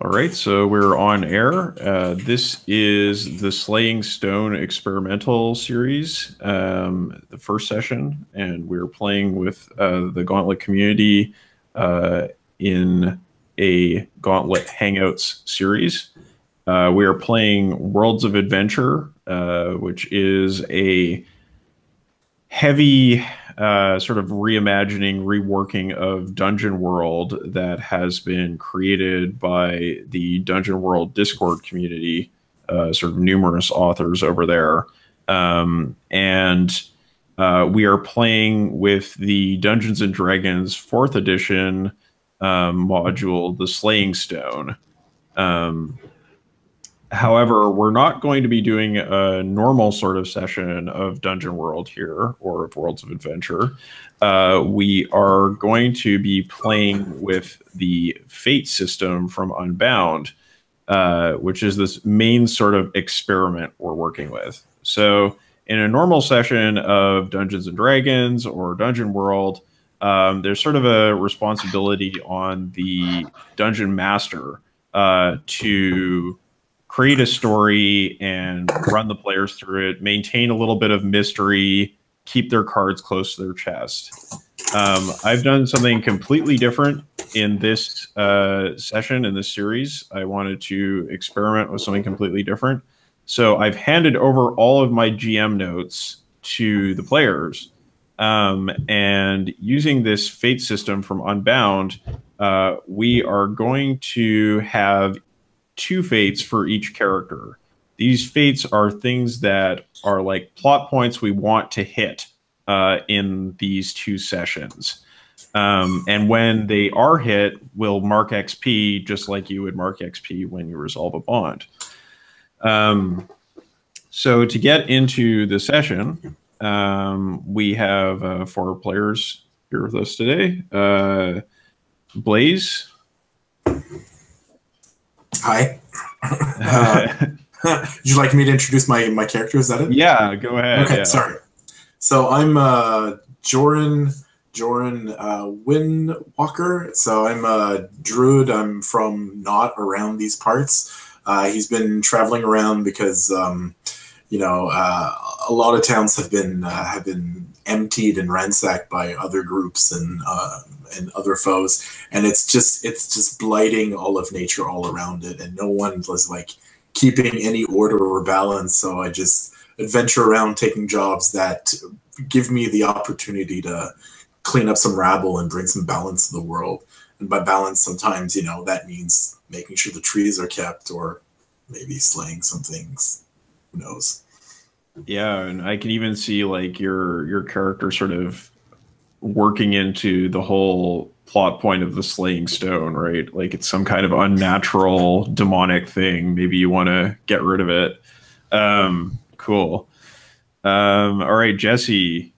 All right, so we're on air. This is the Slaying Stone experimental series, the first session, and we're playing with the Gauntlet community in a Gauntlet Hangouts series. We are playing Worlds of Adventure, which is a heavy sort of reimagining, reworking of Dungeon World that has been created by the Dungeon World Discord community, sort of numerous authors over there. And we are playing with the Dungeons and Dragons 4th edition module, the Slaying Stone. However, we're not going to be doing a normal sort of session of Dungeon World here, or of Worlds of Adventure. We are going to be playing with the Fate system from Unbound, which is this main sort of experiment we're working with. So in a normal session of Dungeons and Dragons or Dungeon World, there's sort of a responsibility on the Dungeon Master to create a story and run the players through it, maintain a little bit of mystery, keep their cards close to their chest. I've done something completely different in this session, in this series. I wanted to experiment with something completely different. So I've handed over all of my GM notes to the players. And using this fate system from Unbound, we are going to have 2 fates for each character. These fates are things that are like plot points we want to hit in these 2 sessions. And when they are hit, we'll mark XP just like you would mark XP when you resolve a bond. So to get into the session, we have 4 players here with us today. Blaze. Hi. Would you like me to introduce my character? Is that it? Yeah, go ahead. Okay, yeah. Sorry. So I'm Joran Windwalker. So I'm a druid. I'm from not around these parts. He's been traveling around because a lot of towns have been emptied and ransacked by other groups and other foes, and it's just blighting all of nature all around it, and no one was like keeping any order or balance. So I just adventure around taking jobs that give me the opportunity to clean up some rabble and bring some balance to the world. And by balance, sometimes that means making sure the trees are kept, or maybe slaying some things. Who knows? Yeah, and I can even see like your character sort of working into the whole plot point of the Slaying Stone, right? Like it's some kind of unnatural demonic thing. Maybe you want to get rid of it. Cool. All right, Jesse.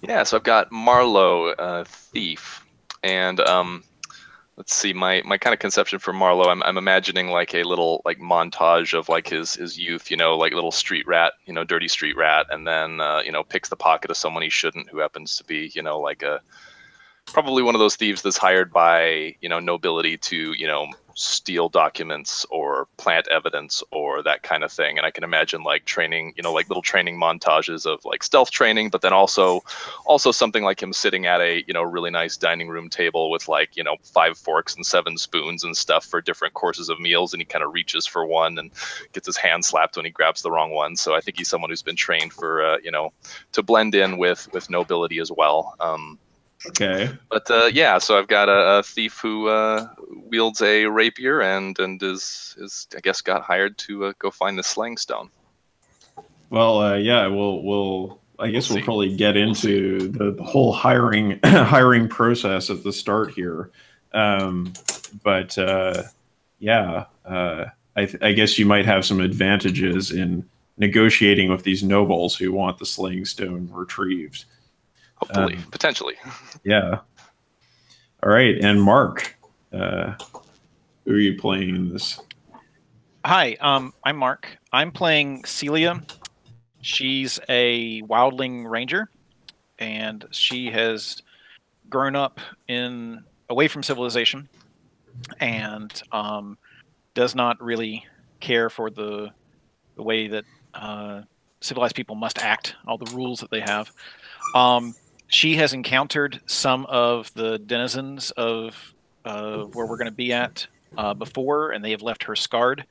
Yeah, so I've got Marlowe, thief, and let's see, my kind of conception for Marlowe, I'm imagining like a little like montage of like his youth, like little street rat, dirty street rat, and then picks the pocket of someone he shouldn't, who happens to be like probably one of those thieves that's hired by nobility to steal documents or plant evidence or that kind of thing. And I can imagine like training, like little training montages of like stealth training, but then also something like him sitting at a really nice dining room table with like 5 forks and 7 spoons and stuff for different courses of meals, and he kind of reaches for one and gets his hand slapped when he grabs the wrong one. So I think he's someone who's been trained for to blend in with nobility as well. Okay. But yeah, so I've got a thief who wields a rapier and is I guess got hired to go find the Slaying Stone. Well, yeah, we'll I guess we'll probably get into the whole hiring process at the start here. But yeah, I guess you might have some advantages in negotiating with these nobles who want the Slaying Stone retrieved. Hopefully, potentially. Yeah. All right, and Mark, who are you playing in this? Hi, I'm Mark. I'm playing Celia. She's a wildling ranger, and she has grown up away from civilization, and does not really care for the way that civilized people must act, all the rules that they have. She has encountered some of the denizens of where we're going to be at before, and they have left her scarred.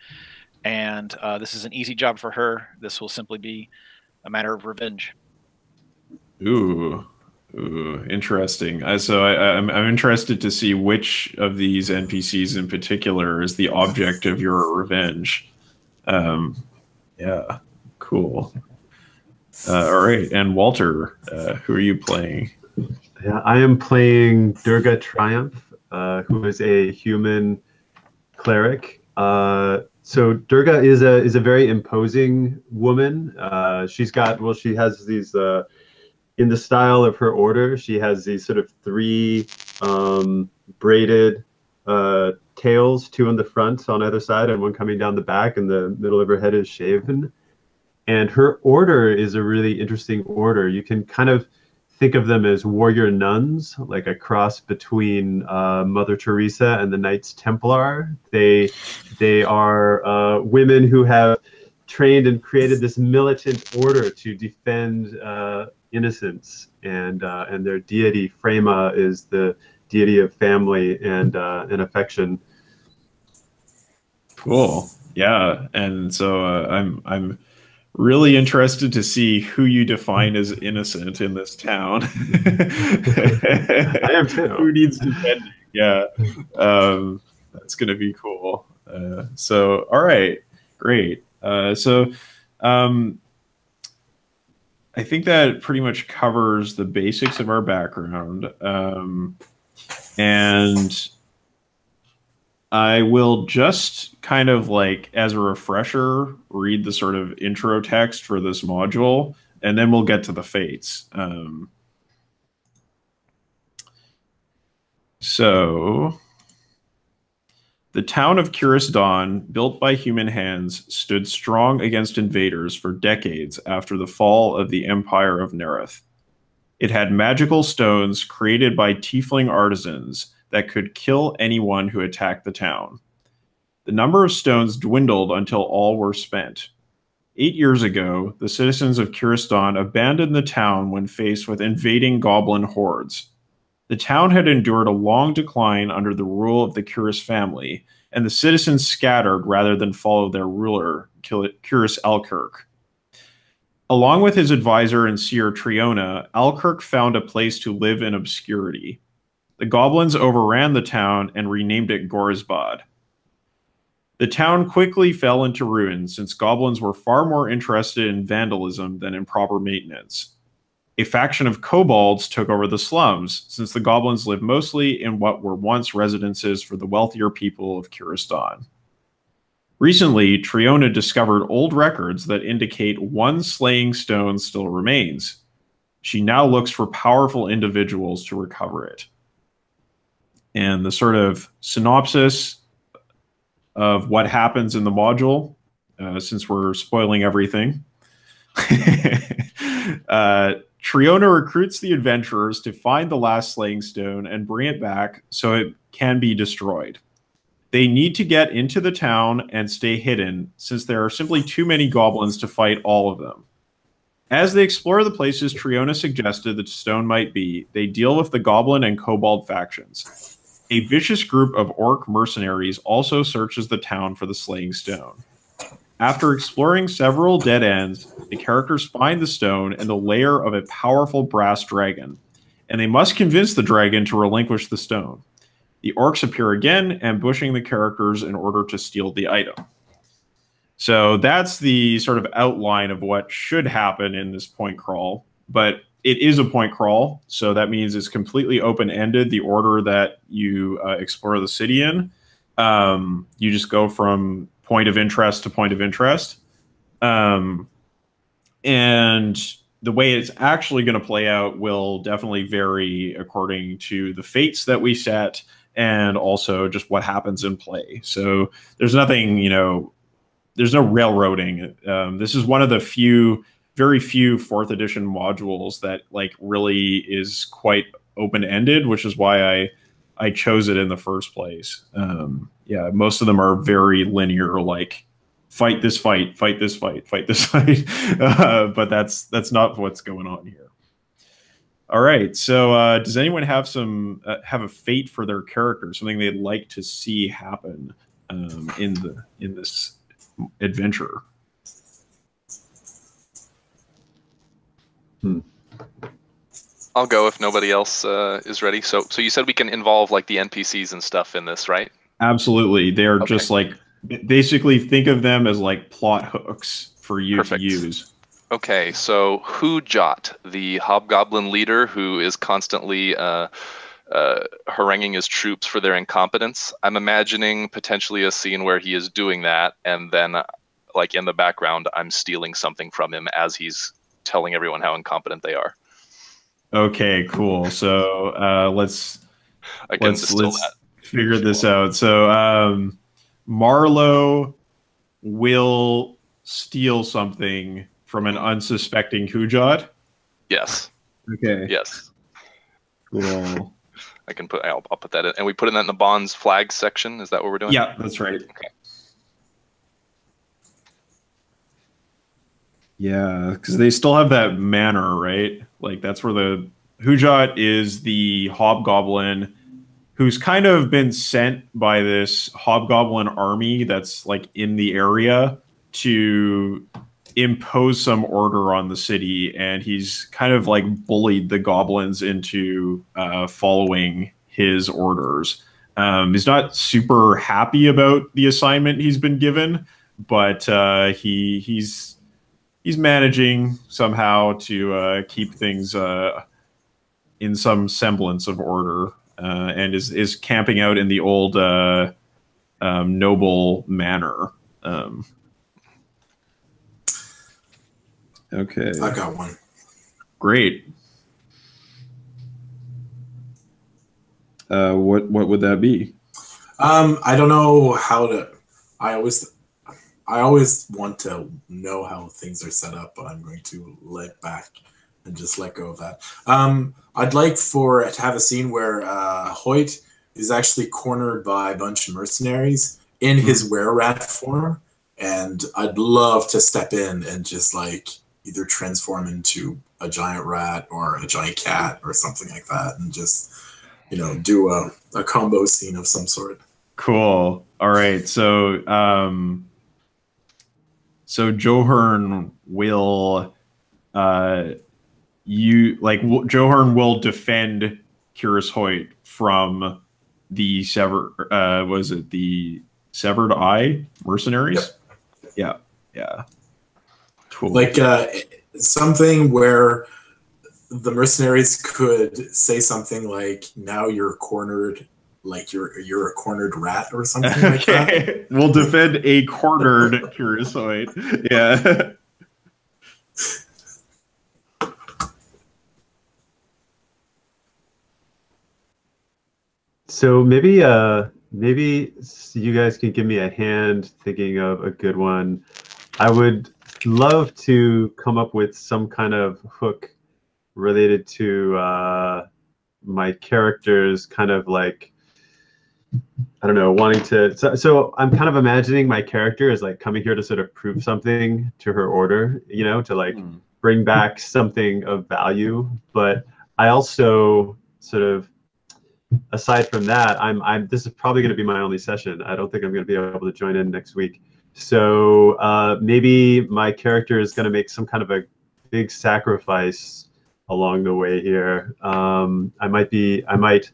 And this is an easy job for her. This will simply be a matter of revenge. Ooh, interesting. I'm interested to see which of these NPCs in particular is the object of your revenge. Yeah, cool. All right, and Walter, who are you playing? Yeah, I am playing Durga Triumph, who is a human cleric. So Durga is a very imposing woman. She has these in the style of her order. She has these sort of three braided tails, two on the front on either side, and one coming down the back, and the middle of her head is shaven. And her order is a really interesting order. You can kind of think of them as warrior nuns, like a cross between Mother Teresa and the Knights Templar. They are women who have trained and created this militant order to defend innocence, and their deity Frema is the deity of family and affection. Cool. Yeah, and so I'm really interested to see who you define as innocent in this town. I am too. Who needs defending? Yeah, that's gonna be cool. So, all right, great. I think that pretty much covers the basics of our background, and I will just kind of like, as a refresher, read the sort of intro text for this module, and then we'll get to the fates. So, the town of Curus Dawn, built by human hands, stood strong against invaders for decades after the fall of the Empire of Nereth. It had magical stones created by tiefling artisans that could kill anyone who attacked the town. The number of stones dwindled until all were spent. 8 years ago, the citizens of Curus Dawn abandoned the town when faced with invading goblin hordes. The town had endured a long decline under the rule of the Curus family, and the citizens scattered rather than follow their ruler, Curus Alkirk. Along with his advisor and seer Triona, Alkirk found a place to live in obscurity. The goblins overran the town and renamed it Gorsbad. The town quickly fell into ruin since goblins were far more interested in vandalism than in proper maintenance. A faction of kobolds took over the slums, since the goblins lived mostly in what were once residences for the wealthier people of Curus Dawn. Recently, Triona discovered old records that indicate one slaying stone still remains. She now looks for powerful individuals to recover it. And the sort of synopsis of what happens in the module, since we're spoiling everything. Triona recruits the adventurers to find the last slaying stone and bring it back so it can be destroyed. They need to get into the town and stay hidden, since there are simply too many goblins to fight all of them. As they explore the places Triona suggested the stone might be, they deal with the goblin and kobold factions. A vicious group of orc mercenaries also searches the town for the slaying stone. After exploring several dead ends, the characters find the stone and the lair of a powerful brass dragon, and they must convince the dragon to relinquish the stone. The orcs appear again, ambushing the characters in order to steal the item. So that's the sort of outline of what should happen in this point crawl, but it is a point crawl, so that means it's completely open-ended, the order that you explore the city in. You just go from point of interest to point of interest. And the way it's actually going to play out will definitely vary according to the fates that we set and also just what happens in play. So there's nothing, there's no railroading. This is one of the very few 4th edition modules that like really is quite open-ended, which is why I I chose it in the first place. Yeah, most of them are very linear, like fight this fight, fight this fight, fight this fight. But that's not what's going on here. All right. So, does anyone have have a fate for their character, something they'd like to see happen in this adventure? I'll go if nobody else is ready. So you said we can involve like the NPCs and stuff in this, right? Absolutely. They're just like, basically think of them as like plot hooks for you to use. Okay, so Jot, the hobgoblin leader who is constantly haranguing his troops for their incompetence. I'm imagining potentially a scene where he is doing that, and then like in the background, I'm stealing something from him as he's telling everyone how incompetent they are. Okay, cool. So let's figure this out. So Marlowe will steal something from an unsuspecting Hujat. Yes. Okay. Yes. Cool. I'll put that in, and we put that in the bonds flags section. Is that what we're doing? Yeah, that's right. Okay. Yeah, because they still have that manor, right? Like that's where the Hujat is the hobgoblin who's kind of been sent by this hobgoblin army that's like in the area to impose some order on the city, and he's kind of like bullied the goblins into following his orders. He's not super happy about the assignment he's been given, but he's managing somehow to keep things in some semblance of order, and is camping out in the old noble manor. Okay. I got one. Great. What would that be? I don't know how to. I always want to know how things are set up, but I'm going to let back and just let go of that. I'd like to have a scene where Hoyt is actually cornered by a bunch of mercenaries in his were-rat form, and I'd love to step in and just like either transform into a giant rat or a giant cat or something like that, and just, you know, do a combo scene of some sort. Cool. All right. So so Johern will Johern will defend Curious Hoyt from the Severed Eye mercenaries? Yep. Yeah. Cool. Like something where the mercenaries could say something like, "Now you're cornered, like you're a cornered rat" or something like that. We'll defend a cornered Curious Hoyt. Yeah. So maybe you guys can give me a hand thinking of a good one. I would love to come up with some kind of hook related to my characters, kind of like, I don't know, wanting to. So I'm kind of imagining my character as like coming here to sort of prove something to her order, you know, to like bring back something of value. But I also sort of, aside from that, this is probably going to be my only session. I don't think I'm going to be able to join in next week. So maybe my character is going to make some kind of a big sacrifice along the way here. I might be like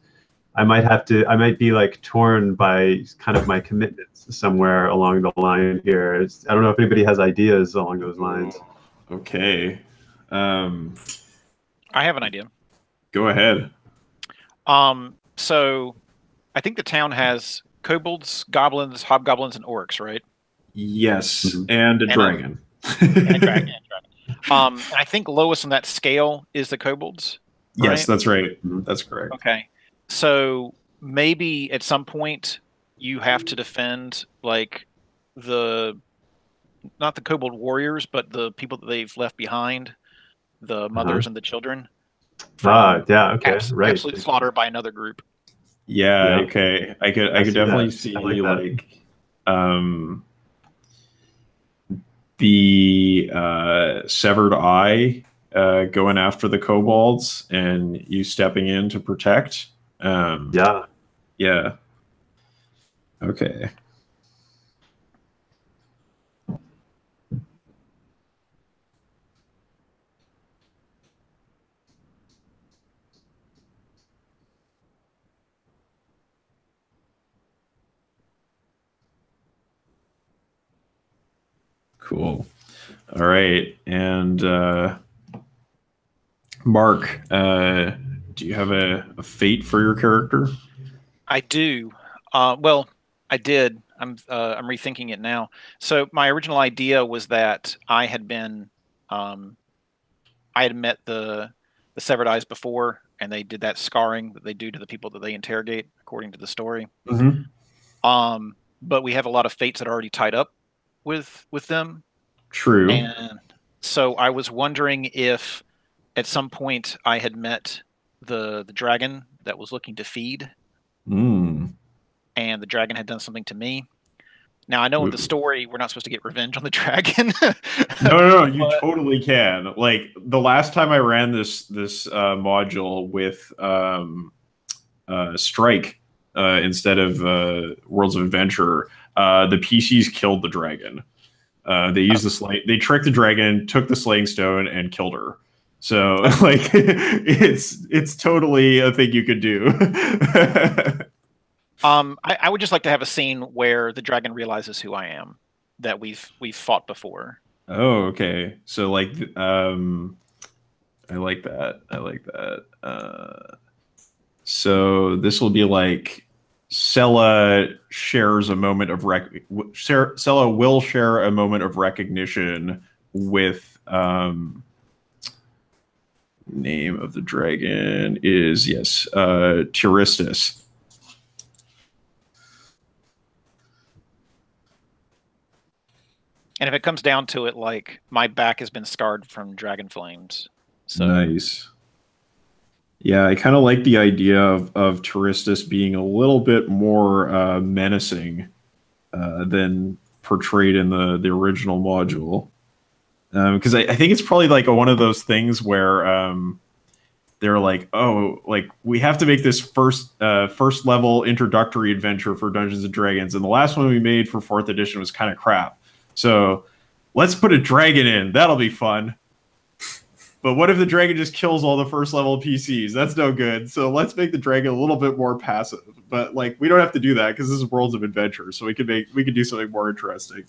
torn by kind of my commitments somewhere along the line here. I don't know if anybody has ideas along those lines. Okay. I have an idea. Go ahead. So I think the town has kobolds, goblins, hobgoblins, and orcs, right? Yes, and a dragon. And a dragon. And I think lowest on that scale is the kobolds. Right? Yes, that's right. That's correct. Okay. So maybe at some point you have to defend like not the kobold warriors, but the people that they've left behind, the mothers and the children. Yeah, okay, right. Absolute slaughter by another group. Yeah, Yeah. okay. I could I see definitely that. see I like that. like the severed eye going after the kobolds and you stepping in to protect. Yeah. Yeah. Okay. Cool. All right. And Mark, do you have a fate for your character? I do. Well, I did. I'm rethinking it now. So my original idea was that I had been, I had met the severed eyes before, and they did that scarring that they do to the people that they interrogate, according to the story. Mm-hmm. But we have a lot of fates that are already tied up with them, True. and so I was wondering if at some point I had met the dragon that was looking to feed, Mm. and the dragon had done something to me. Now I know in the Ooh. story we're not supposed to get revenge on the dragon. No, you But totally can. Like the last time I ran this module with Strike instead of Worlds of Adventure, the PCs killed the dragon. They used the slaying. They tricked the dragon, took the slaying stone, and killed her. So like, it's totally a thing you could do. I would just like to have a scene where the dragon realizes who I am, that we've fought before. Oh, okay. So like, I like that. I like that. So this will be like Sella shares a moment of Sella will share a moment of recognition with name of the dragon is yes, Turistus. And if it comes down to it, like my back has been scarred from dragon flames. So Nice. Yeah, I kind of like the idea of Turistus being a little bit more menacing than portrayed in the original module. Because I think it's probably like one of those things where they're like, oh, like we have to make this first level introductory adventure for Dungeons and Dragons, and the last one we made for 4th edition was kind of crap. So let's put a dragon in. That'll be fun. But what if the dragon just kills all the first level PCs? That's no good. So let's make the dragon a little bit more passive. But like we don't have to do that because this is Worlds of Adventure, so we could do something more interesting.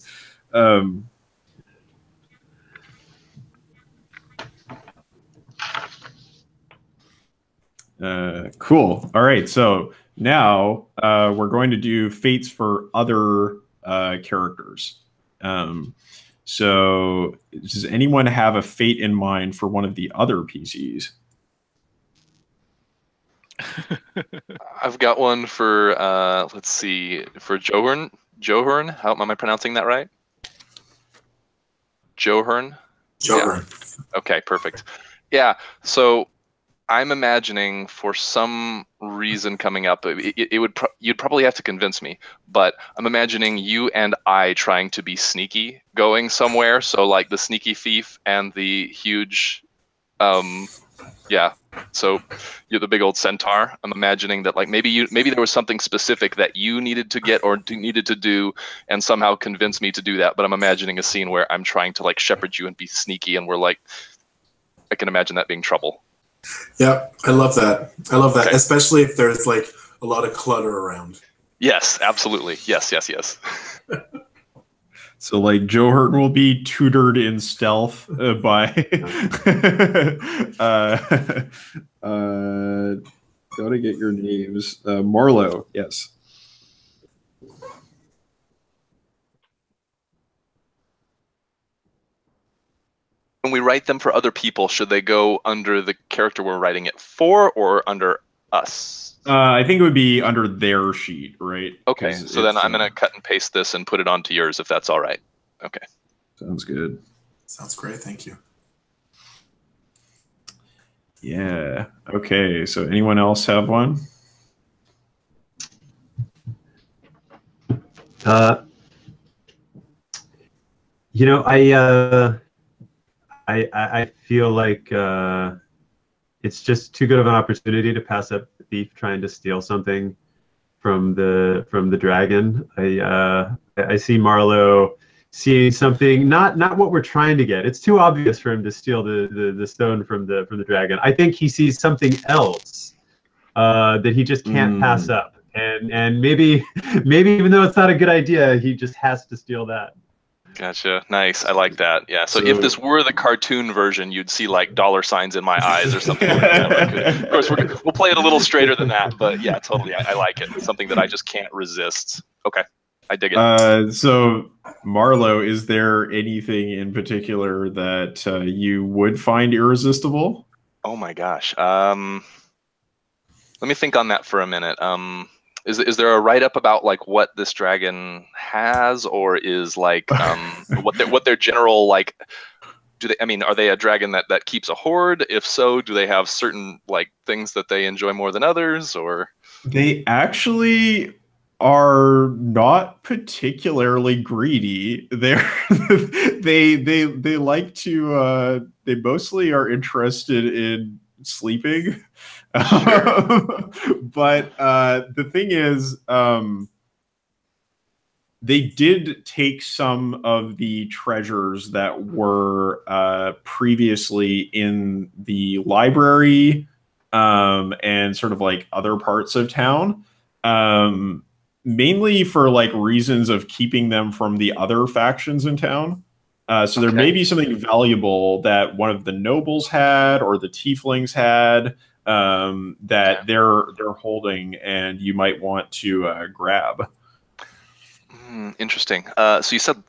Cool. All right. So now we're going to do fates for other characters. So does anyone have a fate in mind for one of the other PCs? I've got one for let's see, for Johern. Johern, how am I pronouncing that right? Johern. Joker. Yeah. Okay, perfect. Yeah. So I'm imagining for some reason coming up, you'd probably have to convince me, but I'm imagining you and I trying to be sneaky, going somewhere. So like the sneaky thief and the huge, yeah. So you're the big old centaur. I'm imagining that like maybe there was something specific that you needed to get or needed to do, and somehow convince me to do that. But I'm imagining a scene where I'm trying to like shepherd you and be sneaky, and we're like, I can imagine that being trouble. Yeah, I love that. I love that, Okay. especially if there's like a lot of clutter around. Yes, absolutely. Yes. So like Joe Hurton will be tutored in stealth by gotta get your names. Marlowe, yes. When we write them for other people, should they go under the character we're writing it for or under us? I think it would be under their sheet, right? Okay, so then I'm going to cut and paste this and put it onto yours if that's all right. Okay. Sounds good. Sounds great. Thank you. Yeah. Okay. So anyone else have one? You know, I feel like it's just too good of an opportunity to pass up the thief trying to steal something from the dragon. I see Marlowe seeing something, not what we're trying to get. It's too obvious for him to steal the stone from the dragon. I think he sees something else that he just can't pass up. And maybe even though it's not a good idea, he just has to steal that. Gotcha. Nice. I like that. Yeah. So if this were the cartoon version, you'd see like dollar signs in my eyes or something like that. Of course, we'll play it a little straighter than that, but yeah, totally. I like it. It's something that I just can't resist. Okay. I dig it. So, Marlowe, is there anything in particular that you would find irresistible? Oh my gosh. Let me think on that for a minute. Is there a write-up about like what this dragon has, or is like what their general like? Are they a dragon that keeps a horde? If so, do they have certain like things that they enjoy more than others, or? They actually are not particularly greedy. They like to. They mostly are interested in sleeping. Sure. But the thing is, they did take some of the treasures that were previously in the library and sort of like other parts of town, mainly for like reasons of keeping them from the other factions in town. So there may be something valuable that one of the nobles had or the tieflings had that they're holding, and you might want to grab. Interesting. So you said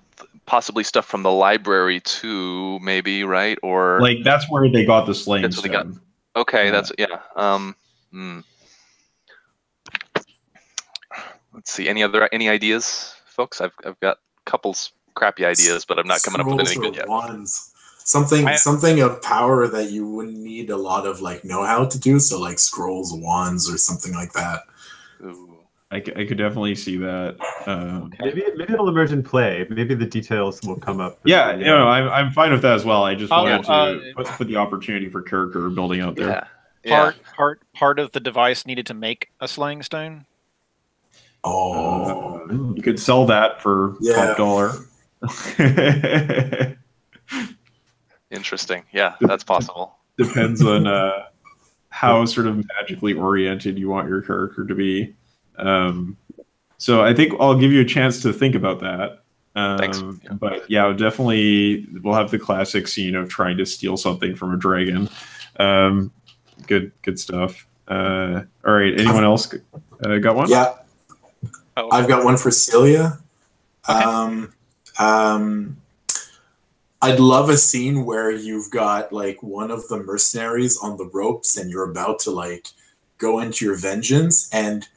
possibly stuff from the library too, maybe, right? Or like that's where they got the slaying that's what stone. they got. Okay, that's Let's see. Any ideas, folks? I've got couples crappy ideas, but I'm not coming up with anything good yet. Wands. Something of power that you wouldn't need a lot of like know-how to do. So like scrolls, wands, or something like that. Ooh. I could definitely see that. Maybe it'll emerge in play. Maybe the details will come up. Yeah, I'm fine with that as well. I just wanted to put the opportunity for character building out there. Part of the device needed to make a slaying stone. Oh, you could sell that for $5. Interesting. Yeah, that's possible. Depends on how sort of magically oriented you want your character to be. So I think I'll give you a chance to think about that. Thanks. But yeah, definitely we'll have the classic scene of trying to steal something from a dragon. Good stuff. All right, anyone else got one? Yeah. Oh. I've got one for Celia. Okay. I'd love a scene where you've got like one of the mercenaries on the ropes and you're about to like go into your vengeance, and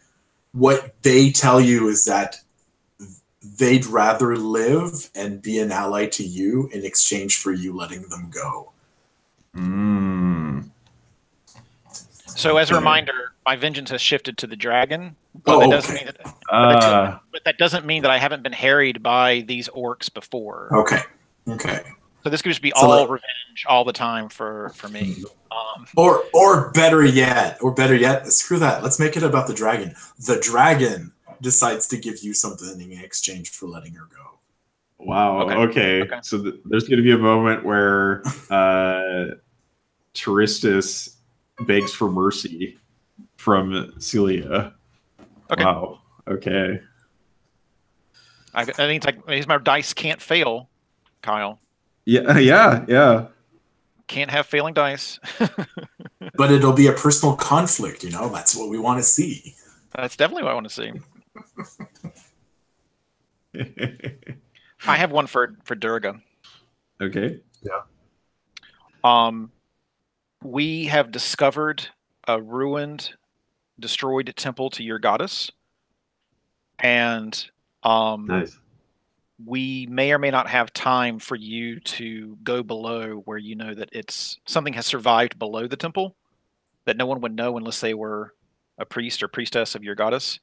what they tell you is that they'd rather live and be an ally to you in exchange for you letting them go. So as a reminder, my vengeance has shifted to the dragon. But that doesn't mean that, but that doesn't mean that I haven't been harried by these orcs before. Okay. So this could just be all revenge all the time for me. Or better yet, screw that. Let's make it about the dragon. The dragon decides to give you something in exchange for letting her go. Wow. Okay. So there's going to be a moment where Taristus begs for mercy from Celia. Okay. Wow. Okay. I think it's like my dice can't fail, Kyle. Yeah. Can't have failing dice. But it'll be a personal conflict, you know. That's what we want to see. That's definitely what I want to see. I have one for Durga. Okay. Yeah. We have discovered a ruined, destroyed temple to your goddess, and nice. We may or may not have time for you to go below where you know that something has survived below the temple that no one would know unless they were a priest or priestess of your goddess.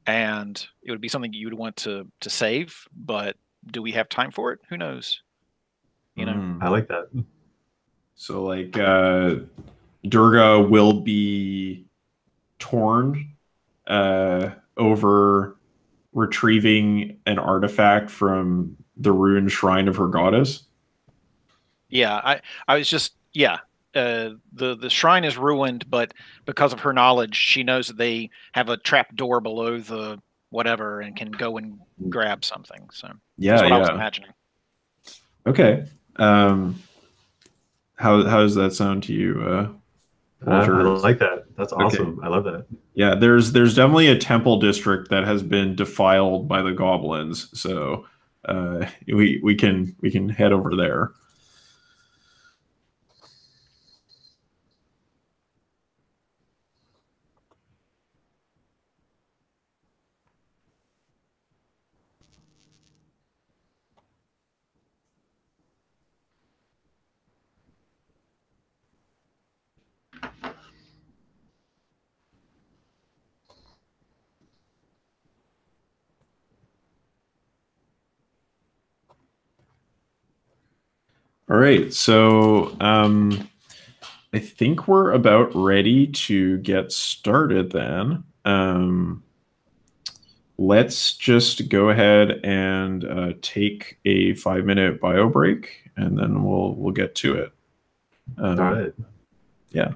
and it would be something you would want to save. But do we have time for it? Who knows? You know. I like that. So like Durga will be torn over retrieving an artifact from the ruined shrine of her goddess. Yeah, I was just the shrine is ruined, but because of her knowledge, she knows that they have a trap door below the whatever and can go and grab something. So Yeah, that's what I was yeah. imagining. Okay. How does that sound to you, I Walter? like that. That's Okay. awesome. I love that. Yeah, there's definitely a temple district that has been defiled by the goblins, so we can head over there. All right, so I think we're about ready to get started then. Let's just go ahead and take a 5-minute bio break, and then we'll get to it. All right. Yeah.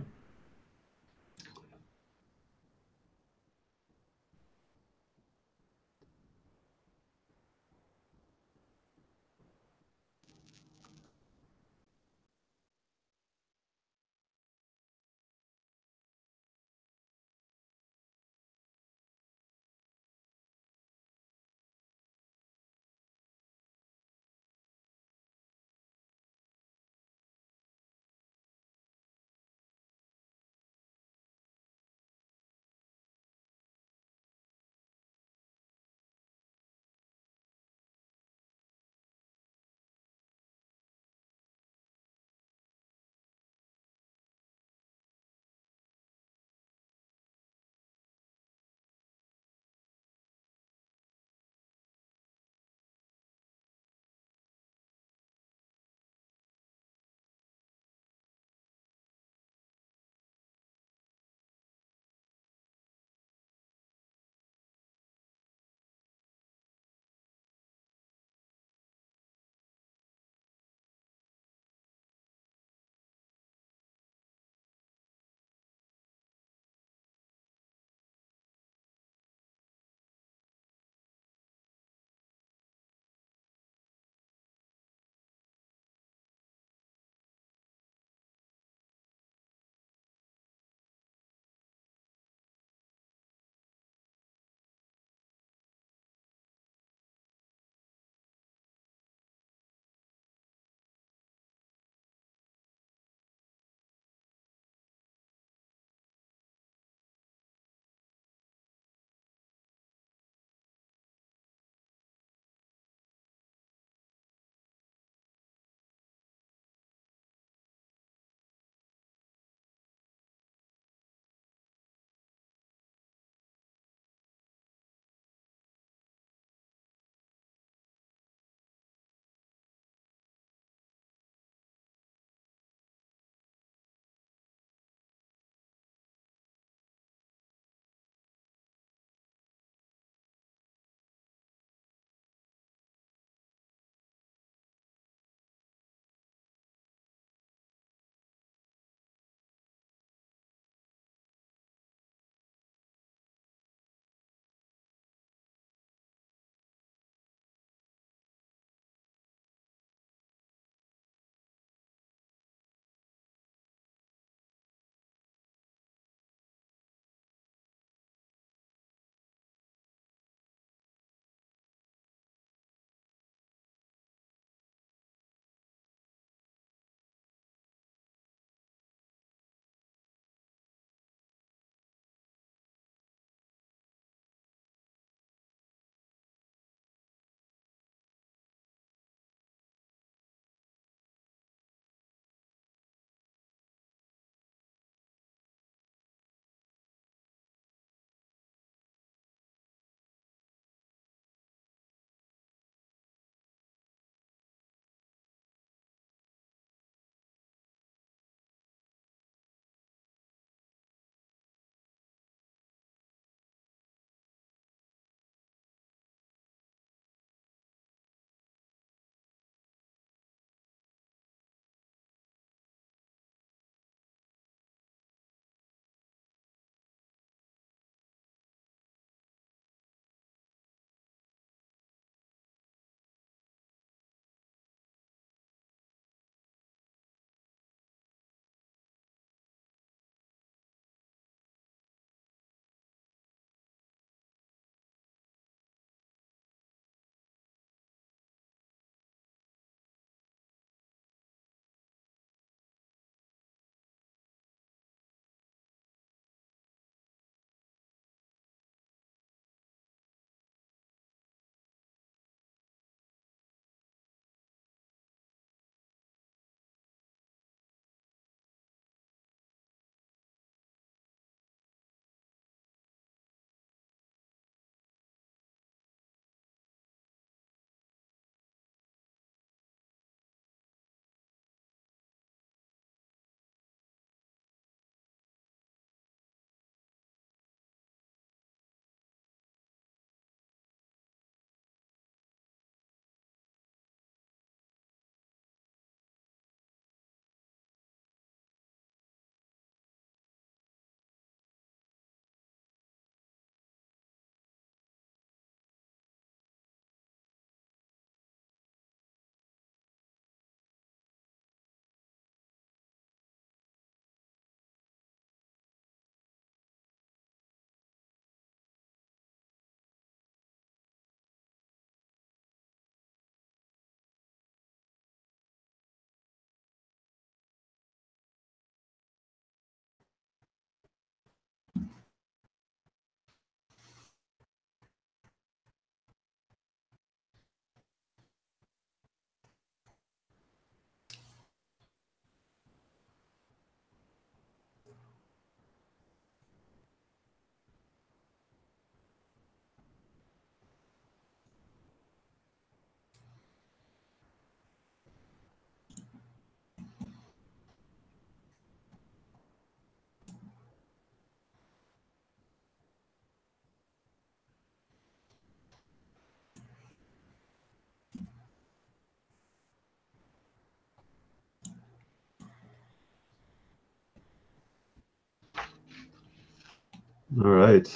All right.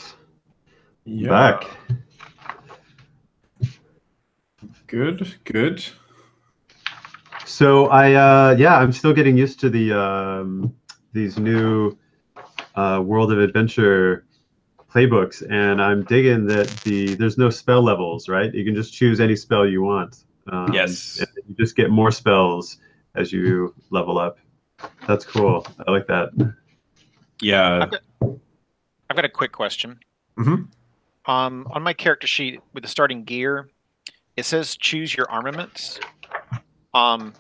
Yeah. Back. Good, good. So I'm still getting used to these new World of Adventure playbooks, and I'm digging that there's no spell levels, right? You can just choose any spell you want. Yes. And you just get more spells as you level up. That's cool. I like that. Yeah. I've got a quick question. Mm-hmm. On my character sheet with the starting gear, it says choose your armaments. Can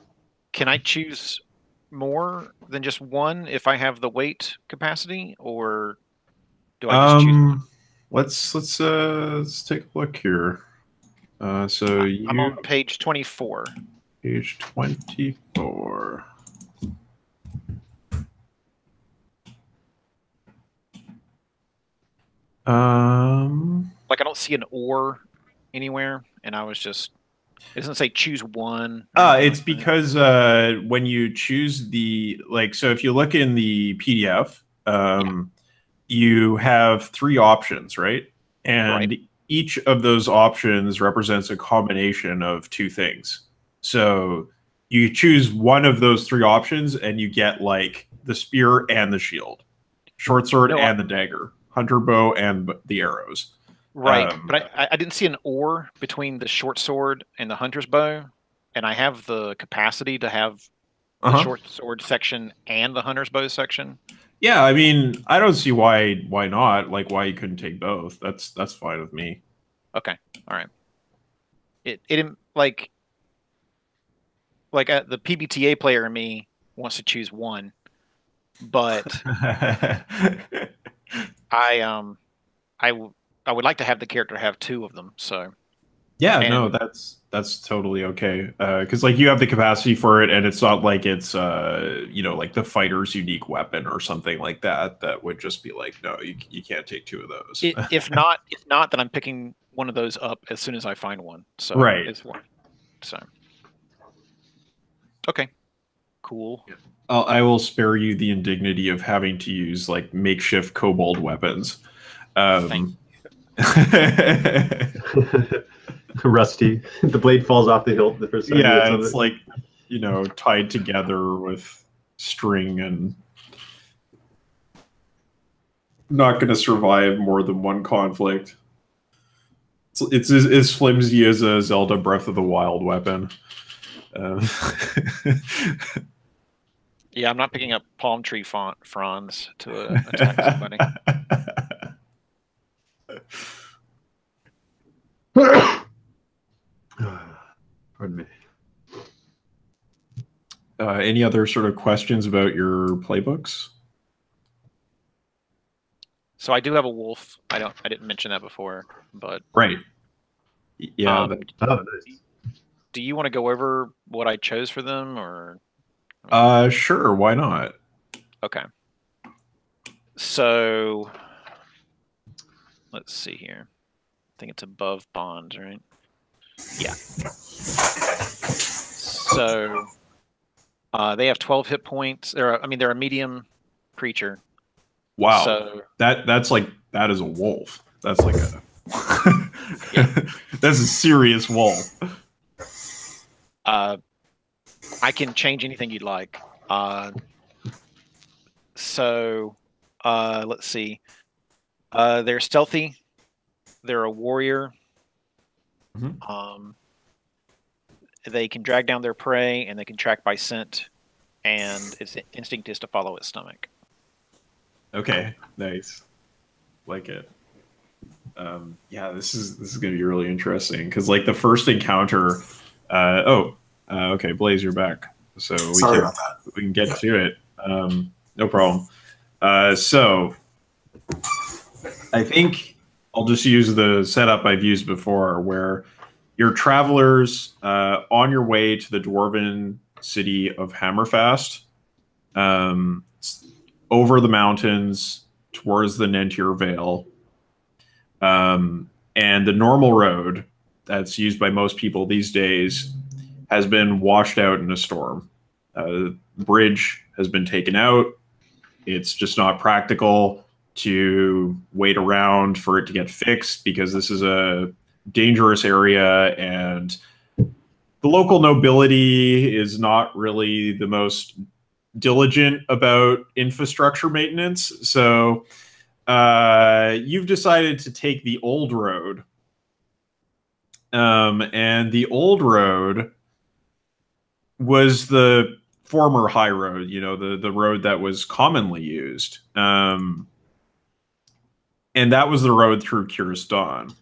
I choose more than just one if I have the weight capacity, or do I just choose one? Let's take a look here. So I'm on page 24. Page 24. Like I don't see an or anywhere, and I was just it doesn't say choose one. It's because when you choose so if you look in the PDF, you have 3 options, right? And each of those options represents a combination of 2 things. So you choose one of those 3 options and you get like the spear and the shield, short sword and the dagger, hunter bow and the arrows. Right, but I didn't see an or between the short sword and the hunter's bow, and I have the capacity to have the short sword section and the hunter's bow section. Yeah, I mean, I don't see why not. Like, why you couldn't take both? That's fine with me. Okay, all right. It like the PBTA player in me wants to choose one, but I would like to have the character have 2 of them. So yeah, no, that's totally okay. Because like you have the capacity for it, and it's not like it's like the fighter's unique weapon or something like that. That would just be like, no, you can't take 2 of those. If not, then I'm picking one of those up as soon as I find one. So right, it's one. So okay, cool. I will spare you the indignity of having to use like makeshift kobold weapons. Rusty. The blade falls off the hilt the first time. Yeah, it's like, tied together with string and not going to survive more than one conflict. It's as flimsy as a Zelda Breath of the Wild weapon. Yeah, I'm not picking up palm tree fronds to attack somebody. Pardon me. Any other sort of questions about your playbooks? So I do have a wolf. I didn't mention that before, but right. Yeah. Nice. Do you want to go over what I chose for them, or? Sure. Why not? Okay. So let's see here. I think it's above bonds, right? Yeah. So they have 12 hit points. They're a medium creature. Wow. So that is a wolf. That's like a that's a serious wolf. I can change anything you'd like. So let's see. They're stealthy. They're a warrior. Mm-hmm. They can drag down their prey, and they can track by scent, and its instinct is to follow its stomach. Okay, nice. Like it. Yeah, this is gonna be really interesting because like the first encounter. Okay, Blaze, you're back. So Sorry about that. We can get to it. No problem. So I think I'll just use the setup I've used before, where you're travelers on your way to the dwarven city of Hammerfast, over the mountains towards the Nentir Vale. And the normal road that's used by most people these days has been washed out in a storm. The bridge has been taken out. It's just not practical. to wait around for it to get fixed because this is a dangerous area and the local nobility is not really the most diligent about infrastructure maintenance. So you've decided to take the old road. And the old road was the former high road, you know, the road that was commonly used. And that was the road through Kiristan.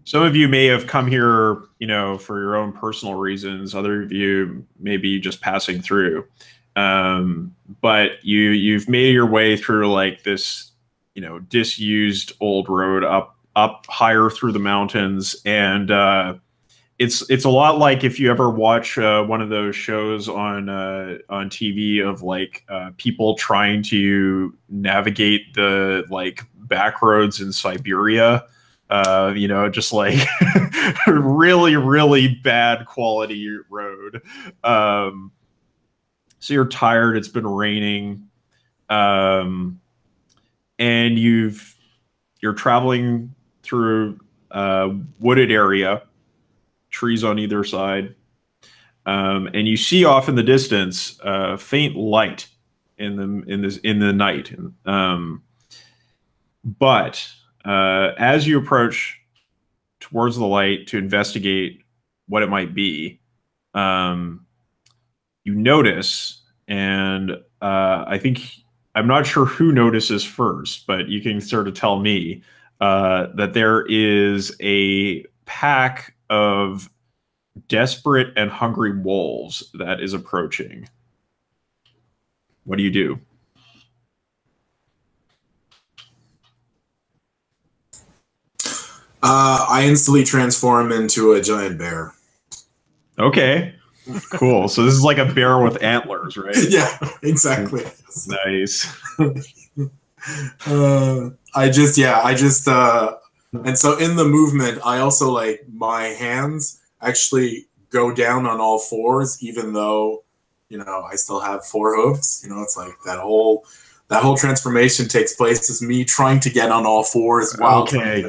Some of you may have come here, you know, for your own personal reasons. Other of you may be just passing through. But you've made your way through like this, you know, disused old road up higher through the mountains, and it's a lot like if you ever watch one of those shows on TV of like people trying to navigate the like back roads in Siberia. You know, just like really, really bad quality road. So you're tired. It's been raining, and you're traveling through a wooded area, trees on either side, and you see off in the distance faint light in the night. But as you approach towards the light to investigate what it might be, you notice, and I think I'm not sure who notices first, but you can sort of tell me that there is a pack of desperate and hungry wolves that is approaching. What do you do? I instantly transform into a giant bear. Okay, cool. So this is like a bear with antlers, right? Yeah, exactly. Nice. And so in the movement, I also like my hands actually go down on all fours, even though, you know, I still have four hooves. You know, it's like that whole transformation takes place as me trying to get on all fours while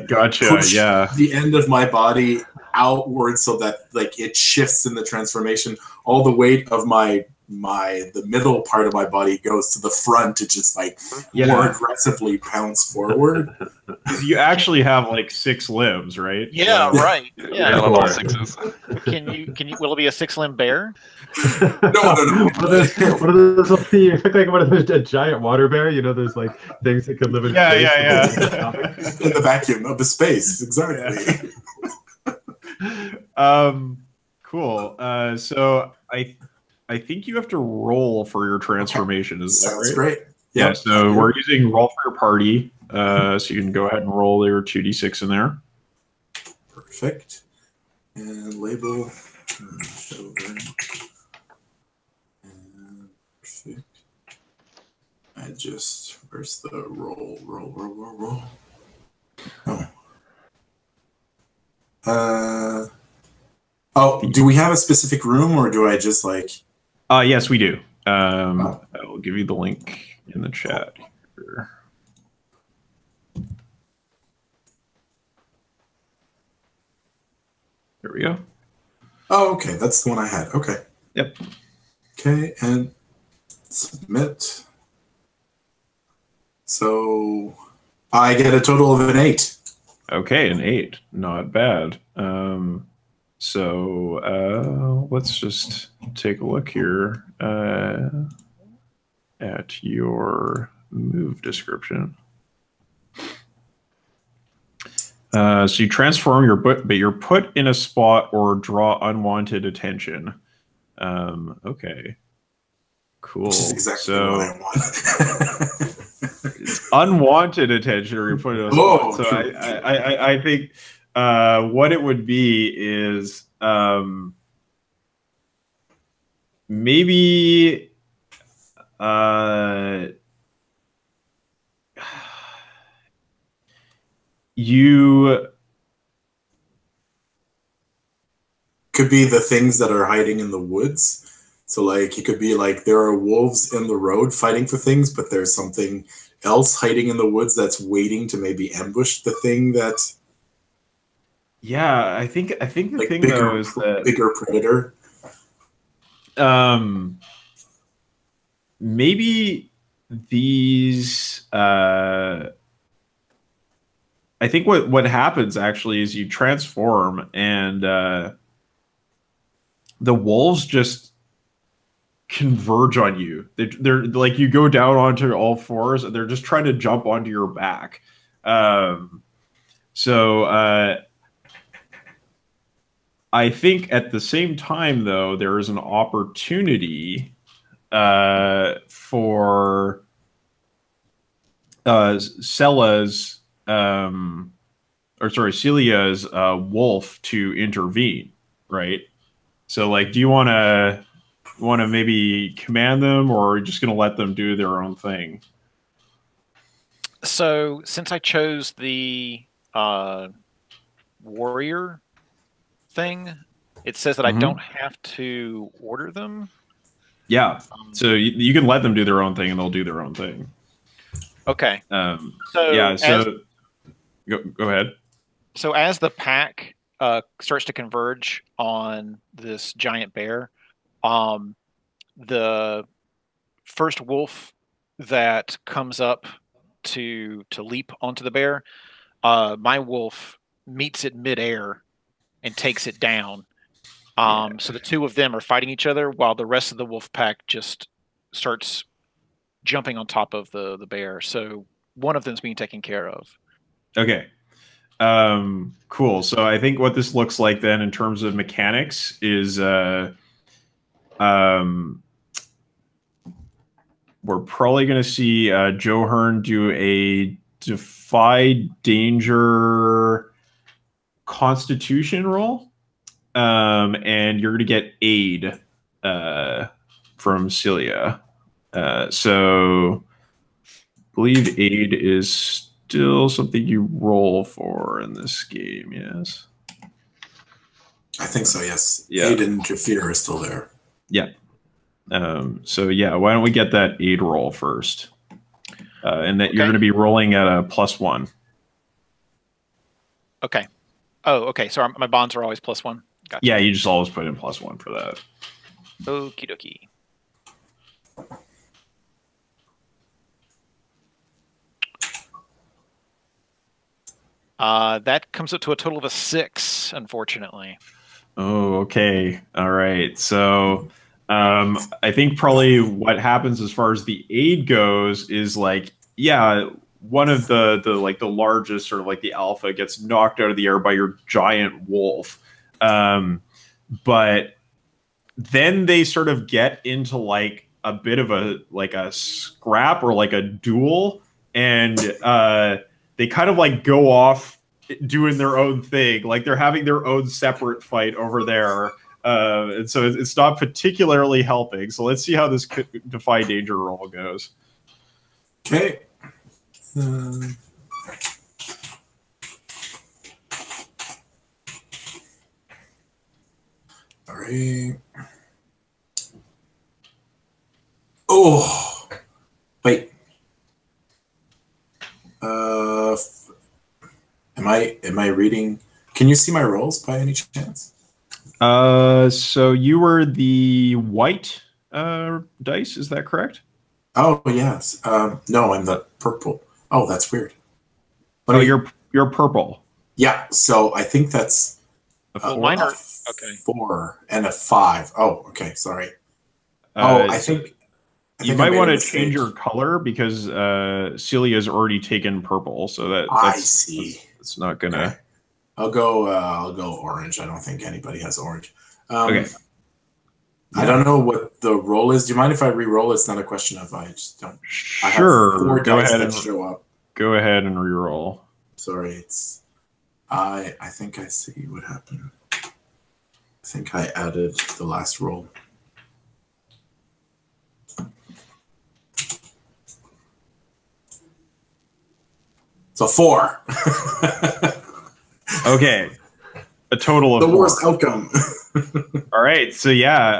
gotcha. push Yeah, the end of my body outward so that like it shifts in the transformation. All the weight of the middle part of my body goes to the front to just like more aggressively pounce forward. You actually have like 6 limbs, right? Yeah, right. Yeah. On all sixes. Can you? Will it be a 6-limb bear? No. What are those? You look like one of those a giant water bear. You know, those like things that could live in space. Yeah. In the vacuum of the space, exactly. Cool. So I think you have to roll for your transformation. Is that right? Sounds great. Yeah. So we're using roll for your party. So you can go ahead and roll your 2d6 in there. Perfect. And label. And perfect. Where's the roll? Do we have a specific room, or do I just like? Yes, we do. I will give you the link in the chat here. There we go. Oh, okay. That's the one I had. Okay. Yep. Okay, and submit. So I get a total of an 8. Okay, an 8. Not bad. So let's just take a look here at your move description. So you transform your but you're put in a spot or draw unwanted attention. Okay. Cool. Which is exactly what I want. It's unwanted attention or you put in a spot. So I think what it would be is maybe you could be the things that are hiding in the woods. So like it could be like there are wolves in the road fighting for things, but there's something else hiding in the woods that's waiting to maybe ambush the thing that. Yeah, I think the Like thing bigger, though is that bigger predator. Maybe these I think what happens actually is you transform and the wolves just converge on you. They're like you go down onto all fours and they're just trying to jump onto your back. So I think at the same time though there is an opportunity for Celia's wolf to intervene, right? So like, do you want to maybe command them, or are you just going to let them do their own thing? So since I chose the warrior thing, it says that I don't have to order them. Yeah. So you can let them do their own thing, and they'll do their own thing. Okay. So yeah. So go ahead. So as the pack starts to converge on this giant bear, the first wolf that comes up to leap onto the bear, my wolf meets it midair and takes it down. So the two of them are fighting each other while the rest of the wolf pack just starts jumping on top of the bear. So one of them's being taken care of. Okay. Cool. So I think what this looks like then in terms of mechanics is we're probably going to see Joe Hearn do a defy danger constitution roll. And you're going to get aid from Celia. So I believe aid is still something you roll for in this game, yes? I think so, yes. Yeah. Aid and interfere is still there. Yeah. So yeah, why don't we get that aid roll first? And that you're going to be rolling at a +1. Okay. Oh, okay. So my bonds are always +1. Gotcha. Yeah, you just always put in +1 for that. Okie dokie. That comes up to a total of a 6, unfortunately. Oh, okay. All right. So I think probably what happens as far as the aid goes is like, yeah, one of the largest, sort of like the alpha, gets knocked out of the air by your giant wolf. But then they sort of get into like a bit of a scrap or like a duel, and they kind of like go off doing their own thing, like they're having their own separate fight over there, and so it's not particularly helping. So let's see how this defy danger roll goes. Okay. All right. Oh, wait. Am I reading? Can you see my rolls by any chance? So you were the white dice, is that correct? Oh yes. No, I'm the purple. Oh, that's weird. You're purple. Yeah. So I think that's mine are okay. 4 and a 5. Oh, okay. Sorry. I think you might want to change your color because Celia's already taken purple, so I see. It's not gonna. Okay. I'll go orange. I don't think anybody has orange. Okay. I don't know what the roll is. Do you mind if I re-roll? It's not a question of I just don't. Sure. I have 4 dice that show up. Go ahead and re-roll. Sorry, it's. I think I see what happened. I think I added the last roll. So 4. Okay. A total of the 4. worst outcome. All right, so yeah,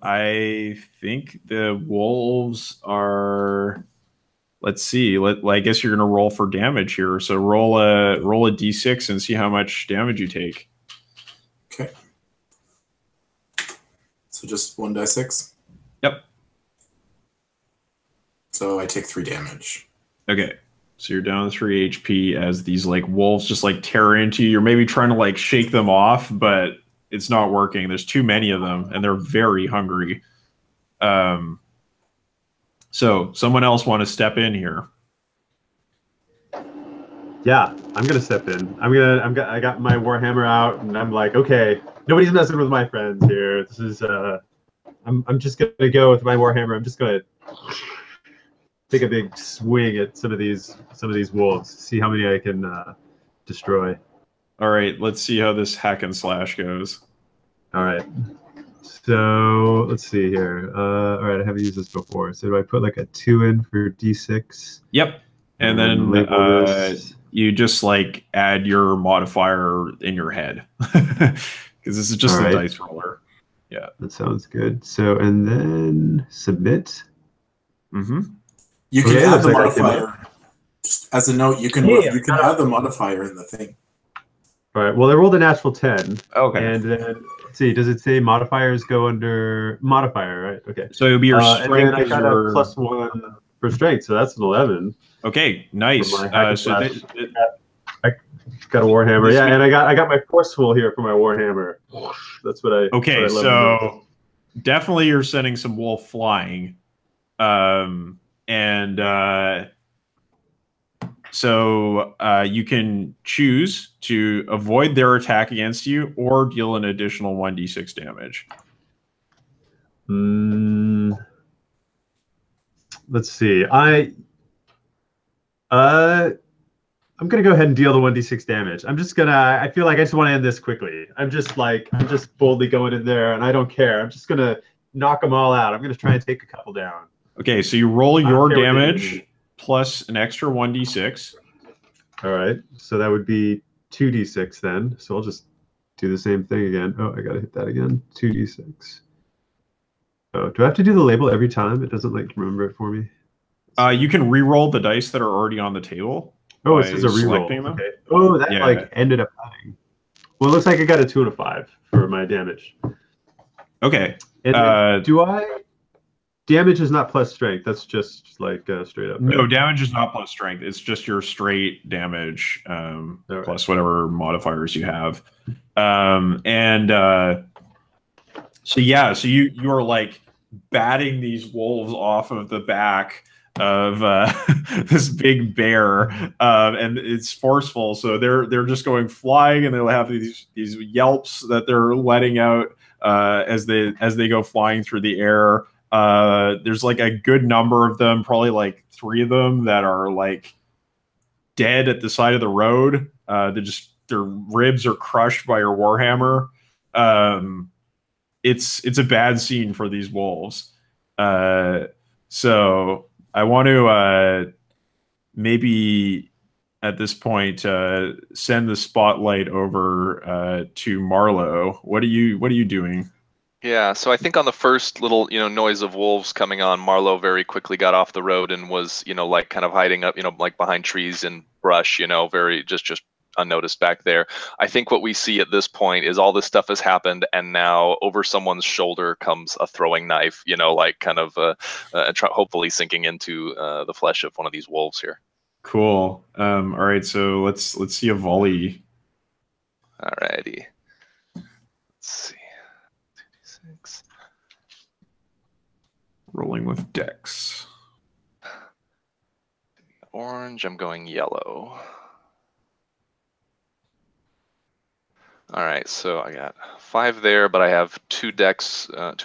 I think the wolves are. Let's see. I guess you're gonna roll for damage here. So roll a d6 and see how much damage you take. Okay. So just 1d6. Yep. So I take 3 damage. Okay. So you're down 3 HP as these like wolves just like tear into you. You're maybe trying to like shake them off, but it's not working. There's too many of them, and they're very hungry. So someone else want to step in here? Yeah, I'm gonna step in. I got my Warhammer out, and I'm like, okay, nobody's messing with my friends here. This is I'm just gonna go with my Warhammer. I'm just gonna take a big swing at some of these wolves. See how many I can destroy. All right, let's see how this hack and slash goes. All right. So let's see here. All right, I haven't used this before. So do I put like a 2 in for D6? Yep. And then you just like add your modifier in your head because this is just a dice roller. Yeah, that sounds good. So and then submit. Mm-hmm. You can add the modifier. Just as a note, you can add the modifier in the thing. All right. Well, I rolled a natural 10. Okay. And then let's see. Does it say modifiers go under modifier? Right. Okay. So it'll be your strength. And then I got a +1 for strength, so that's an 11. Okay, nice. I got a Warhammer. Yeah, and I got my forceful here for my Warhammer. That's what I. Okay, what I love so definitely you're sending some wolf flying, so you can choose to avoid their attack against you or deal an additional 1d6 damage. Let's see. I'm gonna go ahead and deal the 1d6 damage. I feel like I just want to end this quickly. I'm just boldly going in there, and I don't care. I'm just gonna knock them all out. I'm gonna try and take a couple down. Okay, so you roll your damage plus an extra 1d6. All right, so that would be 2d6 then. So I'll just do the same thing again. Oh, I gotta hit that again. 2d6. Oh, do I have to do the label every time? It doesn't like remember it for me. You can re-roll the dice that are already on the table. Oh, it says a re-roll. Okay. Oh, that ended up happening. Well, it looks like I got a 2 and a 5 for my damage. Okay. And damage is not plus strength. That's just like straight up. No, damage is not plus strength. It's just your straight damage plus whatever modifiers you have. So you are like batting these wolves off of the back of this big bear, and it's forceful. So they're just going flying, and they'll have these yelps that they're letting out as they go flying through the air. There's like a good number of them, probably like 3 of them that are like dead at the side of the road. Their ribs are crushed by your Warhammer. It's a bad scene for these wolves. So I want to maybe at this point send the spotlight over to Marlowe. What are you doing? Yeah, so I think on the first little, noise of wolves coming on, Marlowe very quickly got off the road and was, like kind of hiding up, like behind trees and brush, very just unnoticed back there. I think what we see at this point is all this stuff has happened, and now over someone's shoulder comes a throwing knife, like kind of hopefully sinking into the flesh of one of these wolves here. Cool. All right, so let's see a volley. All righty. Let's see. 2d6. Rolling with Dex. Orange, I'm going yellow. All right, so I got 5 there, but I have 2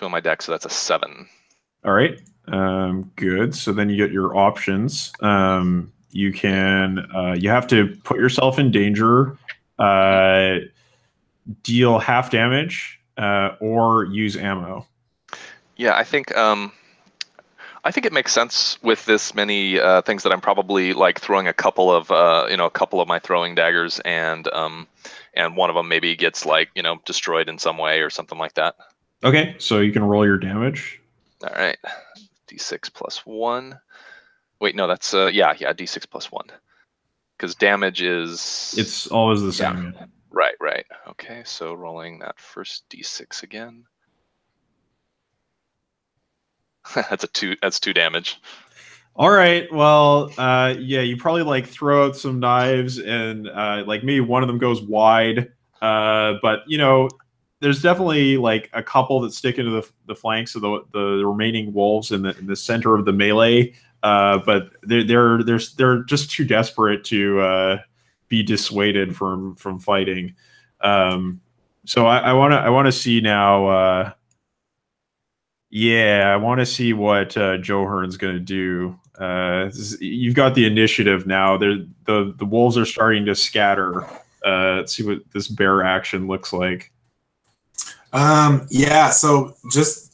on my deck, so that's a 7. All right, good. So then you get your options. You have to put yourself in danger, deal half damage, or use ammo. Yeah, I think I think it makes sense with this many things that I'm probably like throwing a couple of a couple of my throwing daggers, and one of them maybe gets like destroyed in some way or something like that. Okay, so you can roll your damage. All right, d6 plus 1. Wait, no, that's yeah, d6 plus 1, because damage is It's always the same. Yeah. Right. Okay, so rolling that first d6 again. That's 2 damage. All right. Well, yeah, you probably like throw out some knives, and like maybe one of them goes wide. But there's definitely like a couple that stick into the flanks of the remaining wolves in the center of the melee. But they're just too desperate to be dissuaded from fighting. So I want to see now. Yeah, I want to see what Joe Hearn's going to do. You've got the initiative now. The wolves are starting to scatter. Let's see what this bear action looks like. Yeah. So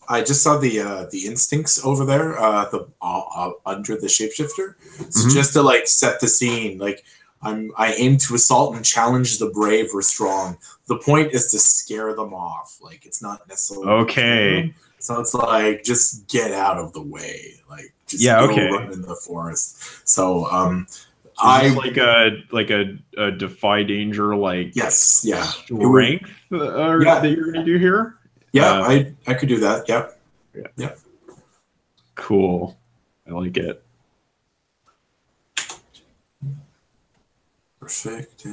I just saw the instincts over there, under the shapeshifter. So just to like set the scene, like I aim to assault and challenge the brave or strong. The point is to scare them off. Like it's not necessarily okay. So it's like just get out of the way. Like just run in the forest. So like a defy danger, like yes, yeah, strength that you're gonna do here. Yeah, I could do that. Yeah. Cool. I like it. Perfect.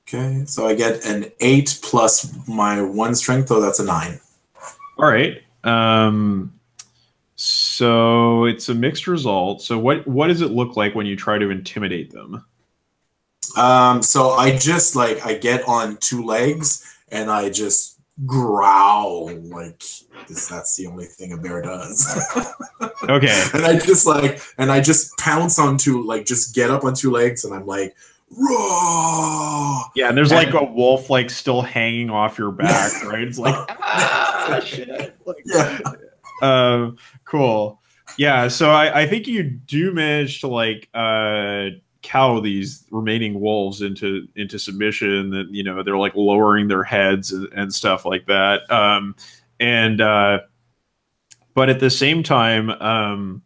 Okay, so I get an 8 plus my 1 strength, so that's a 9. All right. So it's a mixed result. So what does it look like when you try to intimidate them? So I just I get on 2 legs and I just growl like that's the only thing a bear does. Okay. And I just pounce onto just get up on 2 legs and I'm like, roar! Yeah, and there's like a wolf still hanging off your back, right? It's like shit. Cool. Yeah, so I think you do manage to cow these remaining wolves into submission. That they're like lowering their heads and stuff like that. But at the same time,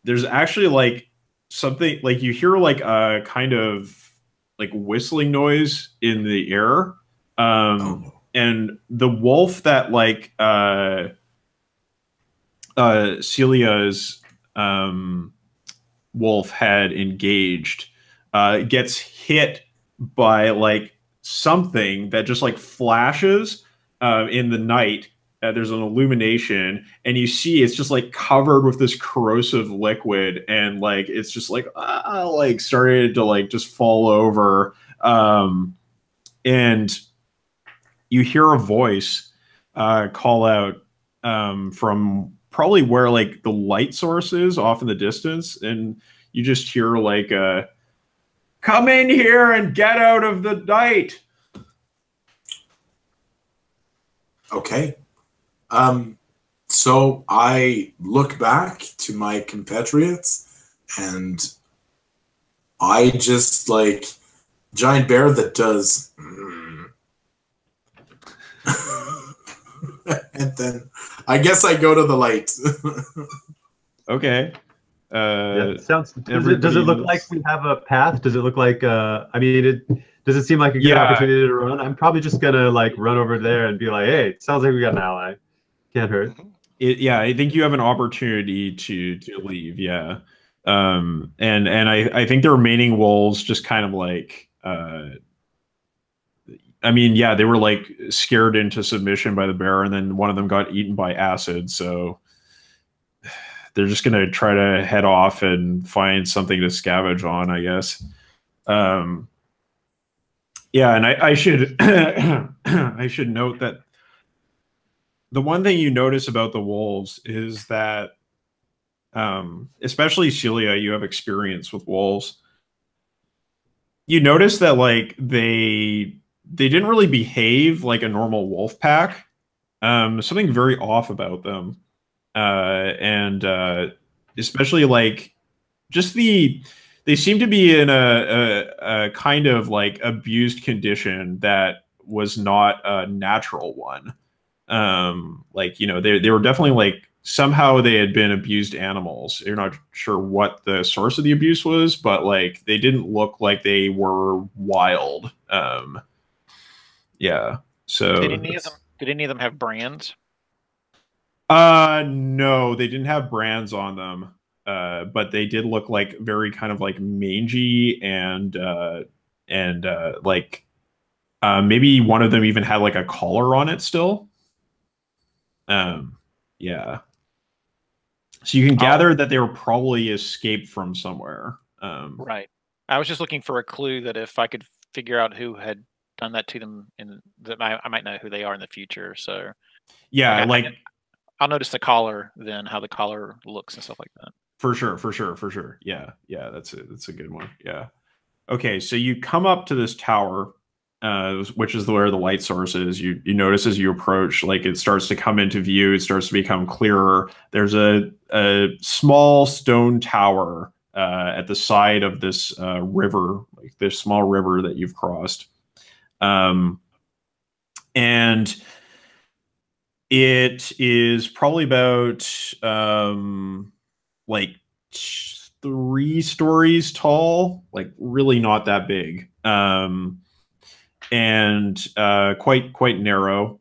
there's actually something you hear a kind of whistling noise in the air. And the wolf that Celia's wolf had engaged gets hit by something that just flashes in the night. There's an illumination and you see it's just covered with this corrosive liquid, and it's just started to just fall over, and you hear a voice call out from probably where the light source is off in the distance, and you just hear come in here and get out of the night. Okay. So I look back to my compatriots and I just giant bear that does and then I guess I go to the light. Okay. Does it look like we have a path? Does it look like does it seem like a good opportunity to run? I'm probably just gonna run over there and be like, hey, it sounds like we got an ally. Can't hurt. I think you have an opportunity to leave. Yeah. And I think the remaining wolves just kind of they were scared into submission by the bear, and then one of them got eaten by acid. So they're just going to try to head off and find something to scavenge on, I guess. Yeah, and I should I should note that the one thing you notice about the wolves is that, especially Celia, you have experience with wolves. You notice that they didn't really behave like a normal wolf pack. something very off about them, and especially like just they seem to be in a kind of like abused condition that was not a natural one. Like, you know, they were definitely like somehow they had been abused animals. You're not sure what the source of the abuse was, but like they didn't look like they were wild. Yeah. So did any of them have brands? No, they didn't have brands on them. But they did look like very kind of like mangy and like maybe one of them even had like a collar on it still. Yeah. So you can gather that they were probably escaped from somewhere. Right. I was just looking for a clue that if I could figure out who had done that to them, and that I might know who they are in the future. So yeah, like I'll notice the collar, then how the collar looks and stuff like that. For sure. Yeah, that's a good one. Yeah. Okay, so you come up to this tower, which is where the light source is. You notice as you approach, like it starts to come into view. It starts to become clearer. There's a small stone tower at the side of this river, like this small river that you've crossed, and it is probably about like 3 stories tall, like really not that big, and quite narrow.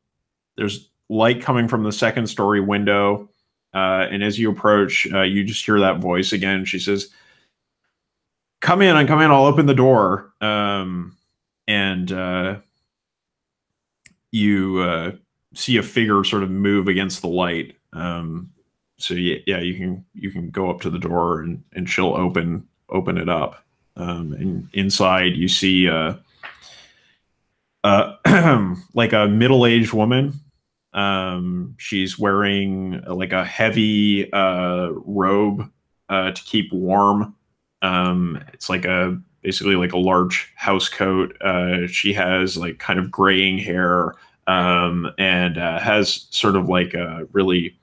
There's light coming from the second story window, and as you approach, you just hear that voice again. She says, "Come in, I'll open the door." And you see a figure sort of move against the light. So yeah, you can go up to the door and she'll open it up. And inside you see like a middle-aged woman. She's wearing like a heavy robe to keep warm. It's like basically like a large house coat. She has like kind of graying hair, and has sort of like a really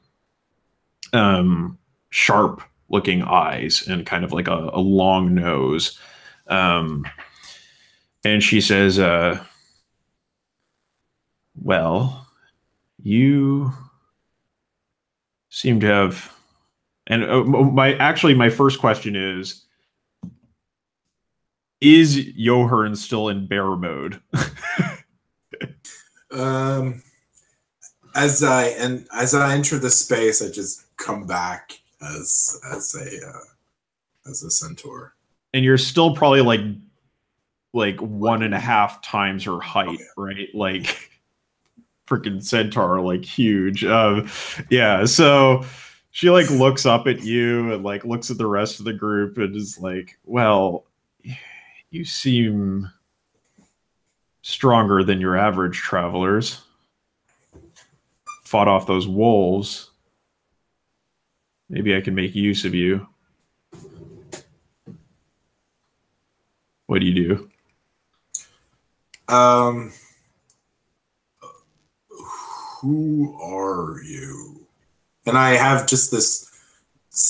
sharp looking eyes and kind of like a long nose. And she says, well, you seem to have, and my first question is Johan still in bear mode? As I enter the space, I just come back as a centaur. And you're still probably like 1.5 times her height, right? Like freaking centaur, like huge. Yeah. So she like looks up at you and like looks at the rest of the group and is like, well, you seem stronger than your average travelers. Fought off those wolves. Maybe I can make use of you. What do you do? Who are you? And I have just this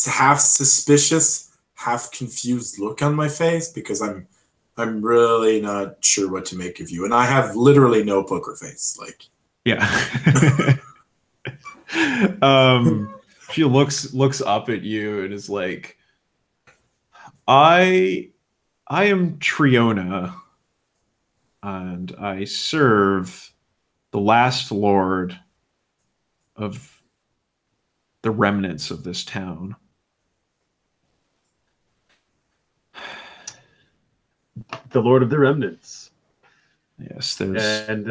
half suspicious, half confused look on my face because I'm really not sure what to make of you. And I have literally no poker face. Like, yeah. She looks up at you and is like, I am Triona, and I serve the last lord of the remnants of this town. The Lord of the Remnants. Yes, there's. And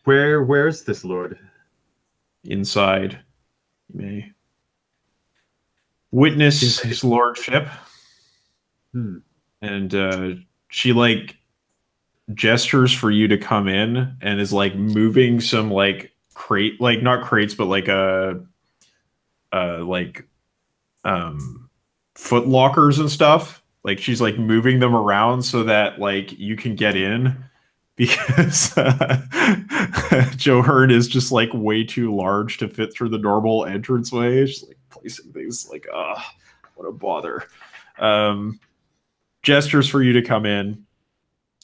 where's this lord? Inside. You may witness his lordship. And she like gestures for you to come in and is like moving some like crate, like not crates, but like foot lockers and stuff. Like she's like moving them around so that like you can get in, because Joe Hearn is just like way too large to fit through the normal entranceway. Just like placing things like, what a bother. Gestures for you to come in.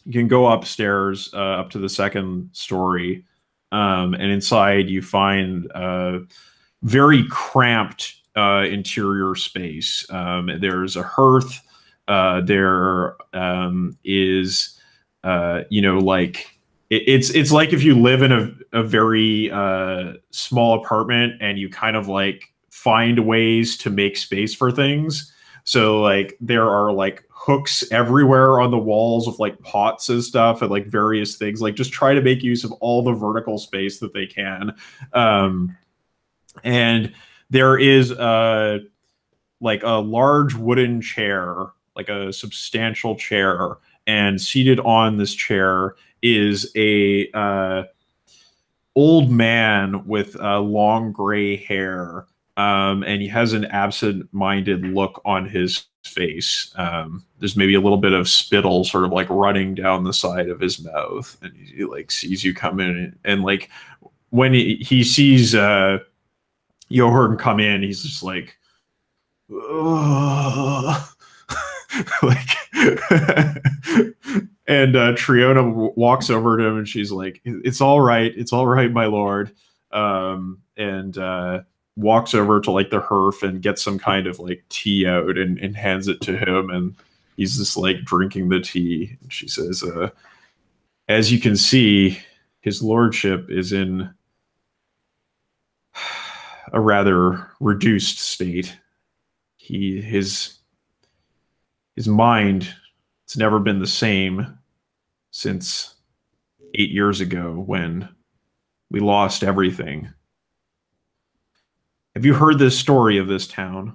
You can go upstairs up to the second story, and inside you find very cramped interior space. There's a hearth. There is, like it's like if you live in a very small apartment and you kind of like find ways to make space for things. So like there are like hooks everywhere on the walls of like pots and stuff and like various things. Like just try to make use of all the vertical space that they can. And there is like a large wooden chair, like a substantial chair, and seated on this chair is a old man with long gray hair. And he has an absent-minded look on his face. There's maybe a little bit of spittle sort of like running down the side of his mouth, and he like sees you come in, and like when he sees Johan come in, he's just like, ugh. Like, and Triona walks over to him and she's like, it's all right, my lord. And walks over to like the hearth and gets some kind of like tea out and hands it to him, and he's just like drinking the tea. And she says, as you can see, his lordship is in a rather reduced state. His mind, it's never been the same since 8 years ago when we lost everything. Have you heard this story of this town?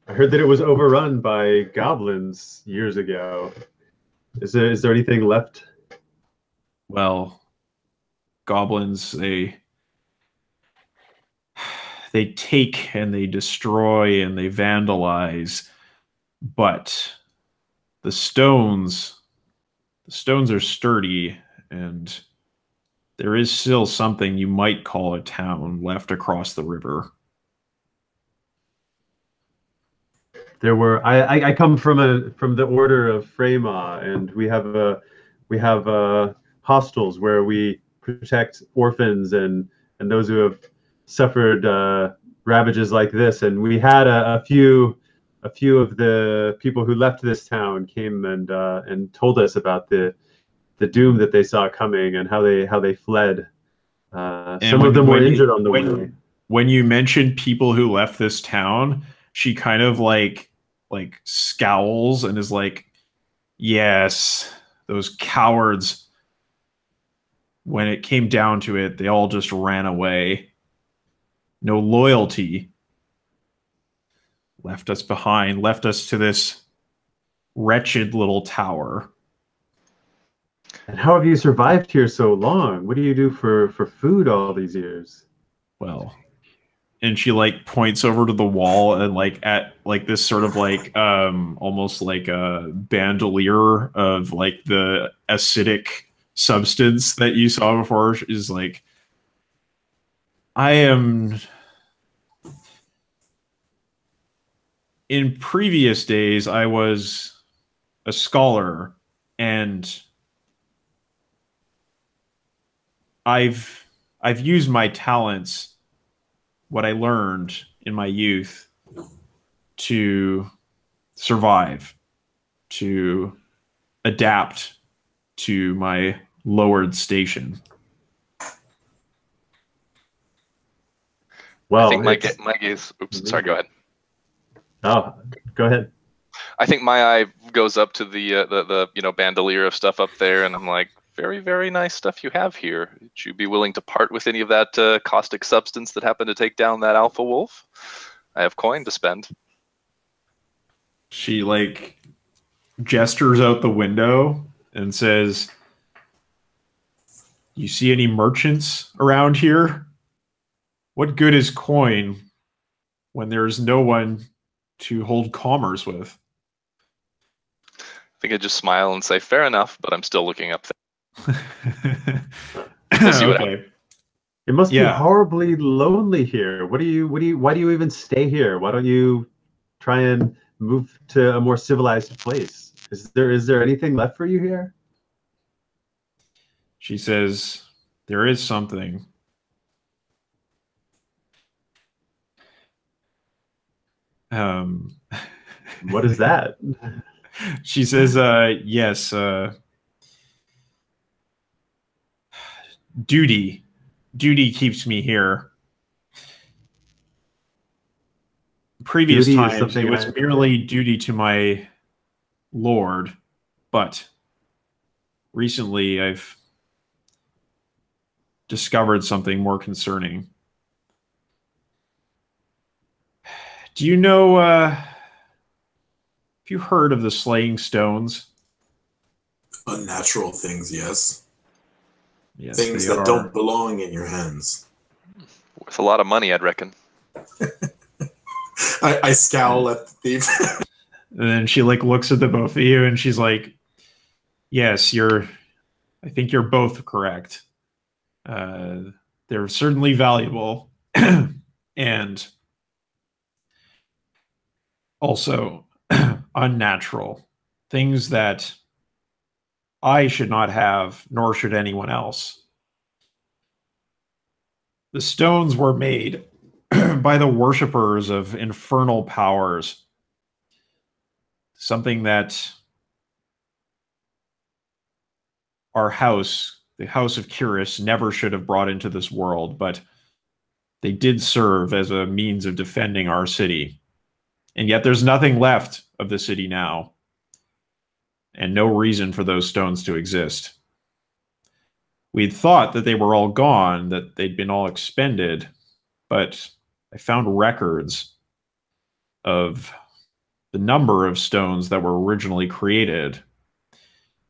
I heard that it was overrun by goblins years ago. Is there anything left? Well, goblins, they take and they destroy and they vandalize, but the stones are sturdy, and there is still something you might call a town left across the river. There were. I come from the order of Freyma, and we have hostels where we protect orphans and those who have suffered ravages like this. And we had a few of the people who left this town came and told us about the doom that they saw coming and how they fled. Some of them were injured on the way. When you mentioned people who left this town, she kind of like scowls and is like, yes, those cowards. When it came down to it, they all just ran away. No loyalty. Left us behind, left us to this wretched little tower. And how have you survived here so long? What do you do for food all these years? Well, and she like points over to the wall and like at like this sort of like almost like a bandolier of like the acidic substance that you saw before, is like, I am, in previous days I was a scholar, and I've used my talents, what I learned in my youth, to survive, to adapt to my lowered station. Well, I think my gaze. Oops, sorry. Go ahead. Oh, go ahead. I think my eye goes up to the bandolier of stuff up there, and I'm like, very, very nice stuff you have here. Would you be willing to part with any of that caustic substance that happened to take down that alpha wolf? I have coin to spend. She like gestures out the window and says, you see any merchants around here? What good is coin when there's no one to hold commerce with? think I just smile and say, "Fair enough," but I'm still looking up there. We'll see what happens. It must be horribly lonely here. Why do you even stay here? Why don't you try and move to a more civilized place? Is there anything left for you here? She says, there is something. What is that? She says, yes, duty keeps me here. Previous Duty is times, something it was merely duty to my lord, but recently I've discovered something more concerning. Do you know, have you heard of the slaying stones? Unnatural things, yes. Yes, things that don't belong in your hands. Worth a lot of money, I'd reckon. I scowl at the thief. And then she like looks at the both of you and she's like, yes, I think you're both correct. They're certainly valuable and also unnatural. Things that I should not have, nor should anyone else. The stones were made by the worshippers of infernal powers. Something that our house, the House of Curious, never should have brought into this world, but they did serve as a means of defending our city. And yet there's nothing left of the city now, and no reason for those stones to exist. We'd thought that they were all gone, that they'd been all expended, but I found records of the number of stones that were originally created.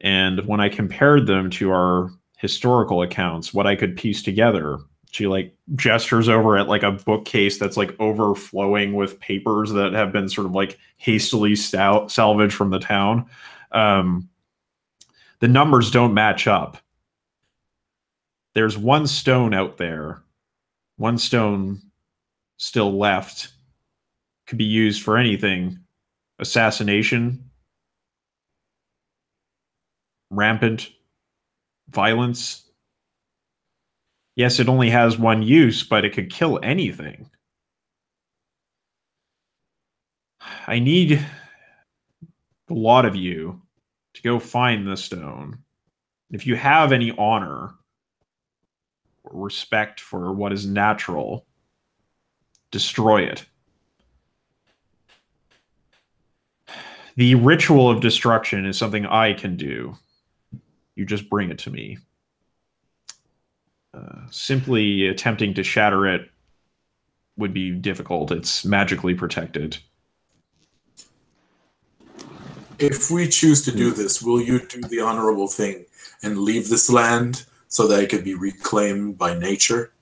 And when I compared them to our historical accounts, what I could piece together, she like gestures over at like a bookcase that's like overflowing with papers that have been sort of like hastily salvaged from the town. The numbers don't match up. There's one stone out there, one stone still left, could be used for anything. Assassination, rampant violence. Yes, it only has one use, but it could kill anything. I need a lot of you to go find the stone. If you have any honor or respect for what is natural, destroy it. The ritual of destruction is something I can do. You just bring it to me. Simply attempting to shatter it would be difficult. It's magically protected. If we choose to do this, will you do the honorable thing and leave this land so that it could be reclaimed by nature?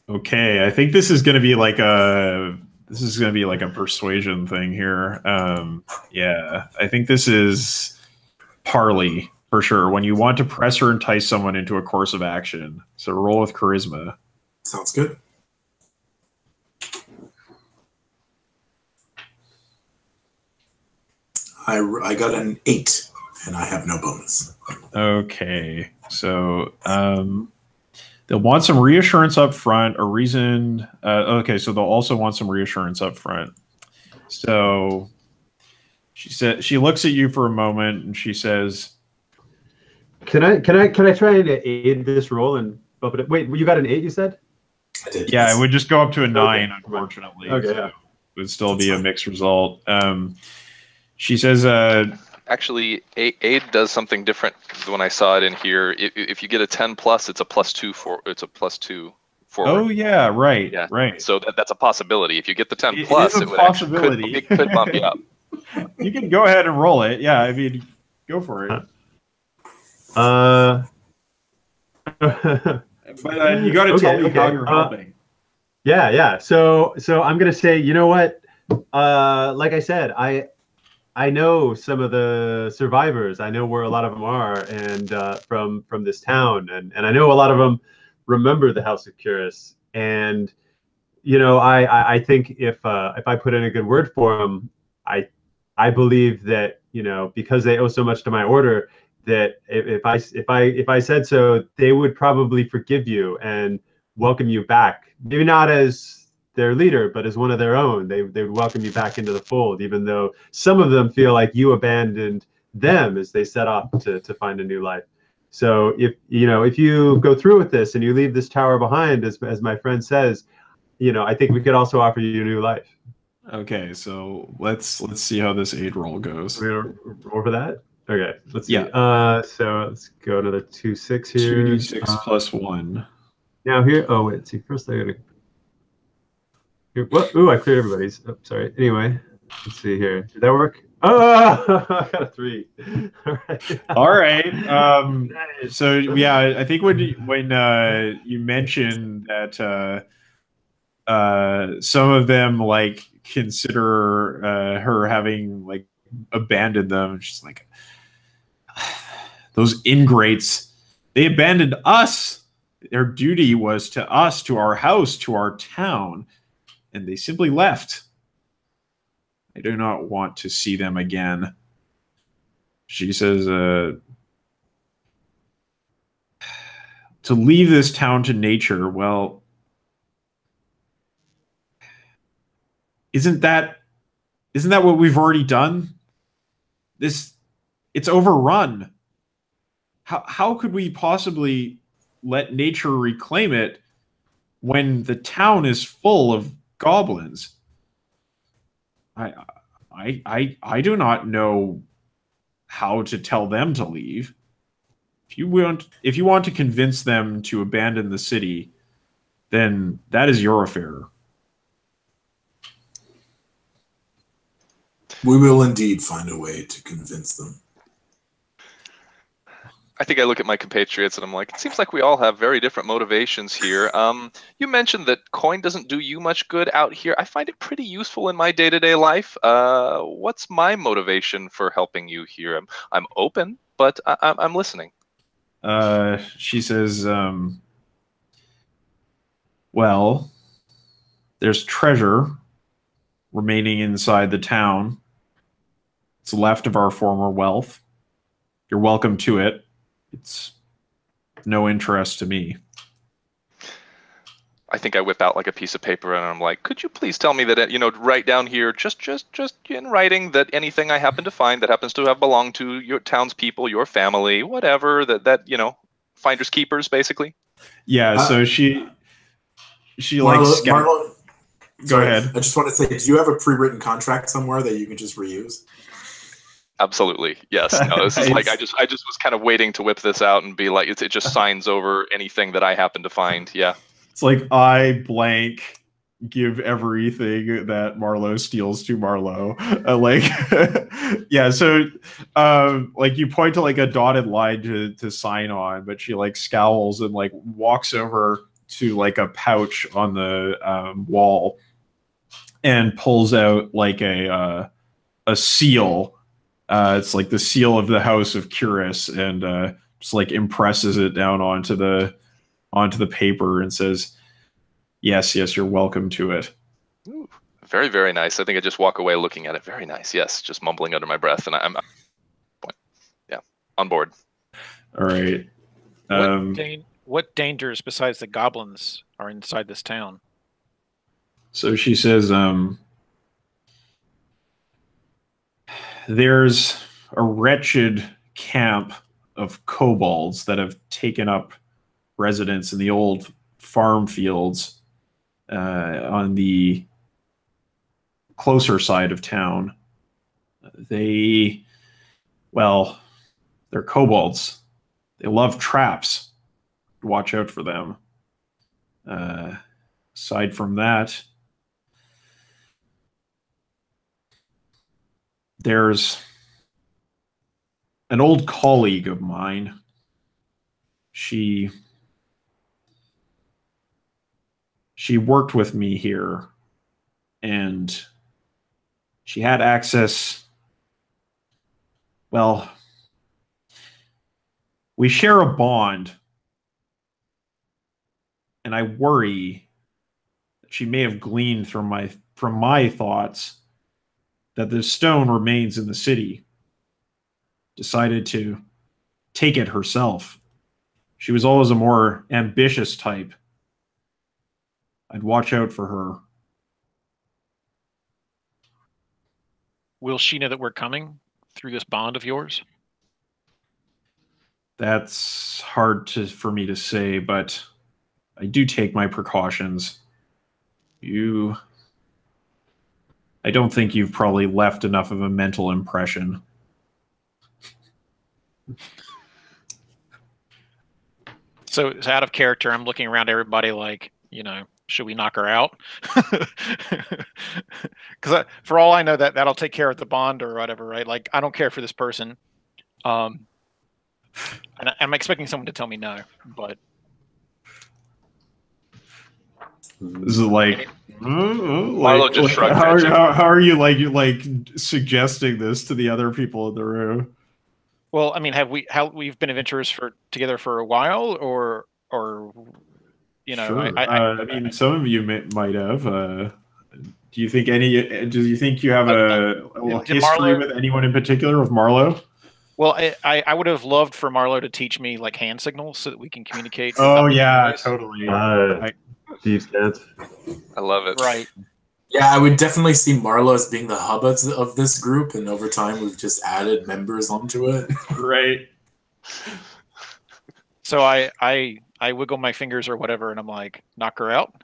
Okay, I think this is going to be like a persuasion thing here. Yeah, I think this is parley for sure. When you want to press or entice someone into a course of action, so roll with charisma. Sounds good. I got an 8, and I have no bonus. Okay, so they'll want some reassurance up front, a reason. Okay, so they'll also want some reassurance up front. So she looks at you for a moment and she says, "Can I try and aid this roll and bump it up? Wait, you got an 8, you said?" I did. Yeah, it would just go up to a 9, unfortunately. Okay, so yeah. it would still be a mixed result. She says, Actually, aid does something different when I saw it in here. If you get a 10 plus, it's a +2 forward. oh yeah, right, Yeah. right. So that's a possibility. If you get the 10 It plus, is a it would possibility. it could bump you up. You can go ahead and roll it. Yeah, I mean, go for it. But you got to tell me how you're helping. Yeah. So I'm gonna say, you know what? Like I said, I know some of the survivors. I know where a lot of them are, and from this town, and I know a lot of them remember the House of Curus. And I think if I put in a good word for them, I I believe that because they owe so much to my order, that if I said so, they would probably forgive you and welcome you back. Maybe not as their leader, but as one of their own. They would welcome you back into the fold, even though some of them feel like you abandoned them as they set off to find a new life. So if you go through with this and you leave this tower behind, as my friend says, I think we could also offer you a new life. Okay, so let's see how this aid roll goes. We're gonna roll for that. Okay, let's see. Yeah. So let's go another 2d6 here. 2d6 plus 1. Now here. Oh wait. See, first I gotta. Here, what? Ooh, I cleared everybody's. Oh, sorry. Anyway, let's see here. Did that work? Oh, I got a 3. All right. All right. So yeah, I think when you mentioned that some of them like consider her having like abandoned them, she's like, those ingrates, they abandoned us. Their duty was to us, to our house, to our town, and they simply left. I do not want to see them again. She says, to leave this town to nature, well, isn't that what we've already done? It's overrun. How could we possibly let nature reclaim it when the town is full of goblins? I do not know how to tell them to leave. If you want to convince them to abandon the city, then that is your affair. We will indeed find a way to convince them. I think I look at my compatriots and I'm like, it seems like we all have very different motivations here. You mentioned that coin doesn't do you much good out here. I find it pretty useful in my day-to-day life. What's my motivation for helping you here? I'm open, but I'm listening. She says, well, there's treasure remaining inside the town. It's left of our former wealth. You're welcome to it. It's no interest to me. I think I whip out like a piece of paper and I'm like, could you please tell me that, write down here, just in writing, that anything I happen to find that happens to have belonged to your townspeople, your family, whatever, that finders keepers, basically. Yeah. So she Marlo, Go ahead. I just want to say, do you have a pre-written contract somewhere that you can just reuse? Absolutely. Yes. No, this is like, I just was kind of waiting to whip this out and be like, it just signs over anything that I happen to find. Yeah. It's like, I blank give everything that Marlo steals to Marlo. Yeah. So, like you point to like a dotted line to sign on, but she like scowls and like walks over to like a pouch on the wall and pulls out like a seal. It's like the seal of the House of Curus, and just like impresses it down onto the paper and says, yes, you're welcome to it. Ooh, very, very nice. I think I just walk away looking at it. Very nice. Yes, just mumbling under my breath, and I'm on board. All right. What dangers besides the goblins are inside this town? So she says, there's a wretched camp of kobolds that have taken up residence in the old farm fields on the closer side of town. They're kobolds. They love traps. Watch out for them. Aside from that, there's an old colleague of mine. She worked with me here, and she had access Well, we share a bond, and I worry that she may have gleaned from my thoughts that the stone remains in the city. Decided to take it herself. She was always a more ambitious type. I'd watch out for her. Will she know that we're coming through this bond of yours? That's hard for me to say, but I do take my precautions. I don't think you've probably left enough of a mental impression. So it's out of character. I'm looking around everybody like, you know, should we knock her out? Because for all I know, that'll take care of the bond or whatever, right? Like, I don't care for this person. And I'm expecting someone to tell me no, but is it like Marlo just shrugged. How are you like suggesting this to the other people in the room? Well, I mean, we've been adventurers together for a while, or you know, sure. I mean, some of you might have. Do you think you have a history Marlo, with anyone in particular with Marlo? Well, I would have loved for Marlo to teach me like hand signals so that we can communicate. Oh yeah, totally. Thieves' dance. I love it. Right. Yeah, I would definitely see Marlo as being the hub of this group, and over time we've just added members onto it. Right. So I wiggle my fingers or whatever, and I'm like, knock her out.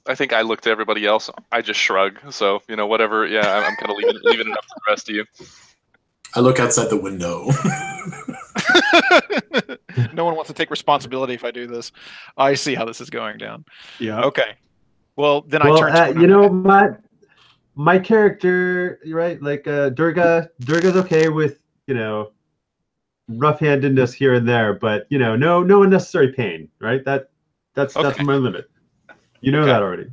I think I looked at everybody else. I just shrug. So, you know, whatever. Yeah, I'm kind of leaving it up to the rest of you. I look outside the window. No one wants to take responsibility if I do this. I see how this is going down. Yeah. Okay. Well, then I turn to you know, my character, right? Like Durga's okay with, you know, rough-handedness here and there, but you know, no unnecessary pain, right? That's my limit. You know that already.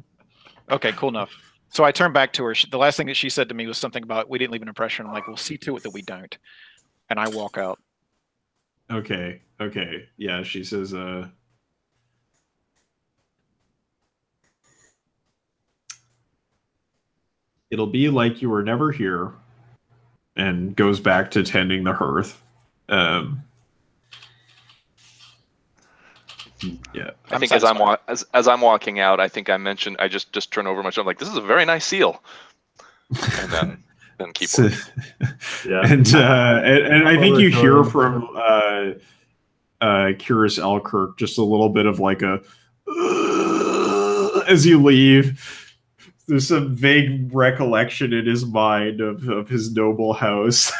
Okay, cool enough. So I turn back to her. The last thing that she said to me was something about we didn't leave an impression. I'm like, we'll see to it that we don't. And I walk out. Okay. Yeah, she says, it'll be like you were never here, and goes back to tending the hearth. Yeah. I think as I'm walking out, I think I mentioned I just turn over myself like, this is a very nice seal, and then keep walking. Yeah. And I think you hear from Curious Elkirk just a little bit of like a as you leave. There's some vague recollection in his mind of his noble house.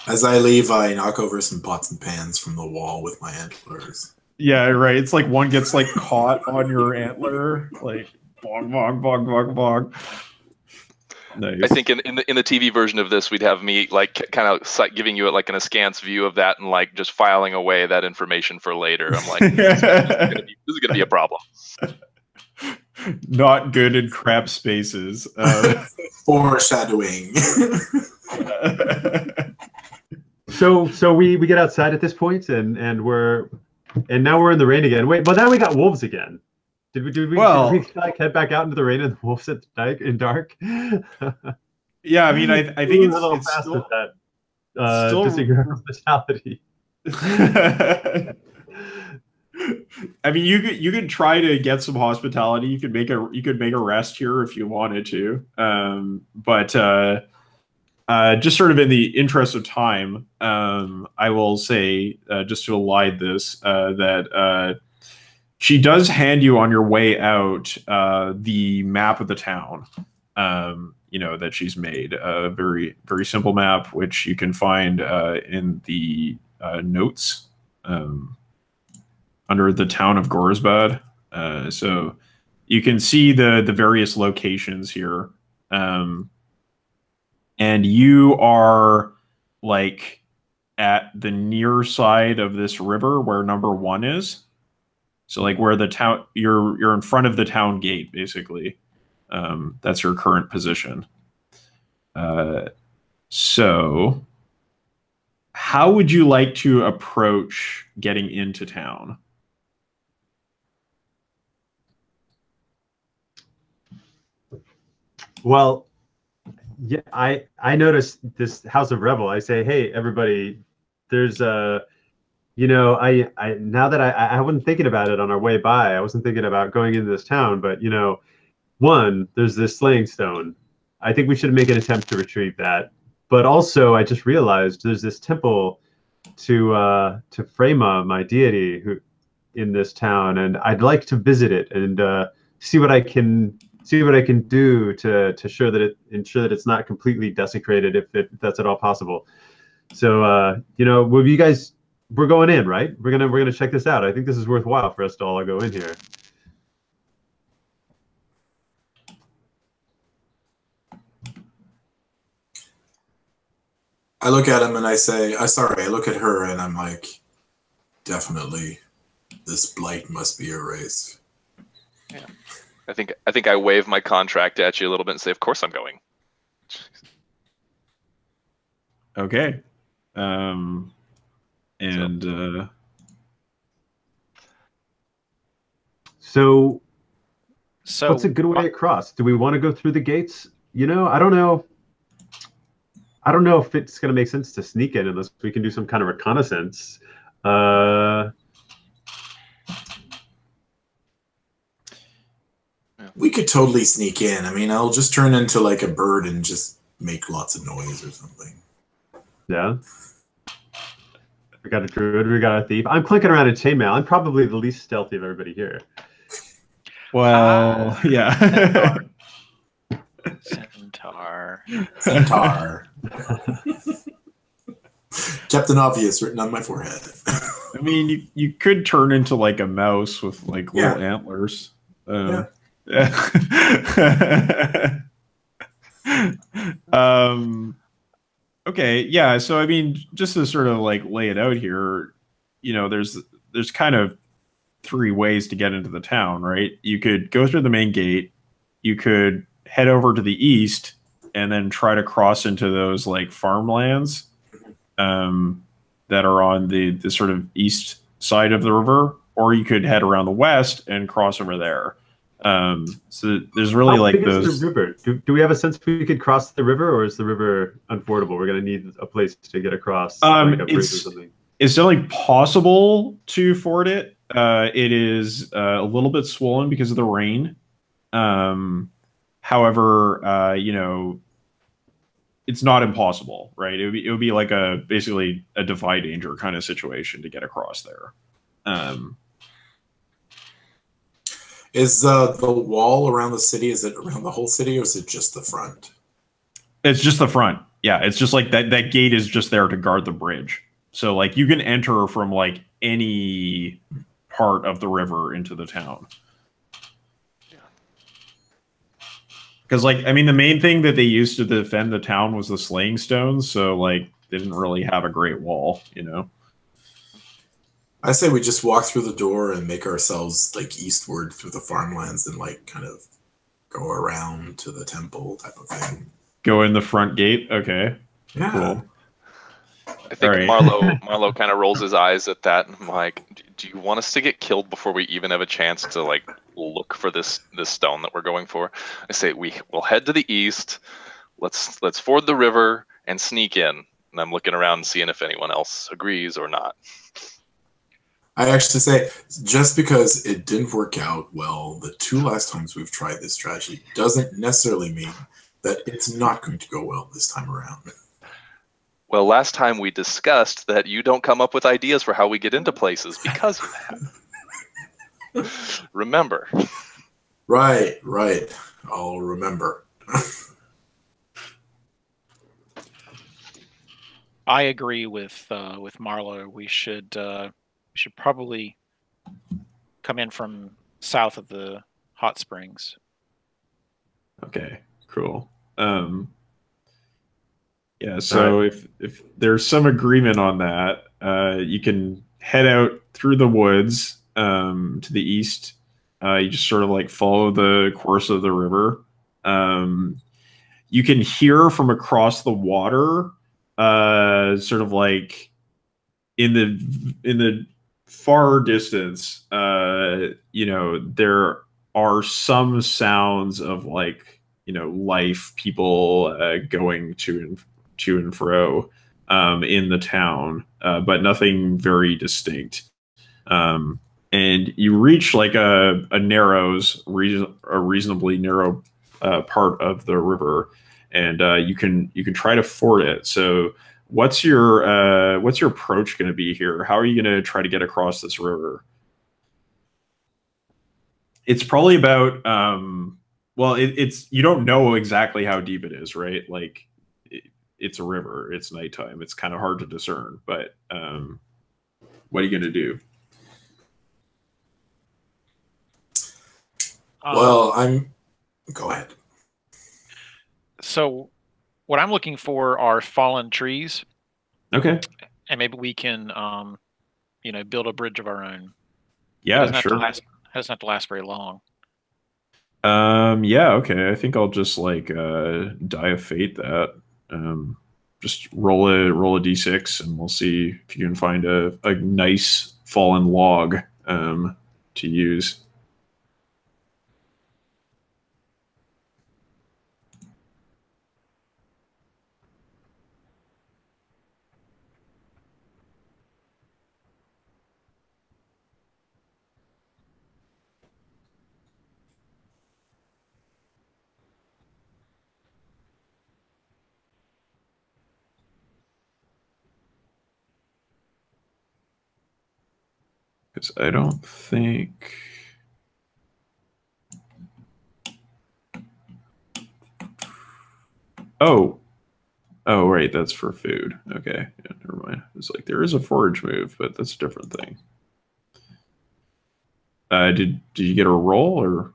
As I leave, I knock over some pots and pans from the wall with my antlers. Yeah, right. It's like one gets like caught on your antler, like bong, bong, bong, bong, bong. Nice. I think in the TV version of this, we'd have me like kind of giving you like an askance view of that and like just filing away that information for later. I'm like, this is gonna be a problem. Not good in crap spaces. Foreshadowing. So we get outside at this point, and now we're in the rain again. Wait, but now we got wolves again. Did we like head back out into the rain and the wolves at in dark? Yeah, I mean, I think it's a little it's fast still, at that. Disagreeing hospitality. I mean, you could try to get some hospitality. You could make a rest here if you wanted to. But just sort of in the interest of time, I will say just to elide this that she does hand you on your way out the map of the town. You know, that she's made a very, very simple map, which you can find in the notes under the town of Gorsbad. So you can see the various locations here. And you are like at the near side of this river where number 1 is. So like where the town, you're in front of the town gate, basically. That's your current position. So how would you like to approach getting into town? Well, yeah, I noticed this House of Rebel. I say, hey, everybody, there's a, I now that I wasn't thinking about it on our way by. I wasn't thinking about going into this town, but one, there's this slaying stone. I think we should make an attempt to retrieve that. But also, I just realized there's this temple to Frema, my deity, who in this town, and I'd like to visit it and see what I can do to ensure that it's not completely desecrated, if that's at all possible. So will you guys? We're going in, right? We're gonna check this out. I think this is worthwhile for us to all go in here. I look at him and I say, I look at her and I'm like, definitely, this blight must be erased. Yeah. I think I wave my contract at you a little bit and say, of course I'm going. Okay. So So what's a good way across? Do we want to go through the gates? I don't know. I don't know if it's going to make sense to sneak in unless we can do some kind of reconnaissance. We could totally sneak in. I mean, I'll just turn into like a bird and just make lots of noise or something. Yeah. We got a druid, we got a thief. I'm clicking around in chainmail. I'm probably the least stealthy of everybody here. Well, yeah. Centaur. Captain Obvious written on my forehead. I mean, you could turn into like a mouse with like little antlers. Okay, yeah. So I mean, just to sort of like lay it out here, there's kind of three ways to get into the town, right? You could go through the main gate, you could head over to the east, and then try to cross into those like farmlands that are on the sort of east side of the river, or you could head around the west and cross over there. So there's really How like big those. is the river? Do we have a sense if we could cross the river, or is the river unfordable? We're going to need a place to get across, like a bridge or something. It's definitely possible to ford it. It is a little bit swollen because of the rain. However, it's not impossible, right? It would be like basically a defy danger kind of situation to get across there. Is the wall around the city, is it around the whole city, or is it just the front? It's just the front. Yeah, it's just like that gate is just there to guard the bridge. So like you can enter from like any part of the river into the town. Because like, I mean, the main thing that they used to defend the town was the slaying stones. So like they didn't really have a great wall, I say we just walk through the door and make ourselves like eastward through the farmlands and like kind of go around to the temple type of thing. Go in the front gate. Okay. Yeah. Cool. I think Marlo kind of rolls his eyes at that. And I'm like, do you want us to get killed before we even have a chance to like look for this stone that we're going for? I say we'll head to the east. Let's ford the river and sneak in. And I'm looking around and seeing if anyone else agrees or not. I actually say, just because it didn't work out well the two last times we've tried this strategy doesn't necessarily mean that it's not going to go well this time around. Well, last time we discussed that you don't come up with ideas for how we get into places because of that. Remember. Right. I'll remember. I agree with Marlo. We should probably come in from south of the hot springs. Okay, cool. Yeah, so if there's some agreement on that, you can head out through the woods to the east. You just sort of like follow the course of the river. you can hear from across the water, sort of like in the far distance, you know, there are some sounds of like, you know, life, people going to and fro in the town, but nothing very distinct. And you reach like a reasonably narrow part of the river, and you can try to ford it. So what's your approach going to be here? How are you going to try to get across this river? It's probably about well, it's you don't know exactly how deep it is, right? Like it's a river, it's nighttime, it's kind of hard to discern. But what are you going to do? Well, go ahead. So what I'm looking for are fallen trees. Okay. And maybe we can, you know, build a bridge of our own. Yeah, it sure. doesn't have to last very long. Yeah, okay. I think I'll just like die of fate that. Just roll a d6 and we'll see if you can find a nice fallen log to use. Because I don't think. Oh, right. That's for food. Okay, yeah, never mind. It's like there is a forage move, but that's a different thing. Did you get a roll or?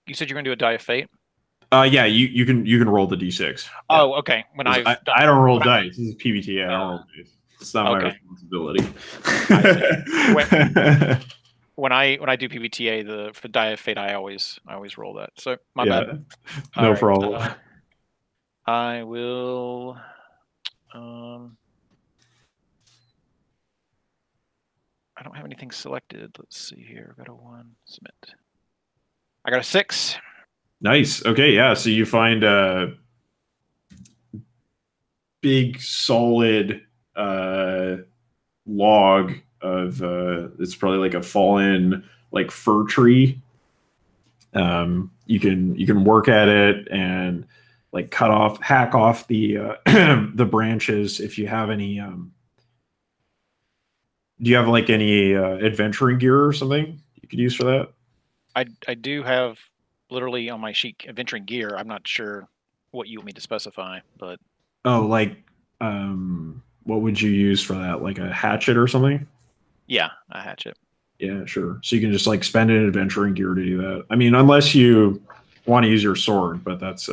You said you're going to do a die of fate? Yeah, you can roll the d6. Oh, okay. I don't roll dice. This is PBTA. I don't roll dice. It's not my responsibility. When I do PBTA, for die of fate, I always roll that. So my bad. No problem. I will. I don't have anything selected. Let's see here. I got a 1. Submit. I got a 6. Nice. Okay, yeah. So you find a big, solid log of it's probably like a fallen like fir tree. You can work at it and like hack off the the branches if you have any. Do you have like any adventuring gear or something you could use for that? I do have literally on my sheet adventuring gear. I'm not sure what you want me to specify, but like what would you use for that? Like a hatchet or something? Yeah, a hatchet. Yeah, sure. So you can just like spend an adventuring gear to do that. I mean, unless you want to use your sword, but that's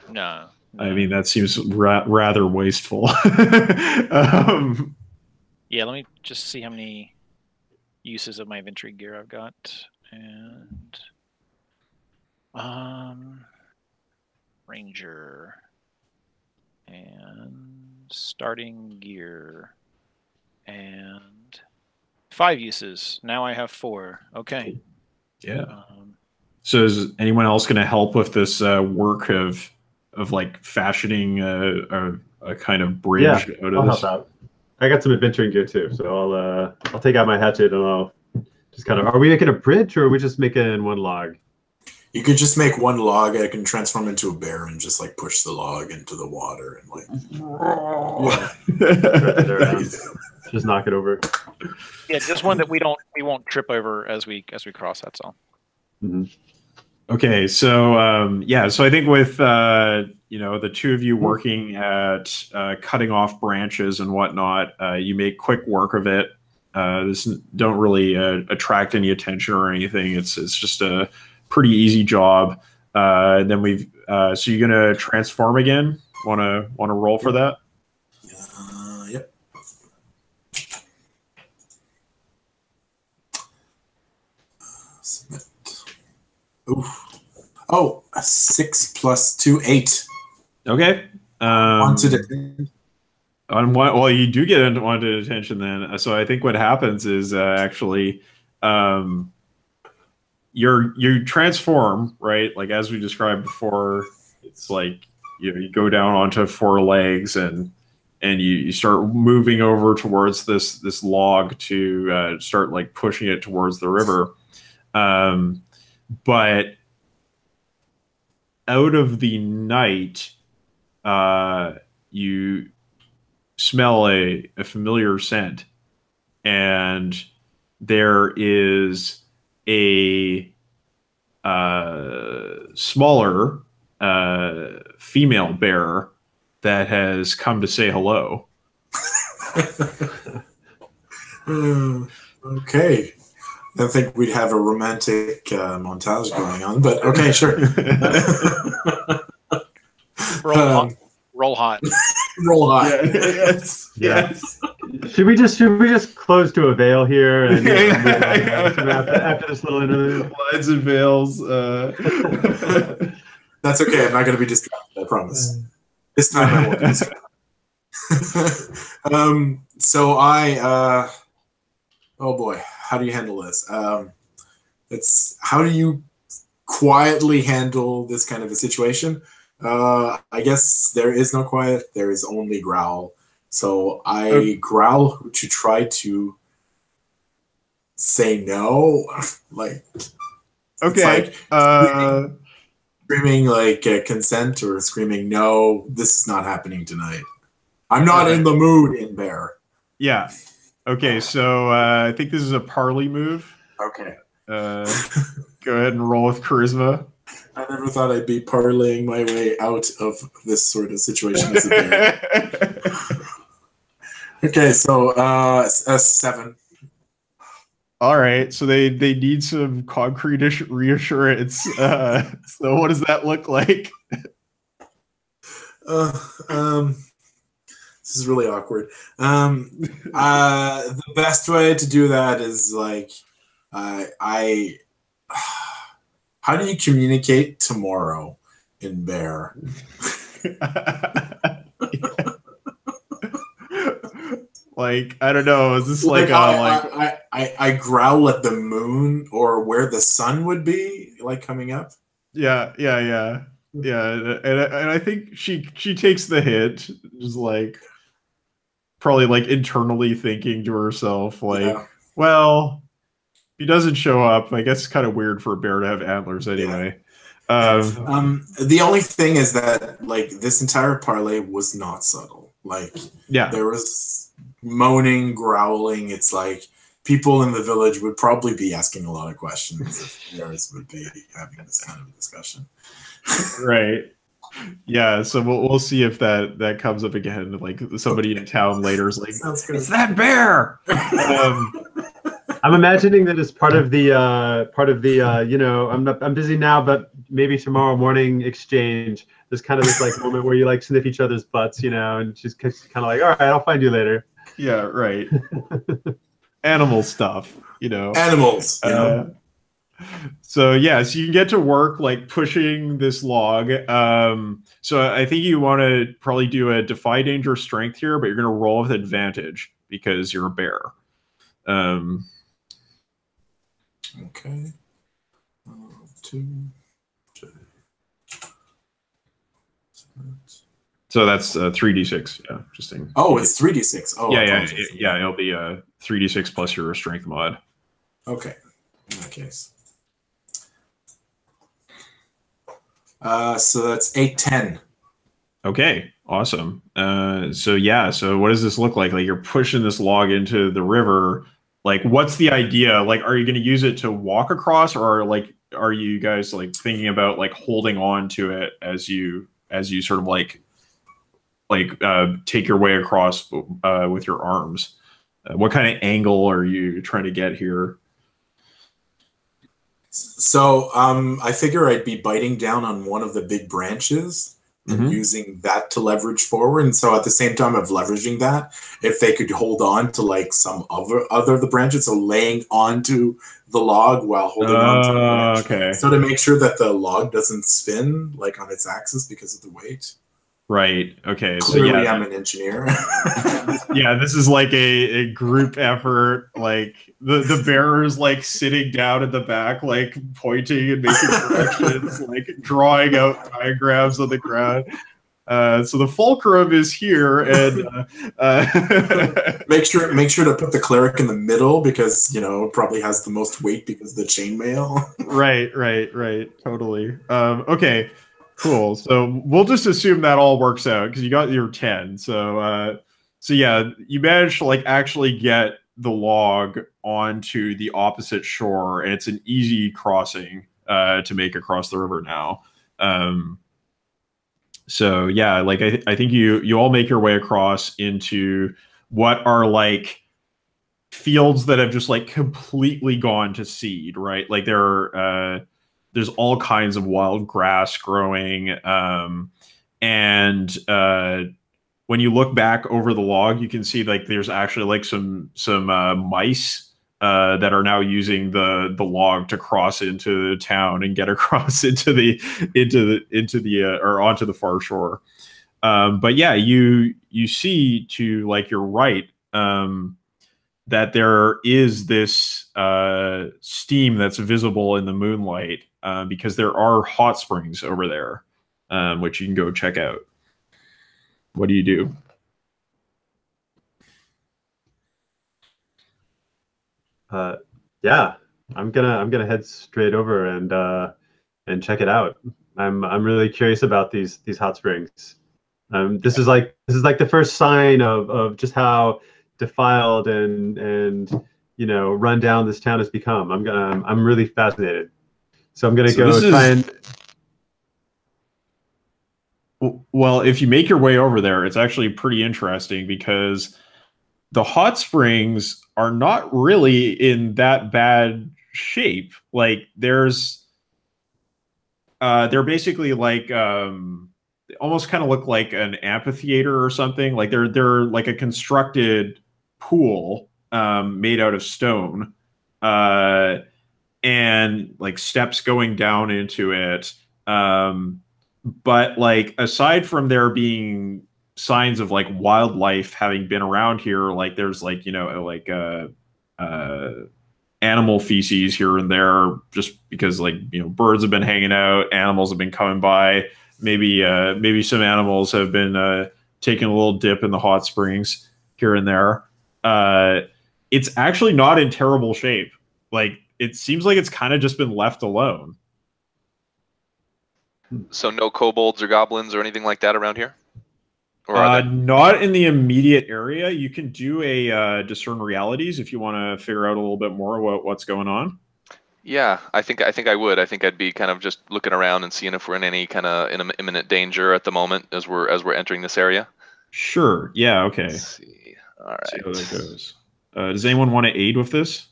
no. I mean, that seems rather wasteful. Yeah, let me just see how many uses of my adventuring gear I've got. And ranger and starting gear and 5 uses. Now I have 4. Okay. Yeah. So is anyone else going to help with this work of like fashioning a kind of bridge out of I'll this? help out. I got some adventuring gear too, so I'll take out my hatchet and I'll just kind of. Are we making a bridge or are we just making one log? You could just make one log. I can transform into a bear and just like push the log into the water and like. Just knock it over. Yeah, just one that we won't trip over as we cross. That's all. Mm-hmm. Okay, so so I think with you know, the two of you working at cutting off branches and whatnot, you make quick work of it. This don't really attract any attention or anything. It's just a pretty easy job. Then we've so you're gonna transform again. Wanna roll for that? Yep. Submit. Oof. Oh, 6 plus 2, 8. Okay. Wanted attention. Well, you do get unwanted attention then. So I think what happens is actually, you transform, right? Like as we described before, it's like you go down onto 4 legs and you start moving over towards this log to start like pushing it towards the river. But out of the night, you smell a familiar scent, and there is a smaller female bear that has come to say hello. Okay. I think we'd have a romantic montage going on, but okay, sure. Roll hot. Roll hot. Yes. Yes. Should we just close to a veil here and after this little interlude? Lines and veils. That's okay. I'm not going to be distracted. I promise. This time I won't be distracted. So oh boy, how do you handle this? How do you quietly handle this kind of a situation? I guess there is no quiet. There is only growl. So I growl to try to say no. Like, okay. Screaming like consent or screaming no. This is not happening tonight. I'm not in the mood in bear. Yeah. Okay. So I think this is a parley move. Okay. Go ahead and roll with charisma. I never thought I'd be parlaying my way out of this sort of situation as a bear. Okay, so a 7. All right, so they need some concrete reassurance. So what does that look like? This is really awkward. The best way to do that is like how do you communicate tomorrow in bear? Like, I don't know. Is this like I growl at the moon or where the sun would be, like coming up? Yeah. And I think she takes the hit, just like probably like internally thinking to herself, like, well, if he doesn't show up, I guess it's kind of weird for a bear to have antlers anyway. The only thing is that like this entire parlay was not subtle. Like, there was moaning, growling. It's like people in the village would probably be asking a lot of questions if bears would be having this kind of a discussion. Right. Yeah, so we'll see if that comes up again. Like somebody in town later is like, "It's that bear." I'm imagining that as part of the I'm busy now, but maybe tomorrow morning exchange. There's kind of this like moment where you like sniff each other's butts, and she's kind of like, "All right, I'll find you later." Yeah, right. Animal stuff, Animals. So yeah, so you can get to work like pushing this log. So I think you want to probably do a defy danger strength here, but you're going to roll with advantage because you're a bear. Okay. 2. So that's 3d6. Yeah, interesting. Oh, it's 3d6. Oh, yeah. It'll be a 3d6 plus your strength mod. Okay. In that case. So that's 8, 10. Okay, awesome. So what does this look like? Like you're pushing this log into the river. Like, what's the idea? Like, are you going to use it to walk across, or like, are you guys like thinking about like holding on to it as you sort of like take your way across with your arms? What kind of angle are you trying to get here? So I figure I'd be biting down on one of the big branches and using that to leverage forward. And so at the same time of leveraging that, if they could hold on to like some other of the branches, so laying onto the log while holding on to the branch. Okay. So to make sure that the log doesn't spin like on its axis because of the weight. Right. Okay. Clearly, so yeah, I'm an engineer. yeah, this is like a group effort. Like the bearer's like sitting down at the back, like pointing and making corrections, like drawing out diagrams on the ground. So the fulcrum is here, and make sure to put the cleric in the middle because it probably has the most weight because of the chainmail. Right. Totally. Okay. Cool. So we'll just assume that all works out because you got your 10. So yeah, you managed to like actually get the log onto the opposite shore, and it's an easy crossing to make across the river now. So yeah, like I think you all make your way across into what are like fields that have just like completely gone to seed, right? Like there's all kinds of wild grass growing, and when you look back over the log, you can see like there's actually like some mice that are now using the log to cross into the town and get across into the or onto the far shore. But yeah, you see to like your right that there is this steam that's visible in the moonlight because there are hot springs over there, which you can go check out. What do you do? Yeah, I'm gonna head straight over and check it out. I'm really curious about these hot springs. This is like the first sign of just how defiled and run down this town has become. I'm really fascinated. So I'm gonna go try and. Well, if you make your way over there, it's actually pretty interesting because the hot springs are not really in that bad shape. Like they're basically like they almost kind of look like an amphitheater or something. Like they're like a constructed pool made out of stone, and like steps going down into it. But like aside from there being signs of like wildlife having been around here, like there's like like animal feces here and there, just because like birds have been hanging out, animals have been coming by, maybe some animals have been taking a little dip in the hot springs here and there. It's actually not in terrible shape. Like it seems like it's kind of just been left alone. So no kobolds or goblins or anything like that around here? Or not in the immediate area. You can do a discern realities if you want to figure out a little bit more what's going on. Yeah, I think I would. I think I'd be kind of just looking around and seeing if we're in any kind of imminent danger at the moment as we're entering this area. Sure. Yeah. Okay. Let's see. All right. See how that goes. Does anyone want to aid with this?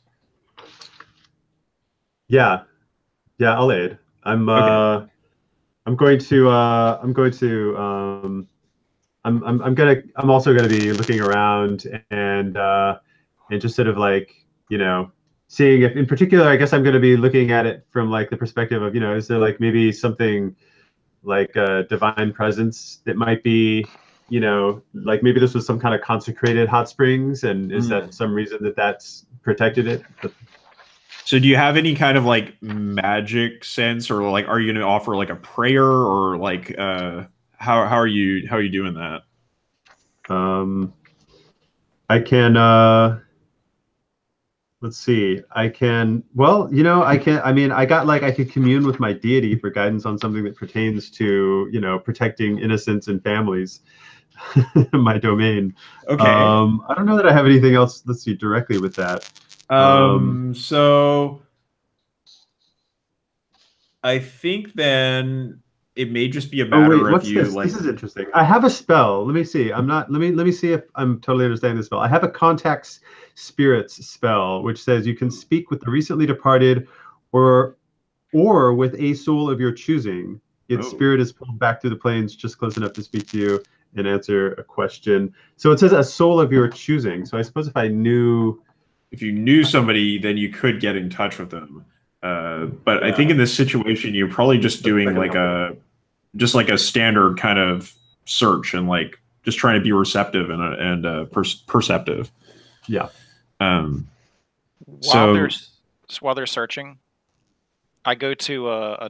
Yeah, I'll aid. I'm Okay. I'm also gonna be looking around and just sort of like seeing if in particular, I guess I'm gonna be looking at it from like the perspective of is there like maybe something like a divine presence that might be like maybe this was some kind of consecrated hot springs, and is that some reason that's protected it? So do you have any kind of like magic sense, or like are you going to offer like a prayer, or like how are you doing that? I can let's see. I can I got like I could commune with my deity for guidance on something that pertains to protecting innocents and families. My domain. Okay. I don't know that I have anything else, let's see, directly with that. So I think then it may just be a matter of you this? like. This is interesting. I have a spell. Let me see. Let me see if I'm totally understanding this spell. I have a contacts spirits spell, which says you can speak with the recently departed or with a soul of your choosing. its spirit is pulled back through the plains, just close enough to speak to you and answer a question. So it says a soul of your choosing. So I suppose if you knew somebody, then you could get in touch with them. But I think in this situation, you're probably just doing like a standard kind of search and like just trying to be receptive and perceptive. Yeah. While they're searching, I go to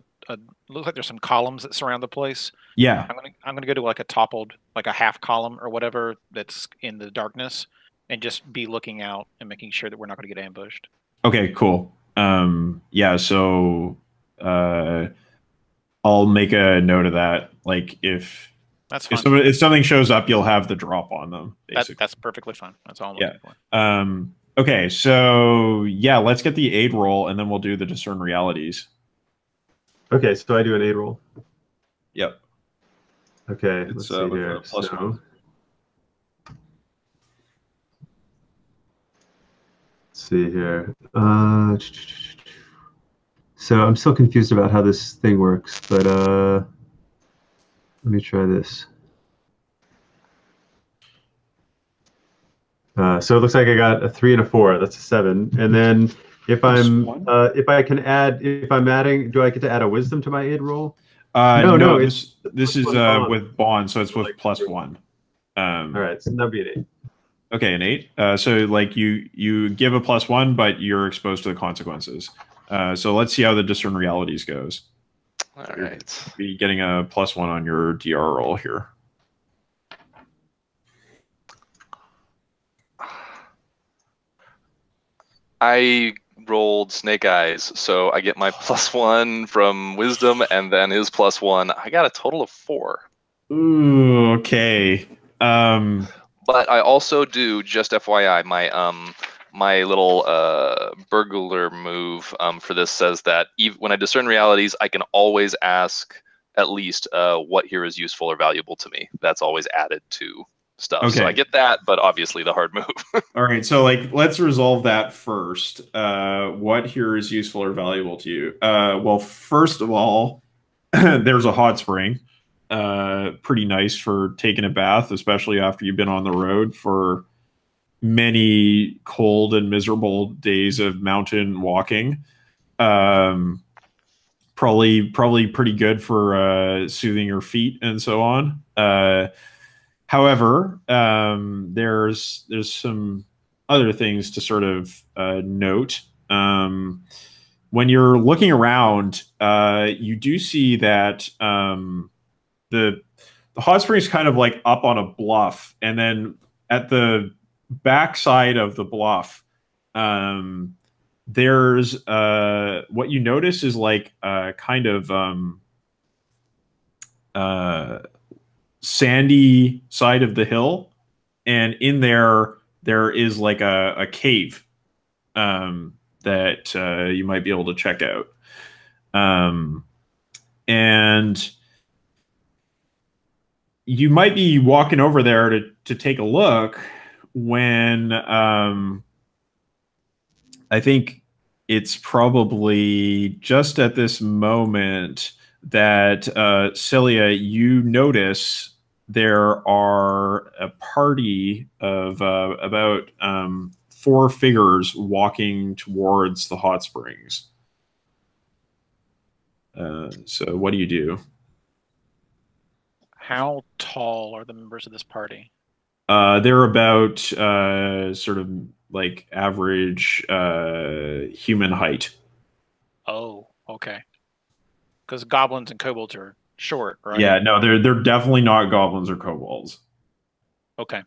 looks like there's some columns that surround the place. Yeah. I'm gonna go to like a toppled, like a half column or whatever that's in the darkness, and just be looking out and making sure that we're not going to get ambushed. Okay, cool. Yeah, so I'll make a note of that. Like if something shows up, you'll have the drop on them. That's perfectly fine. That's all I'm looking for. Okay, so yeah, let's get the aid roll, and then we'll do the discern realities. Okay, so I do an aid roll. Yep. Okay, let's see here. +1. Let's see here. So I'm still confused about how this thing works, but let me try this. So it looks like I got a 3 and a 4. That's a 7. And then if I'm adding, do I get to add a wisdom to my aid roll? No. This is with bond, so it's with +1. All right, so that'd be an 8. Okay, an 8. So like you give a +1, but you're exposed to the consequences. So let's see how the discern realities goes. All right. Be getting a +1 on your DR roll here. I rolled snake eyes, so I get my +1 from wisdom, and then his +1. I got a total of 4. Ooh, okay. But I also do, just FYI, my little burglar move for this says that when I discern realities, I can always ask at least what here is useful or valuable to me. That's always added to stuff. Okay. So I get that, but obviously the hard move. All right, so like let's resolve that first. What here is useful or valuable to you? Well, first of all, there's a hot spring. Pretty nice for taking a bath, especially after you've been on the road for many cold and miserable days of mountain walking. Probably pretty good for soothing your feet and so on. However, there's some other things to sort of note. When you're looking around, you do see that the hot spring is kind of like up on a bluff, and then at the back side of the bluff, there's what you notice is like kind of sandy side of the hill, and in there is like a cave that you might be able to check out, and you might be walking over there to take a look when I think it's probably just at this moment that Celia, you notice there are a party of about 4 figures walking towards the hot springs. So what do you do? How tall are the members of this party? They're about sort of like average human height. Oh, okay. Because goblins and kobolds are short, right? Yeah, no, they're definitely not goblins or kobolds. Okay.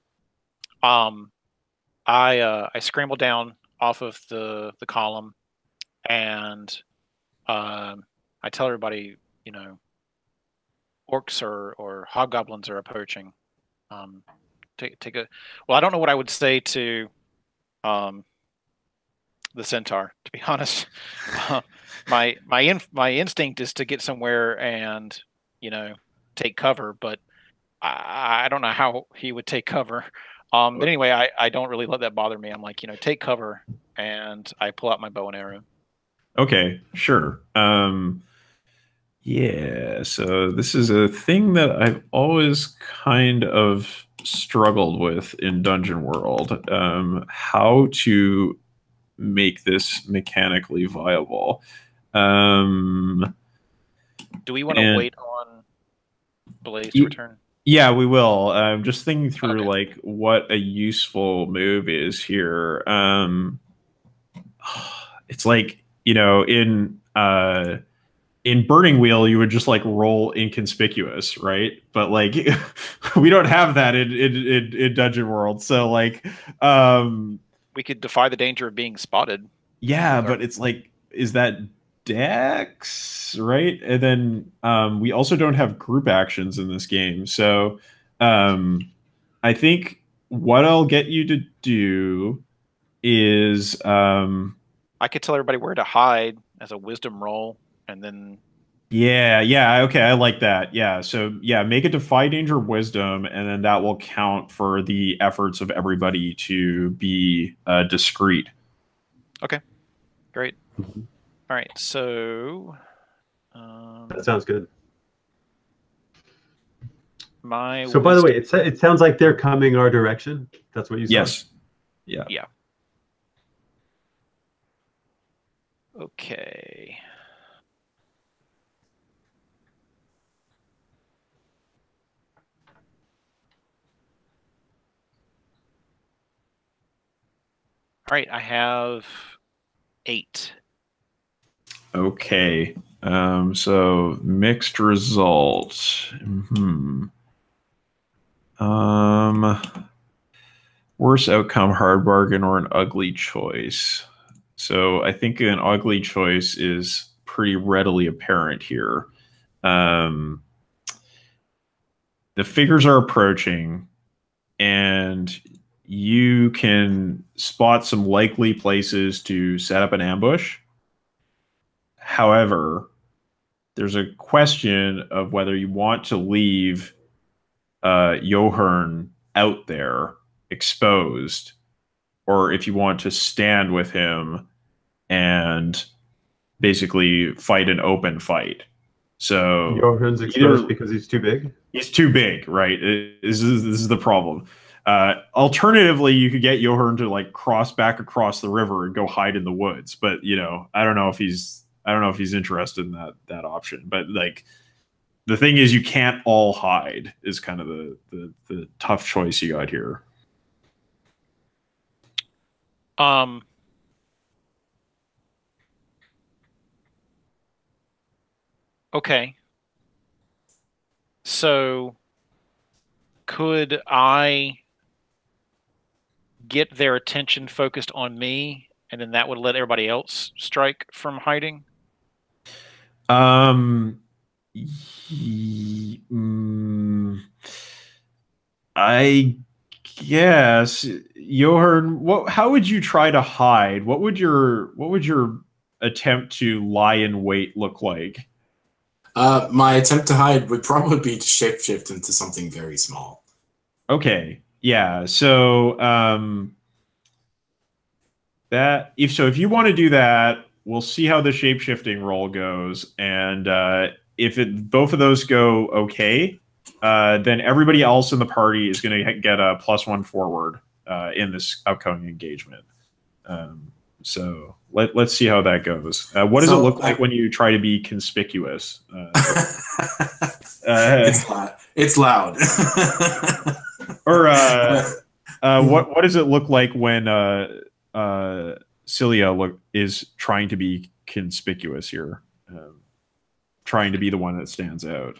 I scramble down off of the column, and I tell everybody, you know, orcs or hobgoblins are approaching. Take a. Well, I don't know what I would say to the centaur, to be honest. My instinct is to get somewhere and, you know, take cover, but I don't know how he would take cover. But anyway, I don't really let that bother me. I'm like, you know, take cover, and I pull out my bow and arrow. Okay, sure. Yeah, so this is a thing that I've always kind of struggled with in Dungeon World. How to make this mechanically viable. Um, Do we want to and wait on Blaze to return? yeah, we will. I'm just thinking through Okay. like what a useful move is here. It's like, in Burning Wheel, you would just like roll inconspicuous, right? But like we don't have that in Dungeon World. So like We could defy the danger of being spotted. yeah, but it's like, is that Dex, right? And then we also don't have group actions in this game. So I think what I'll get you to do is I could tell everybody where to hide as a wisdom roll, and then yeah, okay, I like that. Yeah, so yeah, make it Defy Danger Wisdom, and then that will count for the efforts of everybody to be discreet. okay, great. Mhm. All right, so That sounds good. my By the way, wisdom- it sounds like they're coming our direction. That's what you said. Yes. Yeah. yeah. Okay. All right, I have 8. Okay. So mixed results. Worse outcome, hard bargain, or an ugly choice. So I think an ugly choice is pretty readily apparent here. The figures are approaching, and you can spot some likely places to set up an ambush. However, there's a question of whether you want to leave Johann out there exposed, or if you want to stand with him and basically fight an open fight. So Johann's exposed because he's too big. He's too big, right? This is the problem. Alternatively, you could get Johann to like cross back across the river and go hide in the woods. But I don't know if he's interested in that option. But like the thing is, you can't all hide. Is kind of the tough choice you got here. Okay. So could I get their attention focused on me, and then that would let everybody else strike from hiding? I guess, Johann, how would you try to hide? What would your attempt to lie in wait look like? My attempt to hide would probably be to shapeshift into something very small. Okay. Yeah. So if you want to do that, we'll see how the shapeshifting roll goes, and if both of those go okay, then everybody else in the party is going to get a +1 forward in this upcoming engagement. So let's see how that goes. What does it look like when you try to be conspicuous? It's loud. Or what does it look like when Celia is trying to be conspicuous here, trying to be the one that stands out?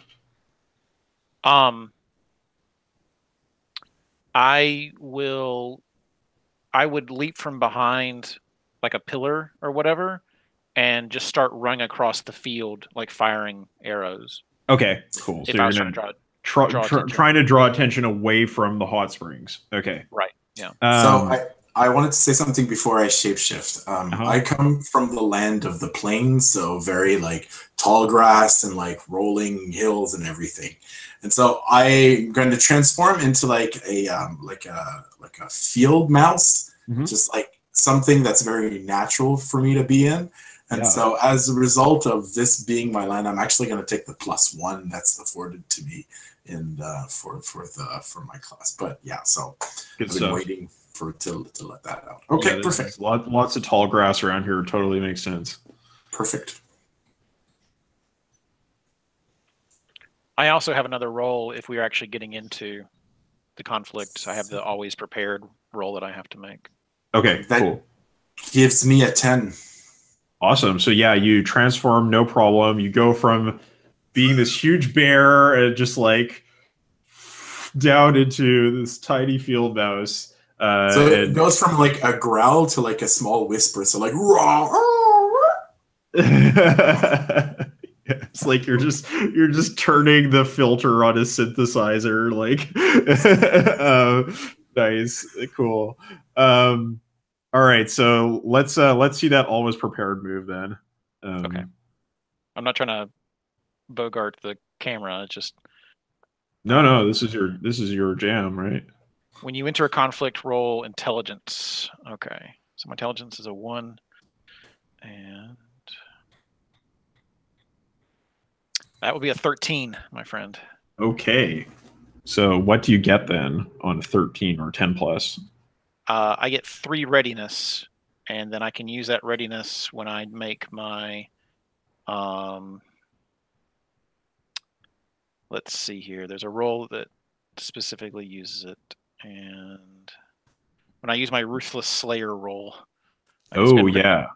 I would leap from behind like a pillar or whatever and just start running across the field, like firing arrows. Okay, cool. If I was trying to trying to draw attention away from the hot springs. Okay. Right. Yeah. So I wanted to say something before I shapeshift. I come from the land of the plains, so very like tall grass and like rolling hills and everything. And so I'm going to transform into like a field mouse, just like something that's very natural for me to be in. And so as a result of this being my land, I'm actually going to take the +1 that's afforded to me in for my class. But yeah, so Good I've stuff. been waiting to let that out. Okay, perfect. Lots of tall grass around here. Totally makes sense. Perfect. I also have another role if we are actually getting into the conflict. I have the always prepared role that I have to make. Okay, that cool. Gives me a 10. Awesome. So yeah, you transform, no problem. You go from being this huge bear and just like down into this tiny field mouse. So it goes from like a growl to like a small whisper. So like, it's like you're just turning the filter on a synthesizer. Like, nice, cool. All right, so let's see that always prepared move then. Okay. I'm not trying to bogart the camera. It's just no. This is your jam, right? when you enter a conflict, roll intelligence. Okay, so my intelligence is a 1, and that would be a 13, my friend. Okay. So what do you get then on 13 or 10 plus? I get 3 readiness, and then I can use that readiness when I make my let's see here. There's a roll that specifically uses it, and when I use my Ruthless Slayer roll, Oh yeah.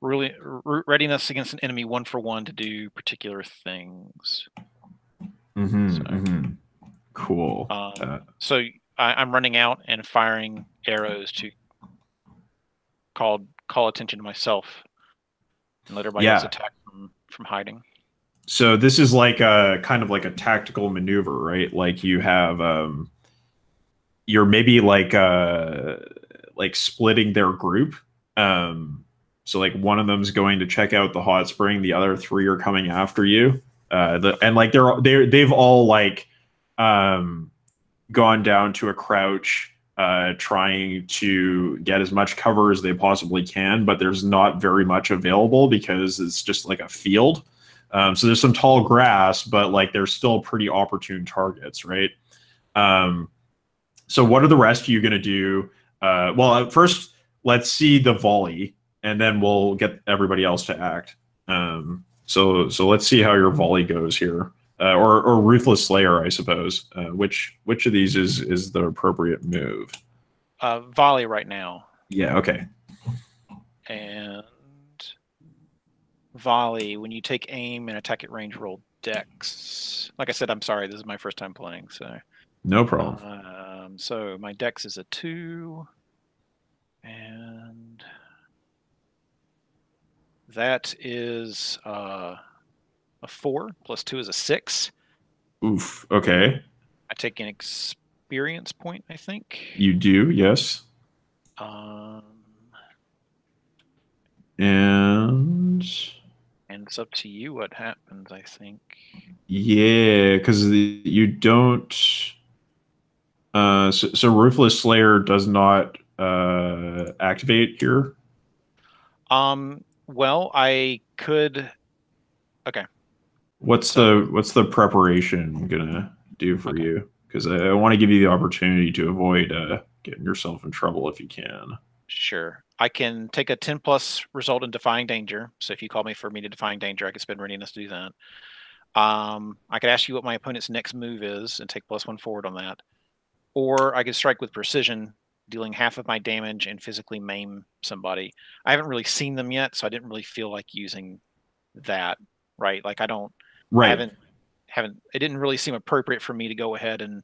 Really, readiness against an enemy 1 for 1 to do particular things. Cool. So I'm running out and firing arrows to call attention to myself and let everybody else attack from hiding. So this is like a kind of like a tactical maneuver, right? Like you have you're maybe like splitting their group. So like one of them's going to check out the hot spring, the other 3 are coming after you. And like they've all like gone down to a crouch, trying to get as much cover as they possibly can, but there's not very much available because it's just like a field. So there's some tall grass, but like there's still pretty opportune targets, right? So what are the rest of you going to do? Well, first, let's see the volley, and then we'll get everybody else to act. So let's see how your volley goes here, or Ruthless Slayer, I suppose. Which of these is the appropriate move? Volley right now. Yeah. Okay. And volley, when you take aim and attack at range, roll dex. Like I said, I'm sorry, this is my first time playing, so no problem. So my dex is a 2, and that is a 4 plus 2 is a 6. Oof. Okay. I take an experience point, I think. You do, yes. And it's up to you what happens, I think. Yeah, because you don't. So Ruthless Slayer does not activate here. Well, I could. Okay. What's the preparation gonna do for you? Because I want to give you the opportunity to avoid getting yourself in trouble if you can. Sure. I can take a 10 plus result in defying danger. So if you call me for me to defying danger, I can spend readiness to do that. I could ask you what my opponent's next move is and take +1 forward on that. Or I could strike with precision, dealing half of my damage and physically maim somebody. I haven't really seen them yet, so I didn't really feel like using that, right? Like I don't, right. I haven't, it didn't really seem appropriate for me to go ahead and,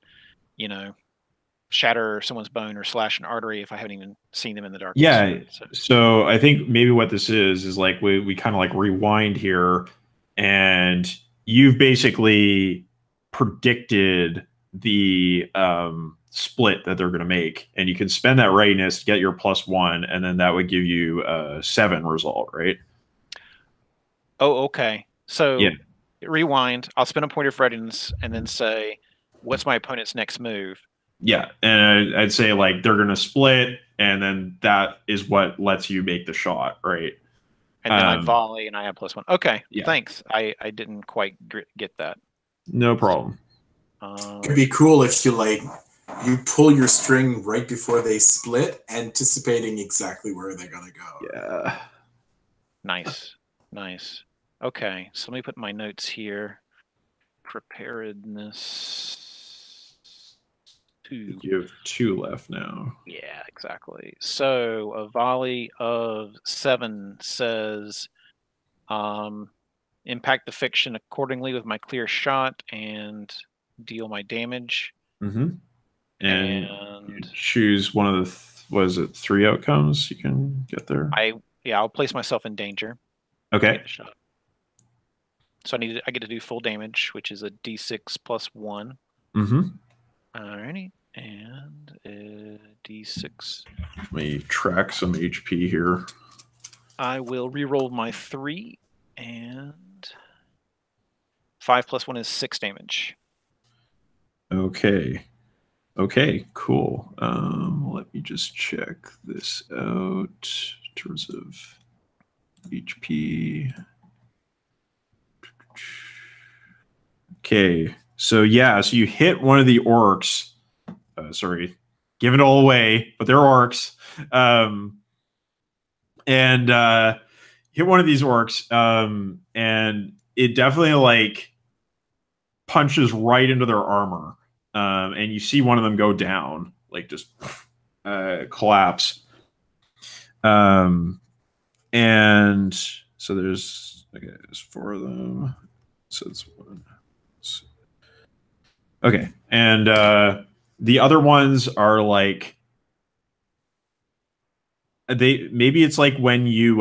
shatter someone's bone or slash an artery if I haven't even seen them in the darkness. Yeah. So I think maybe what this is like we kind of like rewind here, and you've basically predicted the split that they're going to make, and you can spend that readiness to get your +1, and then that would give you a 7 result, right? Oh, okay. So yeah. Rewind. I'll spend a point of readiness and then say, what's my opponent's next move? Yeah, and I'd say like they're going to split, and then that is what lets you make the shot, right? And then I volley, and I have +1. Okay, Yeah. thanks. I didn't quite get that. No problem. It'd be cool if you pull your string right before they split, anticipating exactly where they're gonna go. Yeah. Nice. Okay, so let me put my notes here. Preparedness 2. You have 2 left now. Yeah, exactly. So a volley of 7 says, impact the fiction accordingly with my clear shot and deal my damage. Mm-hmm. And you choose one of the was it 3 outcomes you can get there? I'll place myself in danger. Okay. So I get to do full damage, which is a d6 + 1. Mm-hmm. Alrighty, and d6. Let me track some HP here. I will re-roll my 3, and 5 + 1 is 6 damage. Okay. Okay, cool. Let me just check this out in terms of HP. Okay, so yeah, so you hit one of the orcs. Sorry, give it all away, but they're orcs. And hit one of these orcs, and it definitely like punches right into their armor. And you see one of them go down, like just collapse. And so there's 4 of them. So it's 1. Okay, and the other ones are like maybe it's like when you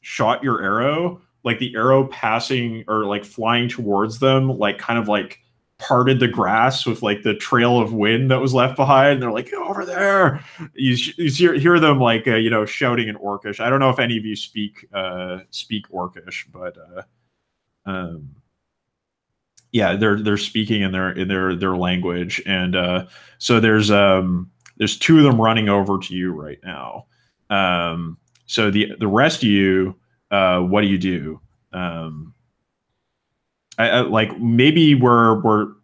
shot your arrow, like the arrow passing or like flying towards them, like kind of like parted the grass with like the trail of wind that was left behind. And they're like, over there. You hear them like shouting in Orcish. I don't know if any of you speak Orcish, but yeah, they're speaking in their language, and so there's 2 of them running over to you right now. So the rest of you, what do you do? I like maybe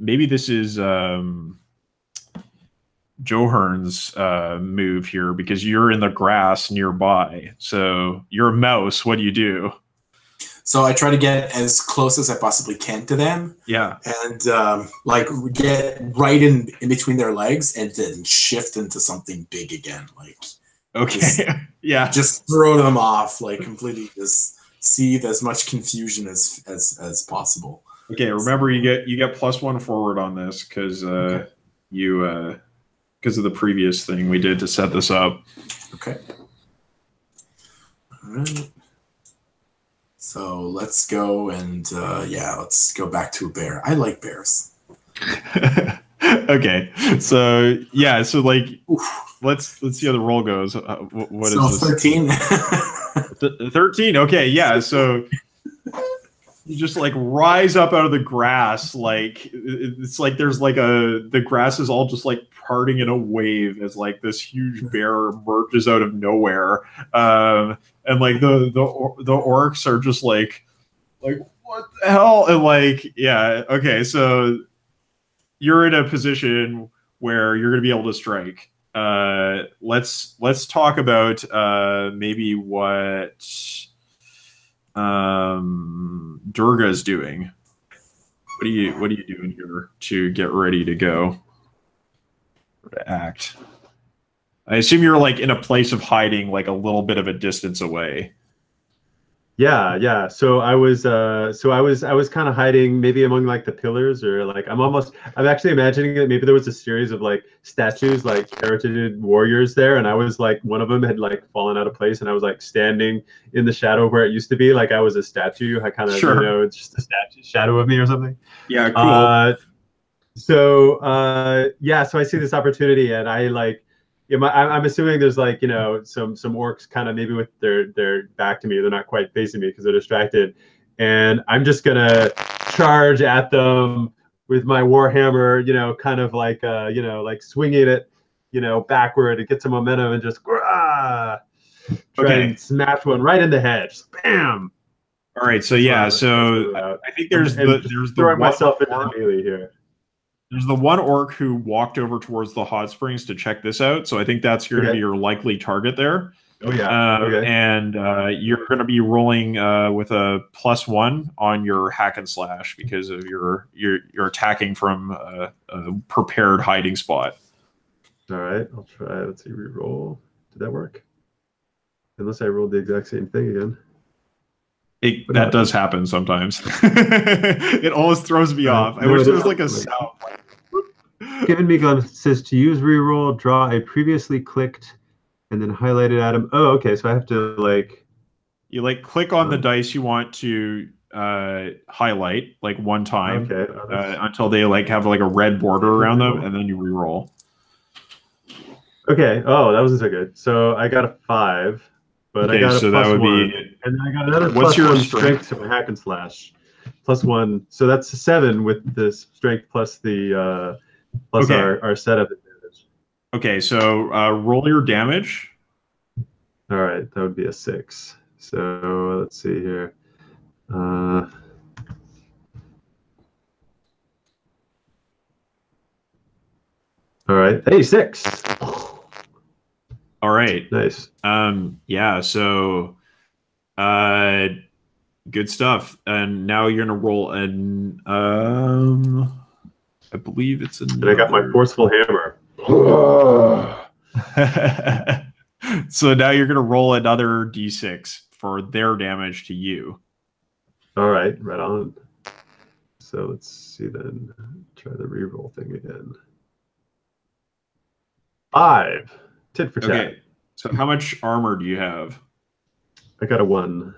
maybe this is Johern's move here because you're in the grass nearby. So you're a mouse. What do you do? So I try to get as close as I possibly can to them. Yeah. And like get right in between their legs and then shift into something big again. Like, okay. Yeah. Just throw them off, like completely just seethe as much confusion as possible. Okay. Remember, you get +1 forward on this because you because of the previous thing we did to set this up. Okay. All right. So let's go and let's go back to a bear. I like bears. Okay, so yeah, so like let's see how the roll goes. What is this? 13. 13. Okay, yeah. So you just like rise up out of the grass, like it's like there's like the grass is all just like parting in a wave as like this huge bear emerges out of nowhere, and like the orcs are just like what the hell, and like yeah, okay, so you're in a position where you're going to be able to strike. Let's talk about maybe what Durga's doing. What are you doing here to get ready to go or to act? I assume you're like in a place of hiding, like a little bit of a distance away. Yeah. So I was kind of hiding maybe among like the pillars, or like I'm actually imagining that maybe there was a series of like statues, like heritage warriors there, and I was like one of them had like fallen out of place, and I was like standing in the shadow where it used to be, like I was a statue. I kind of it's just a shadow of me or something. Yeah, cool. So I see this opportunity, and I like. Yeah, I'm assuming there's like some orcs kind of maybe with their back to me. They're not quite facing me because they're distracted, and I'm just gonna charge at them with my warhammer. Kind of like like swinging it, backward to get some momentum and just. Grah! Try and smash one right in the head. Just bam. All right, so yeah, so I think there's the throwing myself into the melee here. There's the one orc who walked over towards the hot springs to check this out, so I think that's going to be your likely target there. Oh yeah. Okay. And you're going to be rolling with a +1 on your hack and slash because of you're attacking from a prepared hiding spot. All right, I'll try. Let's see, reroll. Did that work? Unless I rolled the exact same thing again. That does happen sometimes. It always throws me off. I wish there was like a sound. Given me says to use reroll, draw a previously clicked and then highlighted item. Oh, okay. So I have to you click on the dice you want to highlight like one time until they have like a red border around them, and then you reroll. Okay. Oh, that wasn't so good. So I got a 5. But I got a +1, and then I got another +1 strength to my hack and slash. +1, so that's a 7 with this strength plus the our setup advantage. Okay, so roll your damage. All right, that would be a 6. So let's see here. All right, hey, 6. All right. Nice. Yeah, so good stuff. And now you're gonna roll an I believe it's another... And I got my forceful hammer. So now you're gonna roll another D6 for their damage to you. All right, right on. So let's see then. Try the reroll thing again. 5. Tit for tat. Okay, so how much armor do you have? I got a 1.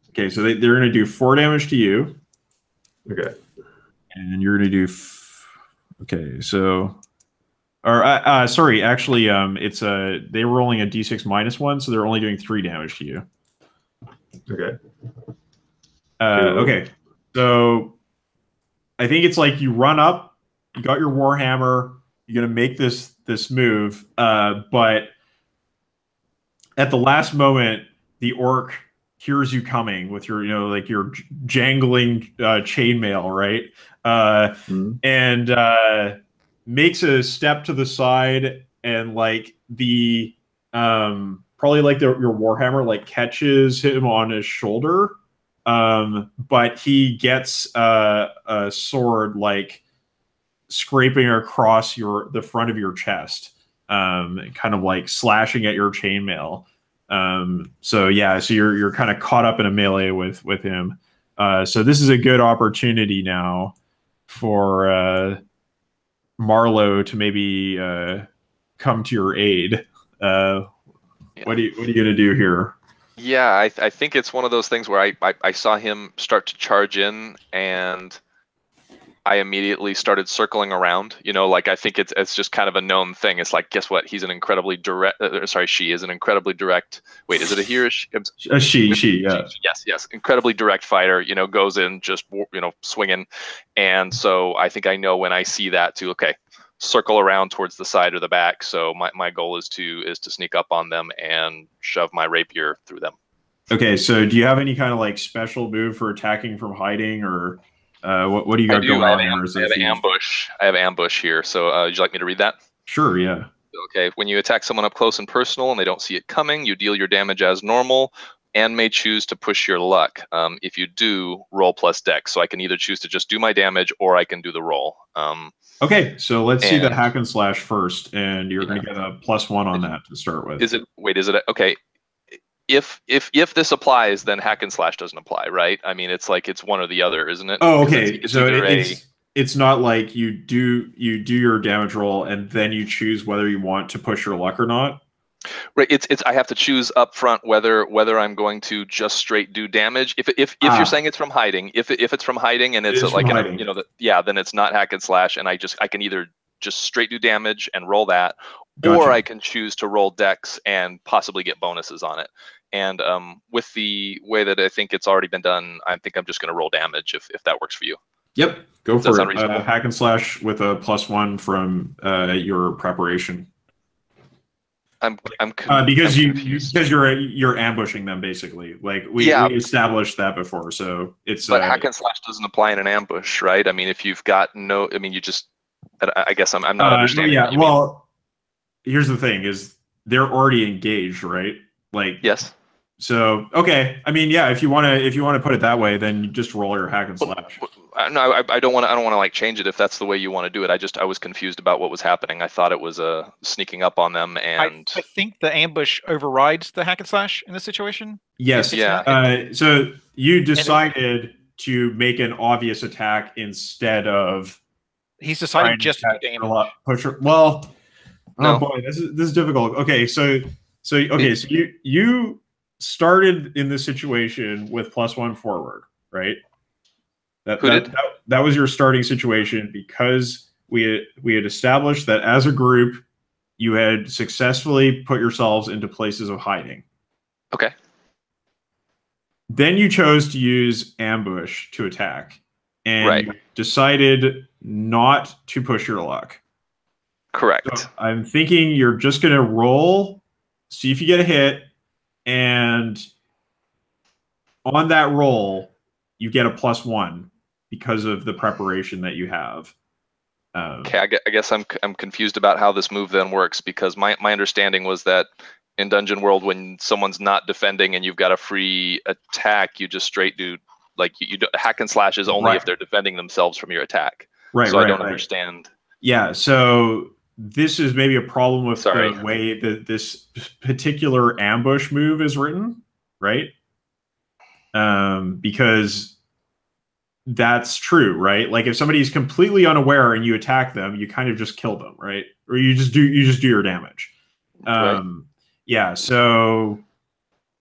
Okay, so they're going to do 4 damage to you. Okay. And you're going to do... Okay, so... Or, sorry, actually, it's they're rolling a d6 -1, so they're only doing 3 damage to you. Okay. Okay, so I think it's like you run up, you got your warhammer, you're going to make this move, but at the last moment, the orc hears you coming with your, your jangling chainmail, right? And makes a step to the side, and the probably your warhammer catches him on his shoulder, but he gets a sword scraping across the front of your chest, kind of slashing at your chainmail. So yeah, so you're kind of caught up in a melee with him. So this is a good opportunity now for Marlowe to maybe come to your aid. What are you gonna do here? Yeah, I think it's one of those things where I saw him start to charge in, and I immediately started circling around. I think it's just kind of a known thing. It's guess what? He's an incredibly direct. She is an incredibly direct. Wait, is it a he or a she? She. Yeah. Yes. Incredibly direct fighter. Goes in just swinging, and so I think I know when I see that to circle around towards the side or the back. So my goal is to sneak up on them and shove my rapier through them. Okay, so do you have any kind of special move for attacking from hiding, or what do you got going on? I have ambush. I have ambush here. So would you like me to read that? Sure, yeah. Okay, when you attack someone up close and personal and they don't see it coming, you deal your damage as normal and may choose to push your luck. If you do, roll plus dex. So I can either choose to just do my damage or I can do the roll. Okay, so let's see the hack and slash first, and you're going to get a +1 on that to start with. Is it okay? If this applies, then hack and slash doesn't apply, right? I mean, it's one or the other, isn't it? Oh, okay. It's not like you do your damage roll and then you choose whether you want to push your luck or not. Right. It's I have to choose up front whether I'm going to just straight do damage. If you're saying it's from hiding, if it's from hiding and it's then it's not hack and slash, and I can either just straight do damage and roll that, or I can choose to roll dex and possibly get bonuses on it. And with the way that I think it's already been done, I think I'm just going to roll damage if that works for you. Yep, go for it. Hack and slash with a +1 from your preparation. I'm because I'm confused. you're ambushing them basically. Like we established that before, so it's. But hack and slash doesn't apply in an ambush, right? I mean, if you've got no, I mean, you just. I guess I'm not understanding. Yeah. What you well, here's the thing: is they're already engaged, right? Like yes. So okay, I mean, yeah, if you want to put it that way, then you just roll your hack and slash. No, I don't want to like change it if that's the way you want to do it. I was confused about what was happening. I thought it was sneaking up on them, and I think the ambush overrides the hack and slash in this situation. Yes. Yeah. So you decided to make an obvious attack instead of. He's decided just to do damage. Well, no. Oh boy, this is difficult. Okay, so you started in this situation with +1 forward, right? That was your starting situation because we had established that as a group you had successfully put yourselves into places of hiding. Okay. Then you chose to use ambush to attack, and you decided not to push your luck. Correct. So I'm thinking you're just going to roll, see if you get a hit, and on that roll, you get a +1 because of the preparation that you have. Okay, I guess I'm confused about how this move then works, because my understanding was that in Dungeon World, when someone's not defending and you've got a free attack, you just straight do like you do, hack and slash is only if they're defending themselves from your attack. Right. So I don't understand. Yeah. So this is maybe a problem with the way that this particular ambush move is written, right? Because that's true, right? Like if somebody's completely unaware and you attack them, you kind of just kill them, right? Or you just do your damage. Yeah. So,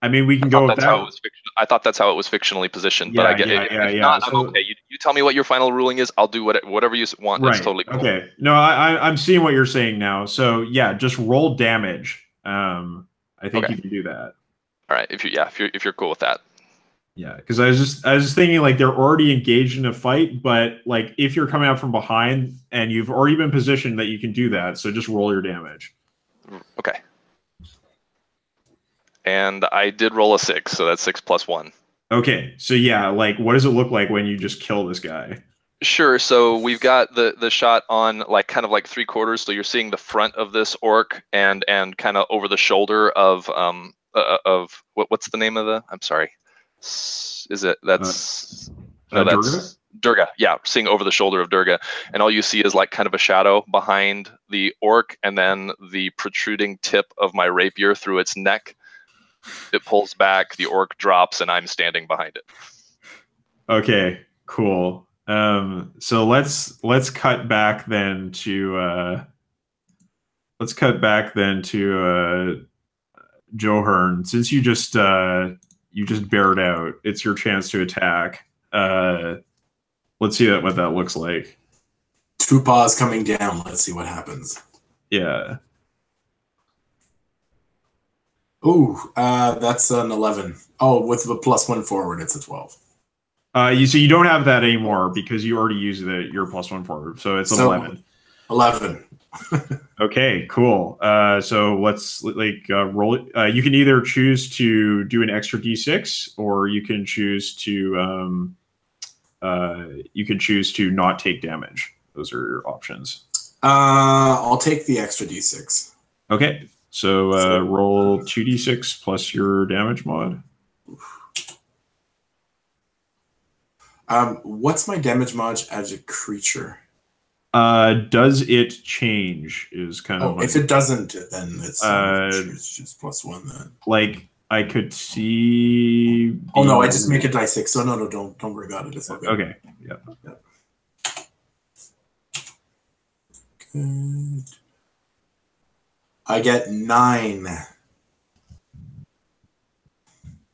I mean, we can go with that. I thought that's how it was fictionally positioned, yeah, but I get if not, so, I'm okay. You tell me what your final ruling is. I'll do whatever you want. It's totally cool. Okay. No, I'm seeing what you're saying now. So yeah, just roll damage. I think you can do that. All right. If you're cool with that. Yeah, because I was just thinking like they're already engaged in a fight, but like if you're coming out from behind and you've already been positioned, that you can do that. So just roll your damage. Okay. And I did roll a 6, so that's 6 + 1. Okay, so yeah, like what does it look like when you just kill this guy? Sure. So we've got the shot on like kind of like 3/4, so you're seeing the front of this orc and kind of over the shoulder of what's the name of the? I'm sorry. Is it that's no that's Durga? Yeah, seeing over the shoulder of Durga, and all you see is like kind of a shadow behind the orc, and then the protruding tip of my rapier through its neck. It pulls back, the orc drops, and I'm standing behind it. Okay, cool. So let's cut back then to Joe Hearn. Since you just bared out, it's your chance to attack. Let's see what that looks like. 2 paws coming down. Let's see what happens. Yeah. Ooh, that's an 11. Oh, with the +1 forward, it's a 12. You don't have that anymore because you already used your +1 forward, so it's 11. 11. Okay, cool. So let's roll it. You can either choose to do an extra d6, or you can choose to not take damage. Those are your options. I'll take the extra d6. Okay, so roll 2d6 plus your damage mod. What's my damage mod as a creature? Does it change? Is kind of. If it doesn't, then it's just +1 then. Like I could see. Oh no, I just make it die 6. So no, don't worry about it. It's okay. Okay. Yeah. Good. I get 9.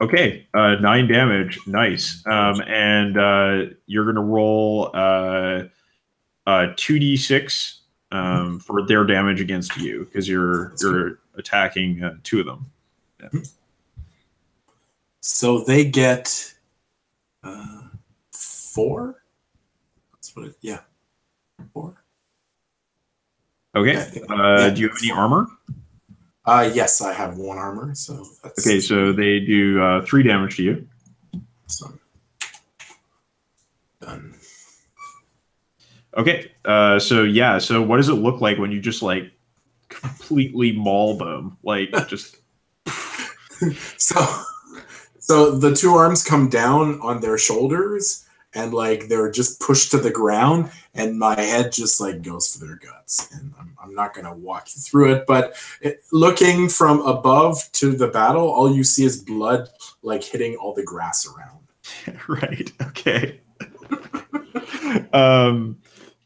Okay, 9 damage. Nice. And you're gonna roll 2d6 for their damage against you because you're attacking 2 of them. Yeah. So they get 4. That's what it. Yeah, 4. Okay. Do you have any armor? Yes, I have 1 armor, so that's Okay, so they do 3 damage to you. so done. Okay, so what does it look like when you just like completely maul them, like just? So the 2 arms come down on their shoulders, and like they're just pushed to the ground, and my head just like goes for their guts. And I'm not gonna walk you through it, but looking from above to the battle, all you see is blood like hitting all the grass around. Right. Okay.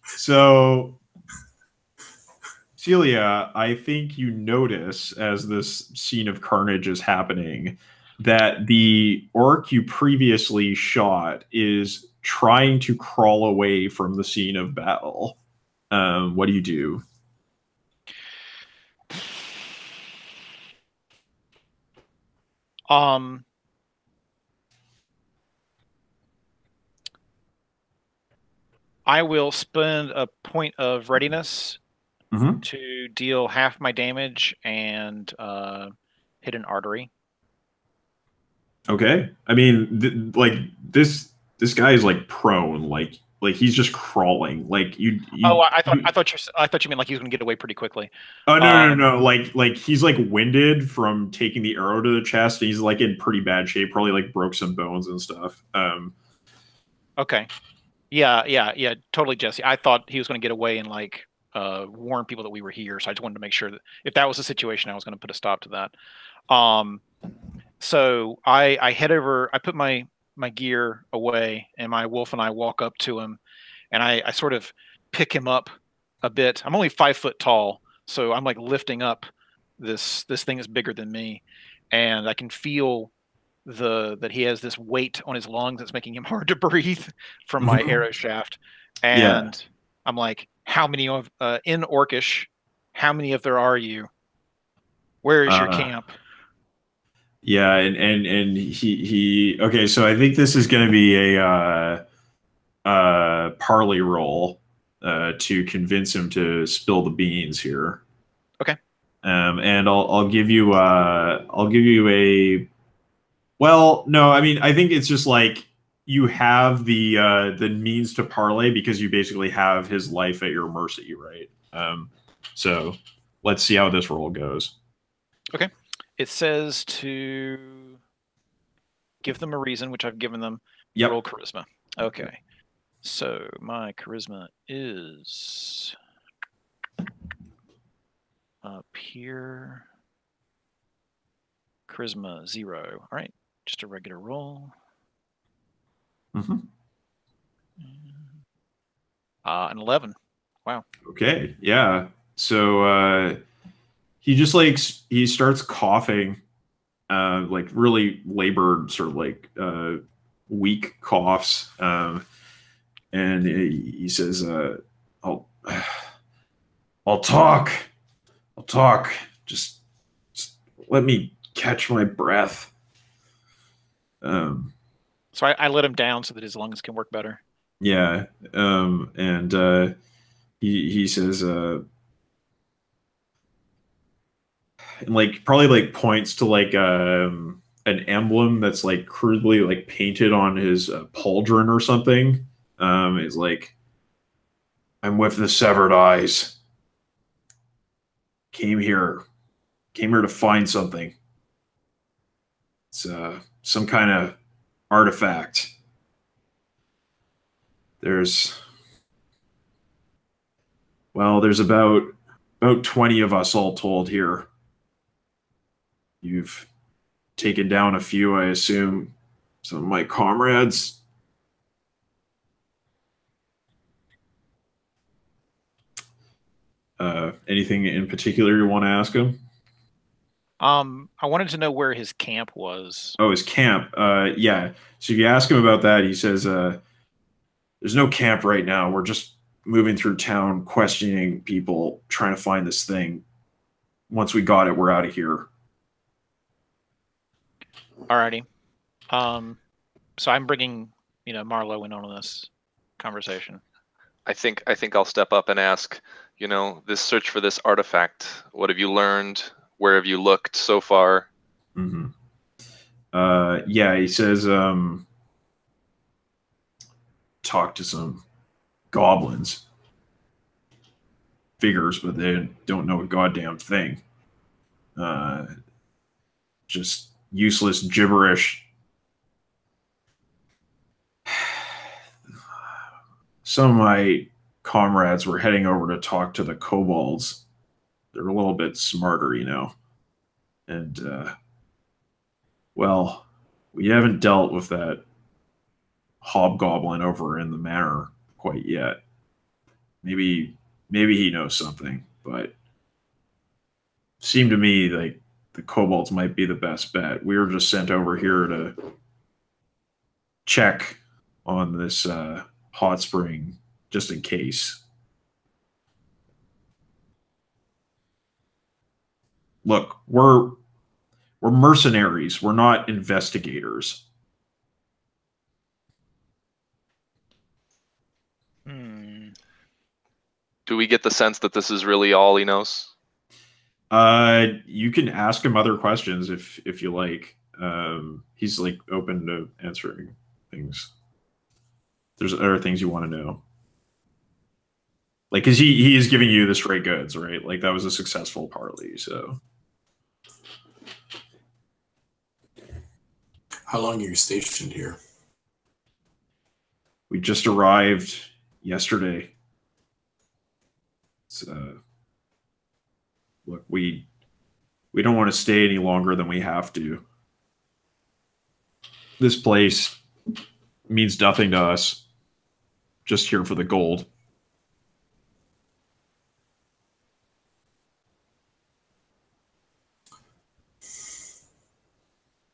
So Celia, I think you notice as this scene of carnage is happening that the orc you previously shot is trying to crawl away from the scene of battle. What do you do? I will spend a point of readiness Mm-hmm. to deal half my damage and hit an artery. Okay. I mean, like this guy is like prone, like he's just crawling. Like Oh, I thought you meant like he was going to get away pretty quickly. Oh no. Like he's like winded from taking the arrow to the chest, and he's like in pretty bad shape. Probably like broke some bones and stuff. Okay. Yeah. Totally, Jesse. I thought he was going to get away and like warn people that we were here. So I just wanted to make sure that if that was the situation, I was going to put a stop to that. So I head over. I put my gear away, and my wolf and I walk up to him, and I sort of pick him up a bit. I'm only 5 foot tall, so I'm like lifting up this thing that's bigger than me, and I can feel that he has this weight on his lungs that's making him hard to breathe from my arrow shaft. And yeah. I'm like, how many of in Orcish, how many of there are you? Where is your camp? Yeah, and he okay, so I think this is going to be a parley roll to convince him to spill the beans here. Okay. And I'll give you a, well, no, I mean, I think it's just like you have the means to parlay because you basically have his life at your mercy, right? So let's see how this roll goes. Okay. It says to give them a reason, which I've given them. Yep. Roll charisma. Okay. So my charisma is up here. Charisma 0. All right. Just a regular roll. Mm-hmm. An 11. Wow. Okay. Yeah. So he just like he starts coughing, like really labored, sort of like weak coughs, and he says, "I'll talk. I'll talk. Just let me catch my breath." So I let him down so that his lungs can work better. Yeah, and he says, and like probably like points to like an emblem that's like crudely like painted on his pauldron or something. Is like, "I'm with the severed eyes. Came here to find something. It's some kind of artifact. There's about 20 of us all told here. You've taken down a few, I assume, some of my comrades." Anything in particular you want to ask him? I wanted to know where his camp was. Oh, his camp. Yeah. So if you ask him about that, he says, "There's no camp right now. We're just moving through town, questioning people, trying to find this thing. Once we got it, we're out of here." Alrighty. So I'm bringing, Marlowe in on this conversation. I think I'll step up and ask, this search for this artifact, what have you learned? where have you looked so far? Mm-hmm. Yeah, he says, talk to some goblins. Figures, but they don't know a goddamn thing. Just useless gibberish. Some of my comrades were heading over to talk to the kobolds. They're a little bit smarter, you know. And, well, we haven't dealt with that hobgoblin over in the manor quite yet. Maybe he knows something, but seemed to me like the kobolds might be the best bet. We were just sent over here to check on this hot spring just in case. Look, we're mercenaries. We're not investigators. Do we get the sense that this is really all he knows? You can ask him other questions if you like. He's like open to answering things. There's other things you want to know. Like, cause he is giving you the straight goods, right? Like that was a successful parley, so. How long are you stationed here? We just arrived yesterday. Look, we don't want to stay any longer than we have to. This place means nothing to us. Just here for the gold.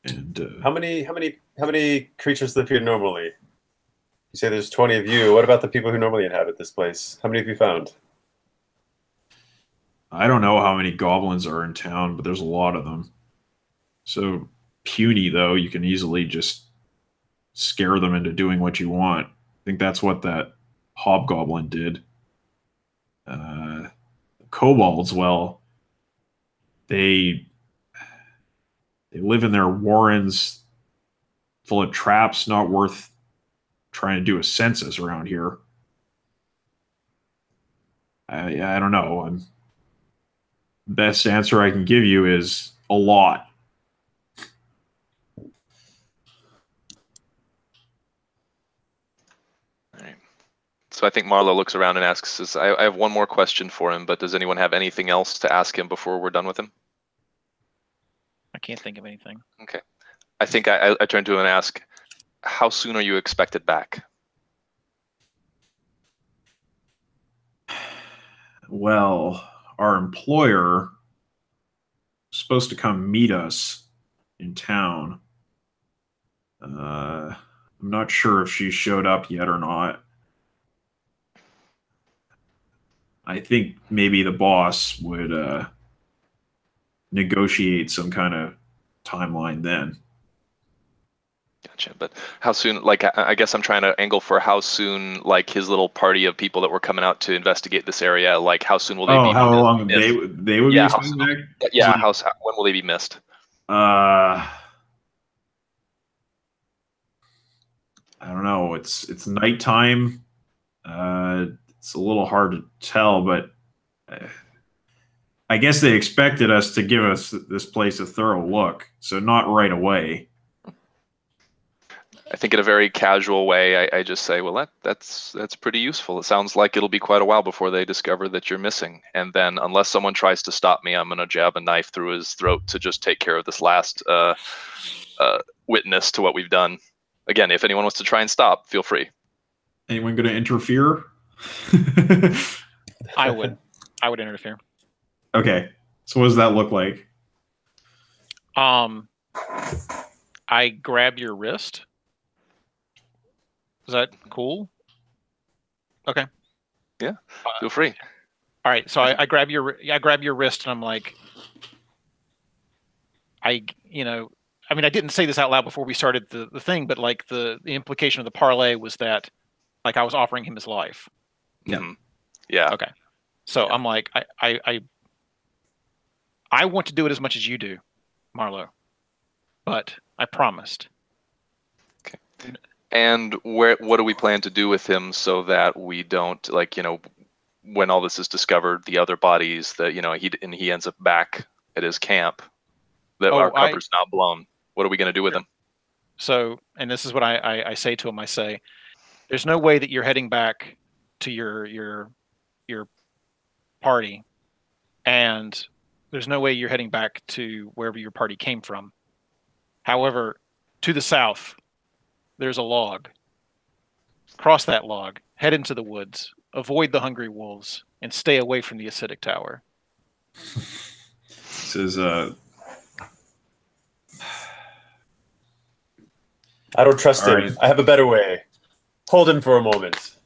And how many creatures live here normally? You say there's 20 of you. What about the people who normally inhabit this place? How many have you found? I don't know how many goblins are in town, but there's a lot of them. So puny, though, you can easily just scare them into doing what you want. I think that's what that hobgoblin did. Kobolds, well, they live in their warrens full of traps, not worth trying to do a census around here. I don't know. Best answer I can give you is a lot. All right. So I think Marlo looks around and asks, I have one more question for him, but does anyone have anything else to ask him before we're done with him? I can't think of anything. Okay. I think I turn to him and ask, how soon are you expected back? Well, our employer is supposed to come meet us in town. I'm not sure if she showed up yet or not. I think maybe the boss would negotiate some kind of timeline then. Gotcha. But how soon, like, I guess I'm trying to angle for how soon, like, his little party of people that were coming out to investigate this area, like, how soon will they be? Oh, how long they would be expected back? Yeah, when will they be missed? I don't know. It's nighttime. It's a little hard to tell, but I guess they expected us to give us this place a thorough look, so not right away. I think in a very casual way, I just say, well, that's pretty useful. It sounds like it'll be quite a while before they discover that you're missing. And then unless someone tries to stop me, I'm going to jab a knife through his throat to just take care of this last witness to what we've done. Again, if anyone wants to try and stop, feel free. Anyone going to interfere? I would interfere. Okay. So what does that look like? I grab your wrist. Is that cool? Okay. Yeah, feel free. All right. So I grab your wrist and I'm like, I didn't say this out loud before we started the thing, but like the implication of the parlay was that like I was offering him his life. Yeah. Yeah. Okay. So yeah. I'm like, I want to do it as much as you do, Marlowe, but I promised. Okay. And what do we plan to do with him so that we don't, like, you know, when all this is discovered, the other bodies that, you know, he ends up back at his camp, that our cover's not blown. What are we going to do with him? So, and this is what I say to him. I say, there's no way that you're heading back to your party, and there's no way you're heading back to wherever your party came from. However, to the south, there's a log. Cross that log, head into the woods, avoid the hungry wolves, and stay away from the acidic tower. This is I don't trust him. Right. I have a better way. Hold him for a moment.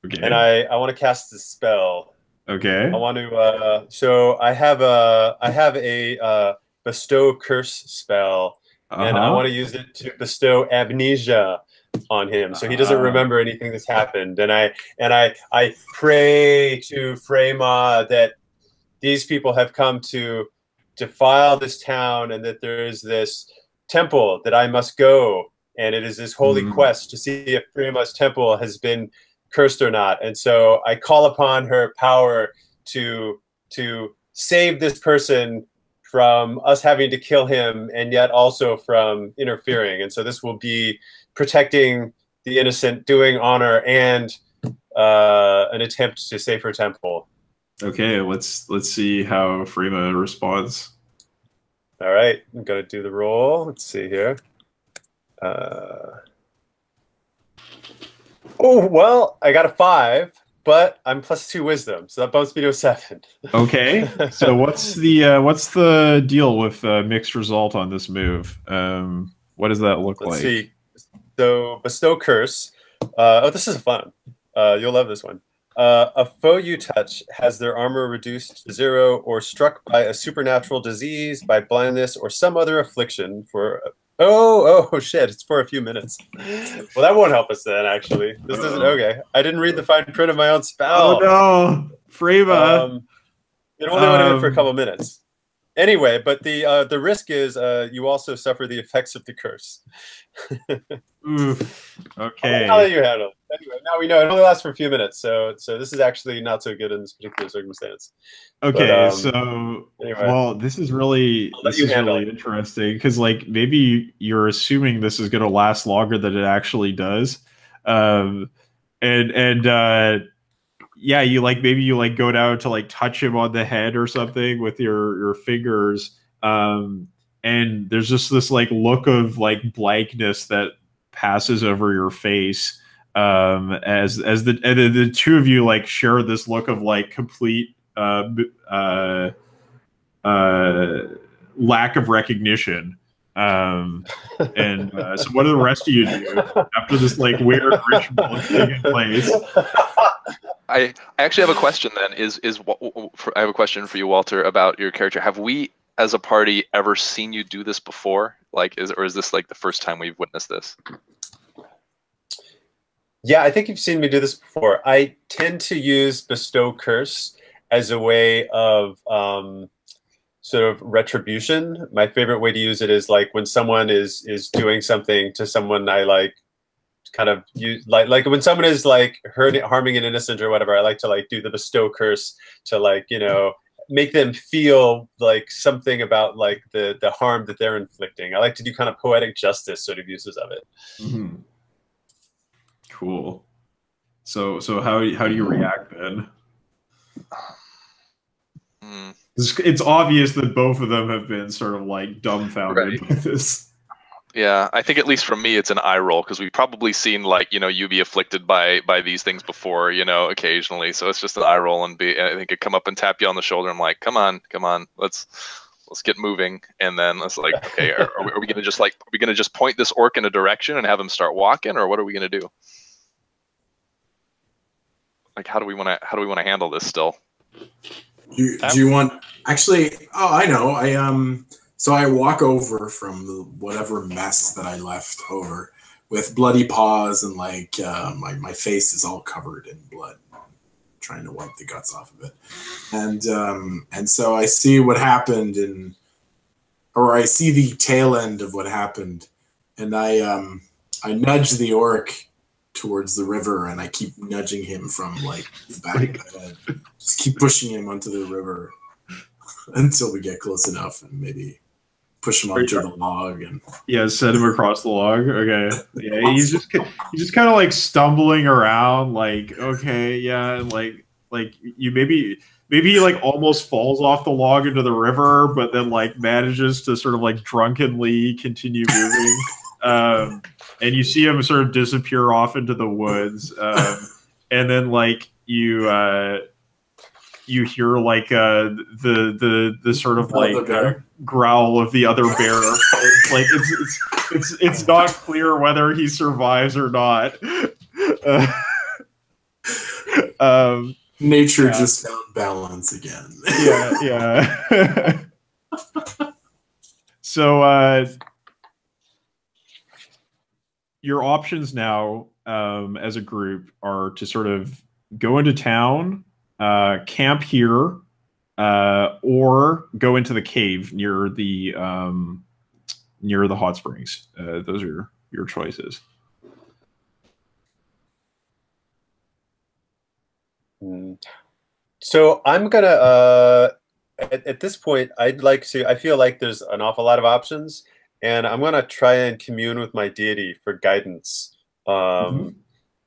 Okay. And I want to cast this spell. Okay. I want to. So I have a bestow curse spell, and I want to use it to bestow amnesia on him, so he doesn't remember anything that's happened. And I pray to Freyma that these people have come to defile this town, and that there is this temple that I must go, and it is this holy quest to see if Freyma's temple has been cursed or not. And so I call upon her power to save this person from us having to kill him, and yet also from interfering. And so this will be protecting the innocent, doing honor, and an attempt to save her temple. Okay, let's see how Freyma responds. All right, I'm gonna do the roll. Let's see here. Oh well, I got a 5, but I'm +2 wisdom, so that bumps me to a 7. Okay, so what's the deal with mixed result on this move? What does that look like? Let's see. So bestow curse. Oh, this is fun. You'll love this one. A foe you touch has their armor reduced to 0 or struck by a supernatural disease, by blindness, or some other affliction for... Oh shit, it's for a few minutes. Well, that won't help us then, actually. This isn't... Okay. I didn't read the fine print of my own spell. Oh, no. Freyma. It only would have been for a couple minutes. Anyway, but the risk is you also suffer the effects of the curse. Oof. Okay. I'll let you handle it. Anyway, now we know it only lasts for a few minutes, so this is actually not so good in this particular circumstance. Okay, but, so anyway, well, this is really interesting because, like, maybe you're assuming this is going to last longer than it actually does, and yeah, you maybe go down to touch him on the head or something with your fingers, and there's just this look of blankness that passes over your face, as the two of you share this look of complete lack of recognition. And so what do the rest of you do after this weird ritual is taking place? I actually have a question then. I have a question for you, Walter, about your character. Have we, as a party, ever seen you do this before? Or is this the first time we've witnessed this? Yeah, I think you've seen me do this before. I tend to use bestow curse as a way of sort of retribution. My favorite way to use it is when someone is doing something to someone I kind of use, when someone is harming an innocent or whatever, I like to do the bestow curse to make them feel something about the harm that they're inflicting. I like to do kind of poetic justice sort of uses of it. Mm-hmm. Cool. So how do you react then? It's obvious that both of them have been sort of dumbfounded by this. Yeah, I think at least for me, it's an eye roll because we've probably seen you be afflicted by these things before, occasionally. So it's just an eye roll, and I think it come up and tap you on the shoulder. I'm like, come on, let's get moving. And then it's okay, are we gonna just point this orc in a direction and have him start walking, or what are we gonna do? How do we want to handle this still? Do you want actually? Oh, I know. So I walk over from whatever mess that I left over with bloody paws, and my face is all covered in blood, trying to wipe the guts off of it. And so I see what happened or I see the tail end of what happened, and I nudge the orc towards the river, and I keep nudging him from like the back of the head. Just keep pushing him onto the river until we get close enough, and maybe push him onto the log and set him across the log. Okay, yeah, he's just kind of like stumbling around, like okay, yeah, and like you maybe he like almost falls off the log into the river, but then like manages to sort of like drunkenly continue moving. And you see him sort of disappear off into the woods, and then like you hear like the sort of like growl of the other bear. Like it's not clear whether he survives or not. Nature just found balance again. Yeah. So your options now as a group are to sort of go into town, camp here, or go into the cave near the hot springs. Those are your choices. So I'm gonna at this point I feel like there's an awful lot of options, and I'm gonna try and commune with my deity for guidance on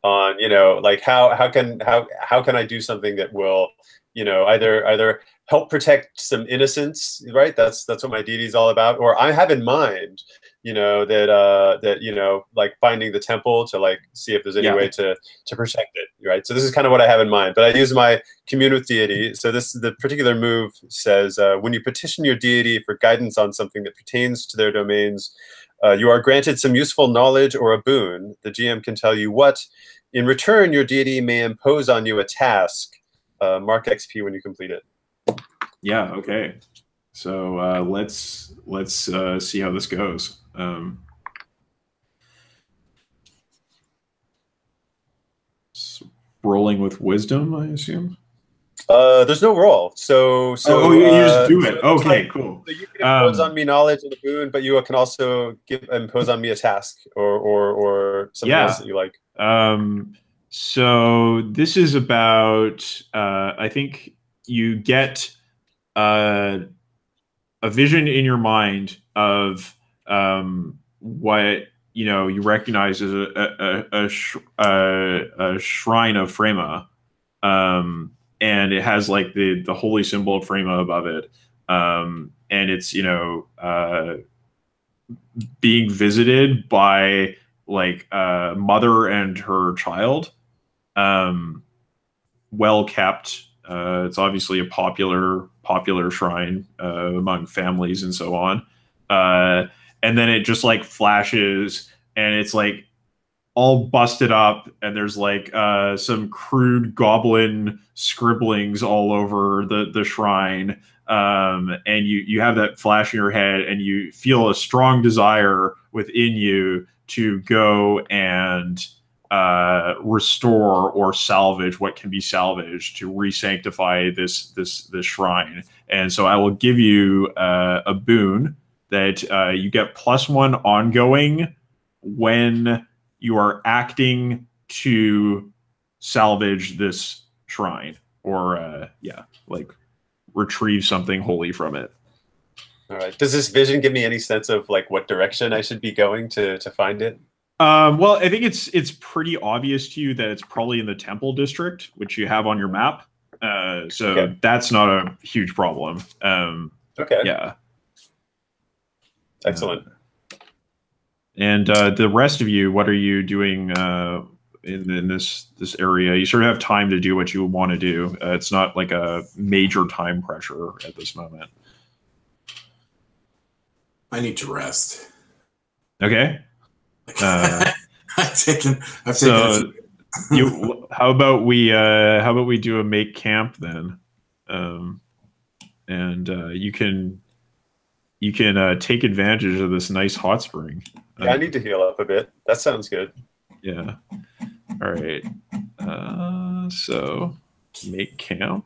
like how can I do something that will either help protect some innocence, right? That's what my deity is all about. Or I have in mind that like finding the temple to like see if there's any way to protect it, right? So this is kind of what I have in mind, but I use my commune with deity. So the particular move says when you petition your deity for guidance on something that pertains to their domains, you are granted some useful knowledge or a boon. The GM can tell you what. In return, your deity may impose on you a task. Mark XP when you complete it. Yeah. Okay. So let's see how this goes. Rolling with wisdom, I assume. There's no roll, so you just do it. Okay, cool. So you can impose on me knowledge and a boon, but you can also impose on me a task or something else that you like. So this is about. I think you get a vision in your mind of what you recognize as a shrine of Frema, and it has like the holy symbol of Frema above it, and it's being visited by like a mother and her child, well kept. It's obviously a popular shrine among families and so on. And then it just like flashes, and it's like all busted up, and there's like some crude goblin scribblings all over the shrine. And you have that flash in your head, and you feel a strong desire within you to go and restore or salvage what can be salvaged, to re-sanctify this shrine. And so I will give you a boon that you get +1 ongoing when you are acting to salvage this shrine, or like retrieve something holy from it. All right. Does this vision give me any sense of like what direction I should be going to find it? Well, I think it's pretty obvious to you that it's probably in the temple district, which you have on your map. So that's not a huge problem. Okay. Yeah. Excellent. And the rest of you, what are you doing in this area? You sort of have time to do what you want to do. It's not like a major time pressure at this moment. I need to rest. Okay. I've taken so how about we do a make camp then, and you can take advantage of this nice hot spring. Yeah, I need to heal up a bit. That sounds good. Yeah. All right. So Make camp.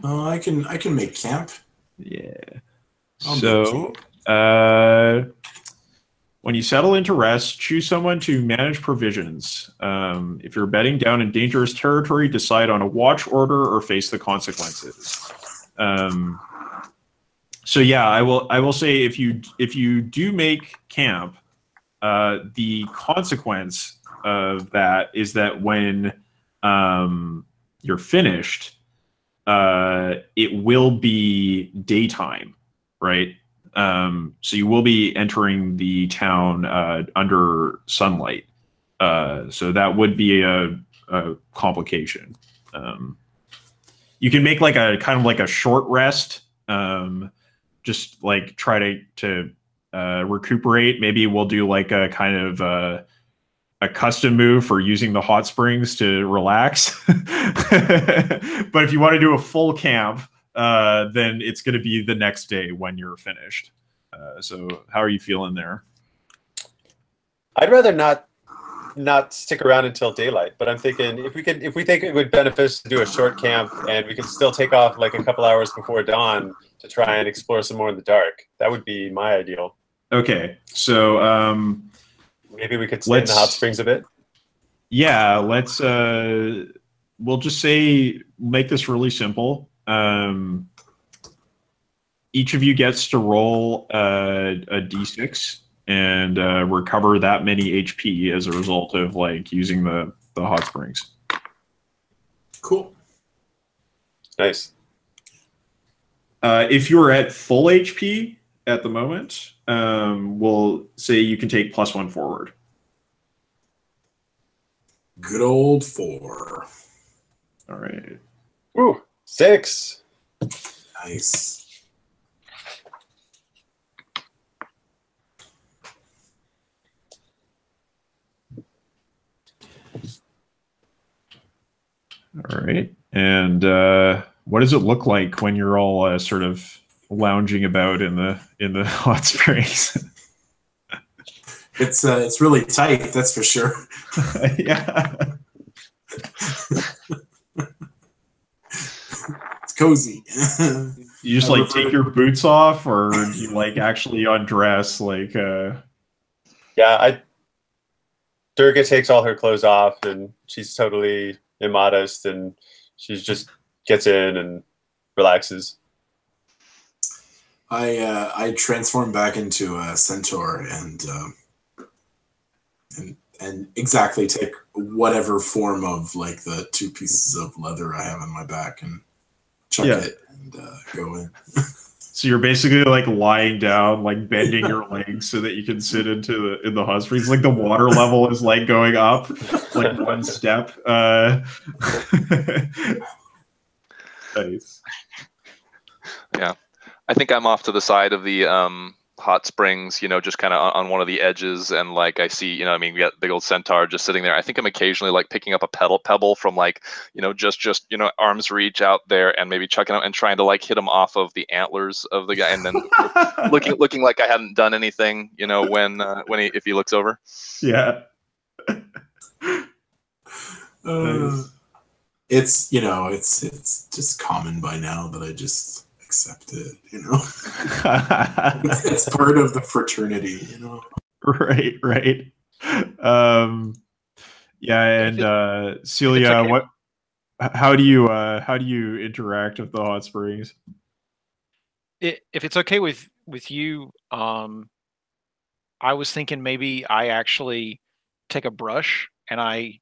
I can make camp. Yeah. I'll So, when you settle into rest, choose someone to manage provisions. If you're bedding down in dangerous territory, decide on a watch order or face the consequences. So yeah, I will say if you do make camp, the consequence of that is that when you're finished, it will be daytime, right? So you will be entering the town under sunlight. So that would be a complication. You can make like a kind of like a short rest. Just like try to recuperate. Maybe we'll do like a kind of a custom move for using the hot springs to relax. But if you want to do a full camp, then it's going to be the next day when you're finished. So how are you feeling there? I'd rather not stick around until daylight, but I'm thinking if we think it would benefit us to do a short camp and we can still take off like a couple hours before dawn to try and explore some more in the dark, that would be my ideal. Okay, so maybe we could stay in the hot springs a bit. Yeah, let's we'll just say make this really simple. Each of you gets to roll a d6 and recover that many HP as a result of like using the hot springs. Cool. Nice. If you're at full HP at the moment, we'll say you can take +1 forward. Good old 4. All right. Ooh, 6. Nice. All right. And what does it look like when you're all sort of lounging about in the hot springs? It's really tight, that's for sure. Yeah. It's cozy. You just like take your boots off, or do you like actually undress? Like, yeah, Durga takes all her clothes off, and she's totally immodest, and she just gets in and relaxes. I transform back into a centaur and exactly take whatever form of like the 2 pieces of leather I have on my back and chuck it and go in. So you're basically like lying down, like bending your legs so that you can sit in the hot springs. Like the water level is like going up, like 1 step. Nice. Yeah, I think I'm off to the side of the hot springs, you know, just kind of on one of the edges, and like I see, you know, I mean, we got big old centaur just sitting there. I think I'm occasionally like picking up a pebble from like, you know, just you know, arm's reach out there and maybe chucking out and trying to like hit him off of the antlers of the guy, and then looking like I hadn't done anything, you know, if he looks over. Yeah. Nice. It's, you know, it's just common by now that I just accept it, you know. It's part of the fraternity, you know. Right. Yeah, and Celia, okay. how do you interact with the hot springs? If it's okay with you, I was thinking maybe I actually take a brush and I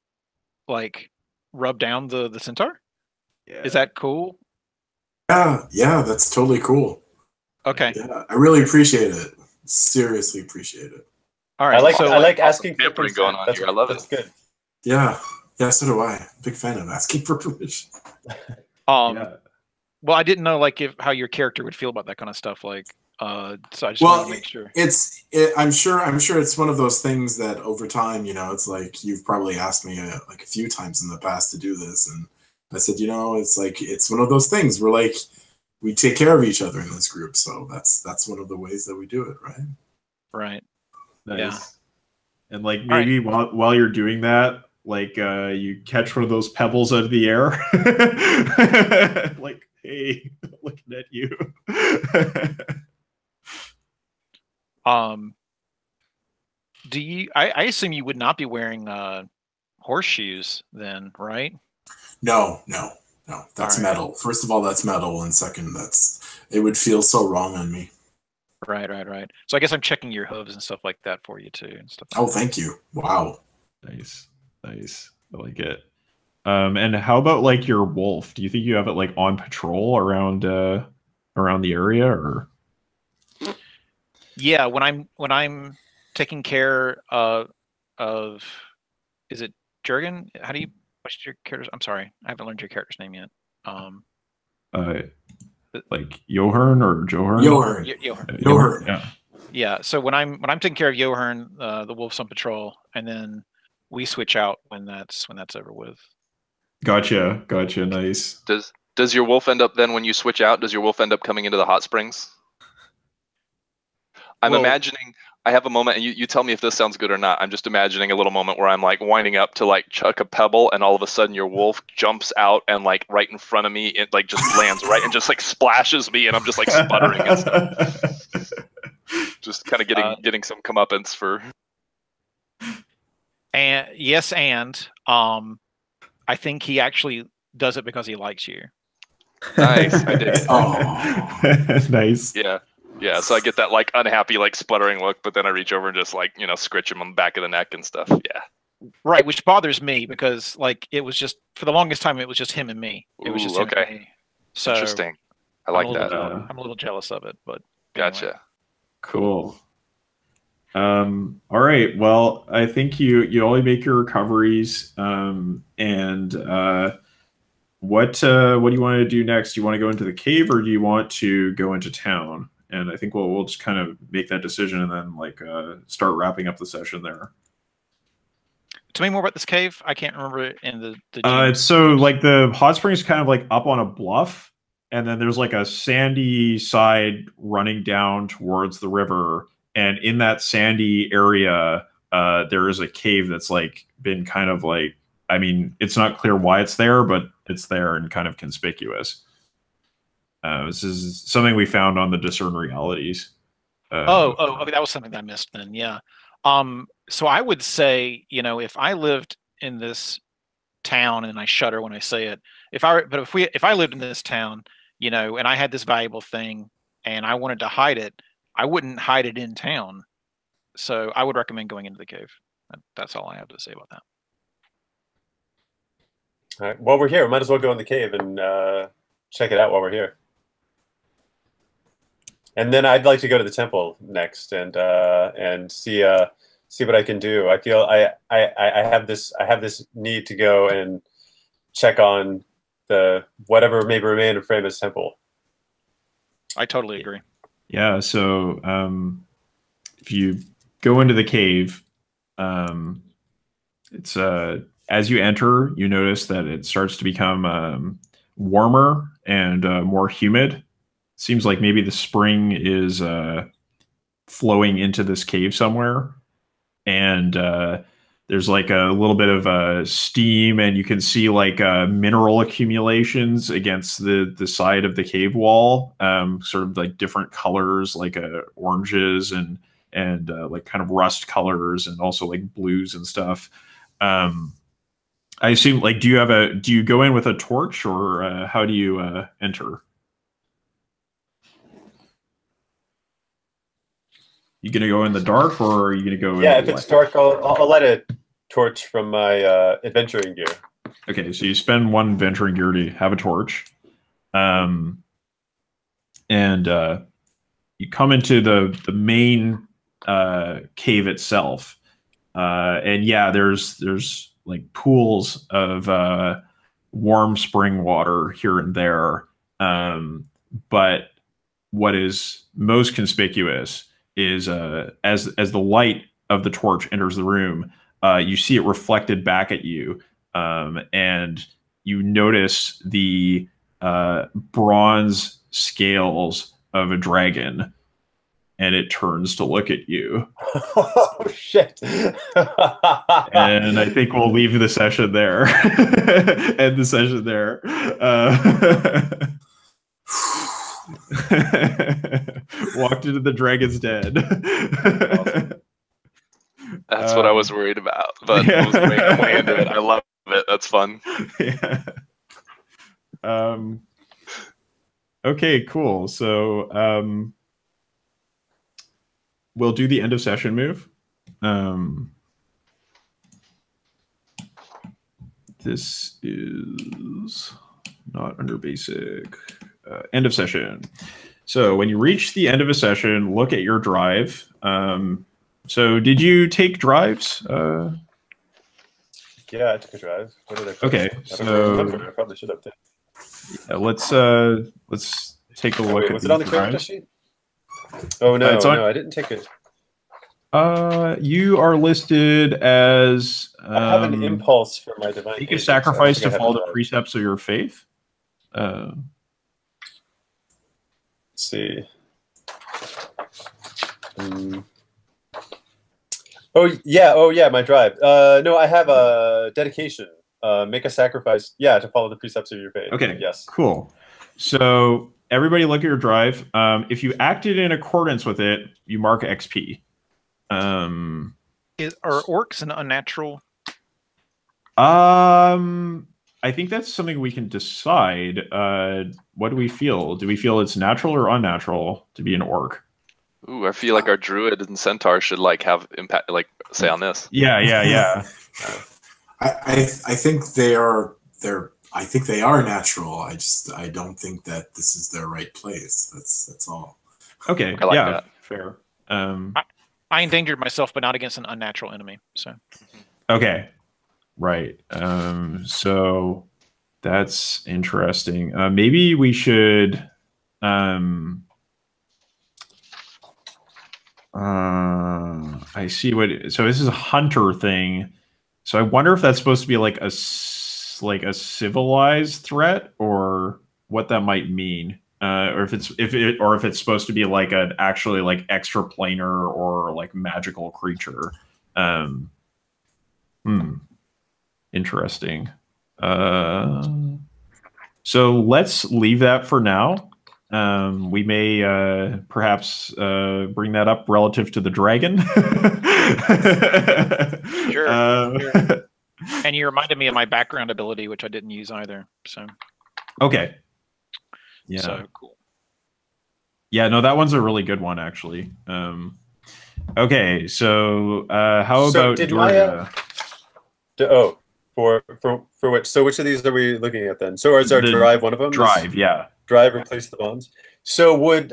like rub down the centaur. Yeah. Is that cool? Yeah, that's totally cool. Okay. Yeah, I really appreciate it. Seriously appreciate it. All right. I like asking for pampering consent. going on here. I love that's it. Good. Yeah, so do I. Big fan of asking for permission. Yeah. Well, I didn't know like how your character would feel about that kind of stuff. Like, so I just wanted to make sure. I'm sure it's one of those things that over time, you know, it's like you've probably asked me like a few times in the past to do this, and I said, you know, it's like it's one of those things where like we take care of each other in this group, so that's one of the ways that we do it, right? Right. Nice. Yeah. And like maybe while you're doing that, like you catch one of those pebbles out of the air, like, hey, looking at you. Do you? I assume you would not be wearing horseshoes then, right? No. That's All right. metal. First of all, that's metal, and second, it would feel so wrong on me. Right. So I guess I'm checking your hooves and stuff like that for you too, and stuff. Oh, thank you. Wow. Nice. I like it. And how about like your wolf? Do you think you have it like on patrol around the area, or? Yeah, when I'm taking care of, is it Jurgen? What's your character's? I'm sorry, I haven't learned your character's name yet. Like Johan or Johern? Johan. Yeah. Yeah. So when I'm taking care of Johan, the wolf's on patrol, and then we switch out when that's over with. Gotcha. Nice. Does your wolf end up then when you switch out? Does your wolf end up coming into the hot springs? I'm imagining. I have a moment, and you tell me if this sounds good or not. I'm just imagining a little moment where I'm like winding up to like chuck a pebble, and all of a sudden your wolf jumps out and like right in front of me, it like just lands right and just like splashes me, and I'm just like sputtering and stuff. Just kind of getting some comeuppance for. And yes, I think he actually does it because he likes you. Nice, I did it. Oh, nice. Yeah, so I get that like unhappy, like sputtering look, but then I reach over and just like, scritch him on the back of the neck and stuff. Yeah. Right, which bothers me because like it was just for the longest time it was just him and me. It was just him and me. So interesting. I like that. I'm a little jealous of it, but gotcha. Anyway. Cool. All right. Well, I think you only make your recoveries. And what do you want to do next? Do you want to go into the cave or do you want to go into town? And I think we'll just kind of make that decision and then like start wrapping up the session there. Tell me more about this cave. I can't remember it in the so like the hot spring is kind of like up on a bluff, and then there's like a sandy side running down towards the river. And in that sandy area, there is a cave that's like been kind of like, I mean, it's not clear why it's there, but it's there and kind of conspicuous. This is something we found on the Discern Realities. Okay, that was something that I missed then. Yeah. So I would say, if I lived in this town, and I shudder when I say it, if I lived in this town, and I had this valuable thing and I wanted to hide it, I wouldn't hide it in town. So I would recommend going into the cave. That's all I have to say about that. All right. While we're here, we might as well go in the cave and check it out while we're here. And then I'd like to go to the temple next and see what I can do. I feel I have this need to go and check on the whatever may remain of Framus Temple. I totally agree. Yeah. So if you go into the cave, it's as you enter, you notice that it starts to become warmer and more humid. Seems like maybe the spring is flowing into this cave somewhere, and there's like a little bit of steam, and you can see like mineral accumulations against the side of the cave wall, sort of like different colors, like oranges and like kind of rust colors, and also like blues and stuff. I assume, like, do you go in with a torch, or how do you enter? You gonna go in the dark, or are you gonna go? Yeah, if it's dark, I'll light a torch from my adventuring gear. Okay, so you spend one adventuring gear to have a torch, and you come into the main cave itself, and yeah, there's like pools of warm spring water here and there, but what is most conspicuous is as the light of the torch enters the room, you see it reflected back at you, and you notice the bronze scales of a dragon and it turns to look at you. Oh shit! And I think we'll leave the session there. End the session there. Walked into the dragon's den. That's what I was worried about, but I was way into it. I love it. That's fun. Yeah. Okay, cool. So we'll do the end of session move. This is not under basic. End of session. So when you reach the end of a session, look at your drive. So did you take drives? Yeah, I took a drive. What did I take? Okay, so I probably should have taken. Yeah, let's take a look at was it on the character drives. sheet? Oh no, It's on- no, I didn't take it. You are listed as I have an impulse for my divine. you can agent, sacrifice so I to think I have follow a the drive. precepts of your faith. Let's see. Oh yeah, my drive. No, I have a dedication. Make a sacrifice. Yeah, to follow the precepts of your faith. Okay. Yes. Cool. So everybody, look at your drive. If you acted in accordance with it, you mark XP. Are orcs an unnatural? I think that's something we can decide. What do we feel? Do we feel it's natural or unnatural to be an orc? Ooh, I feel like our druid and centaur should like have impact, like say on this. Yeah. I think they are. I think they are natural. I don't think that this is their right place. That's all. Okay. I like yeah. that. Fair. I endangered myself, but not against an unnatural enemy. So. Okay. Right. So that's interesting. Maybe we should. I see what. So this is a hunter thing. So I wonder if that's supposed to be like a civilized threat, or what that might mean, or if it's supposed to be like an actually like extraplanar or like magical creature. Interesting. So let's leave that for now. We may perhaps bring that up relative to the dragon. Sure. And you reminded me of my background ability, which I didn't use either. So. Okay. Yeah. So cool. Yeah. No, that one's a really good one, actually. Okay. So how about did Durga? For which? So which of these are we looking at then? So is our The drive one of them? Drive. Yeah. Drive replace the bonds. So would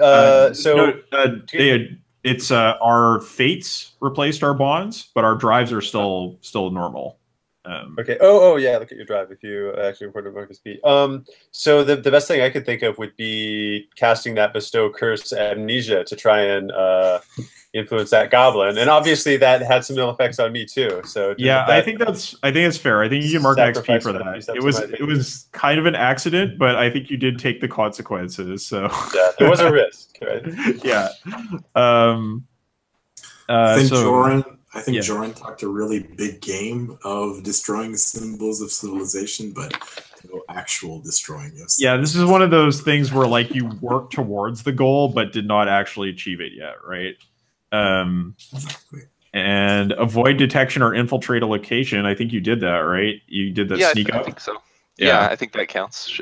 it's our fates replaced our bonds, but our drives are still normal. Okay. Oh yeah. Look at your drive. If you actually reported Marcus P. So the best thing I could think of would be casting that bestow curse amnesia to try and influence that goblin, and obviously that had some ill effects on me too. So yeah, I think it's fair. I think you can mark an XP for that. It was kind of an accident, but I think you did take the consequences. So yeah, there was a risk, right? Yeah. I think Joran talked a really big game of destroying symbols of civilization, but no actual destroying us. Yeah, this is one of those things where like you work towards the goal but did not actually achieve it yet, right? Exactly. And avoid detection or infiltrate a location. I think you did that, right? You did that sneak up? I think so. Yeah, I think that counts.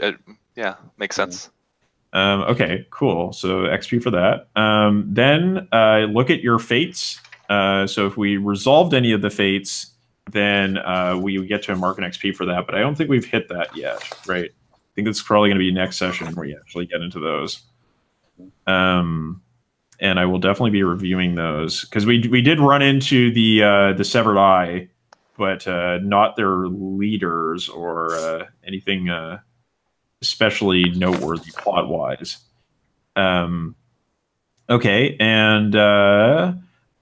Yeah, makes sense. Okay, cool. So XP for that. Then look at your fates. So if we resolved any of the fates, then we get to mark an XP for that. But I don't think we've hit that yet, right? I think it's probably going to be next session where you actually get into those. And I will definitely be reviewing those because we did run into the severed eye, but not their leaders or anything especially noteworthy plot wise. Okay, and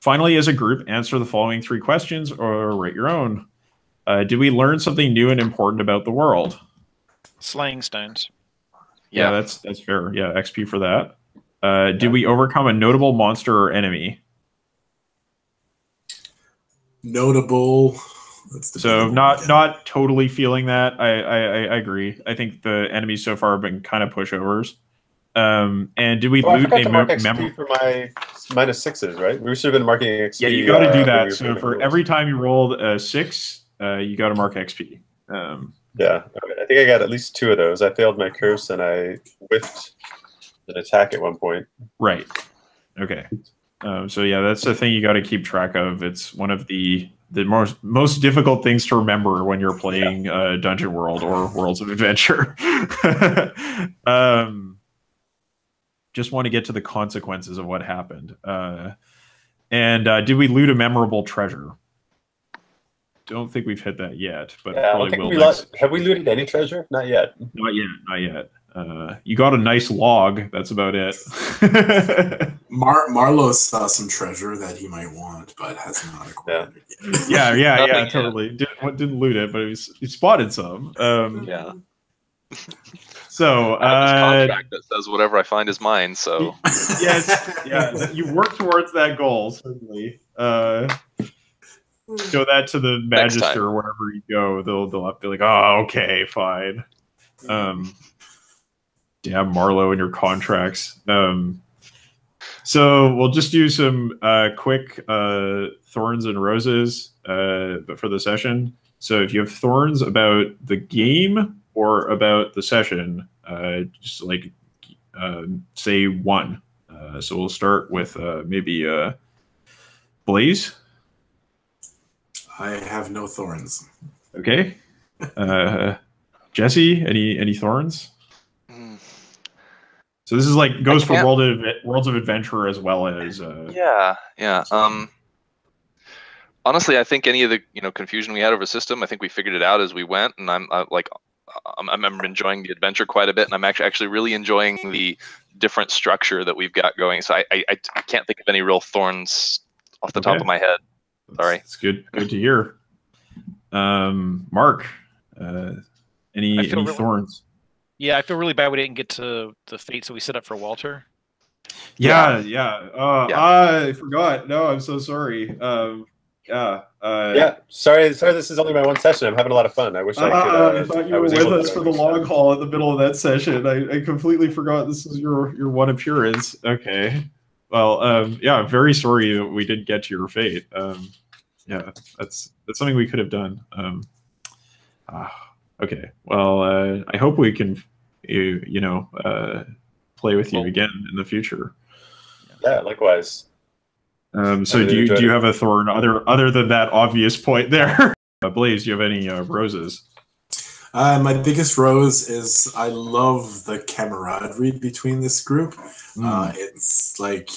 finally, as a group, answer the following 3 questions or write your own. Did we learn something new and important about the world? Slaying stones. Yeah, that's fair. Yeah, XP for that. Did we overcome a notable monster or enemy? Notable. So not totally feeling that. I agree. I think the enemies so far have been kind of pushovers. And did we loot I a forgot to mark XP for my -6s, right? We should have been marking XP. Yeah, you got to do that. So for every time you rolled a 6, you got to mark XP. Yeah, I think I got at least 2 of those. I failed my curse and I whiffed an attack at one point. Right. Okay. So yeah, that's the thing you got to keep track of. It's one of the most difficult things to remember when you're playing Dungeon World or Worlds of Adventure. Just want to get to the consequences of what happened. And did we loot a memorable treasure? Don't think we've hit that yet, but probably will next. Have we looted any treasure? Not yet. Not yet. Not yet. You got a nice log. That's about it. Marlo saw some treasure that he might want, but has not acquired it yet. Yeah, totally. Didn't loot it, but he spotted some. Yeah. So I have this contract that says whatever I find is mine. So yes, you work towards that goal certainly. Show that to the magister wherever you go. They'll be like, oh, okay, fine. Damn Marlo and your contracts. So we'll just do some quick thorns and roses for the session. So if you have thorns about the game or about the session, just like say 1. So we'll start with maybe Blaze. I have no thorns. Okay. Jesse, any thorns? So this is like goes for Worlds of Adventure as well as yeah. Honestly, I think any of the confusion we had over system, I think we figured it out as we went, and I'm enjoying the adventure quite a bit, and I'm actually really enjoying the different structure that we've got going. So I can't think of any real thorns off the top of my head. Sorry. It's good to hear. Mark, any thorns? Yeah, I feel really bad we didn't get to the fate, so we set up for Walter. Yeah. I forgot. No, I'm so sorry. Sorry, this is only my 1 session. I'm having a lot of fun. I wish I could. I thought you were with us for the long haul at the middle of that session. I completely forgot this is your 1 appearance. Okay. Well, I'm very sorry that we didn't get to your fate. That's something we could have done. Okay. Well, I hope we can, play with you again in the future. Yeah, likewise. So do you have a thorn other than that obvious point there? Blaze, do you have any roses? My biggest rose is I love the camaraderie between this group. It's like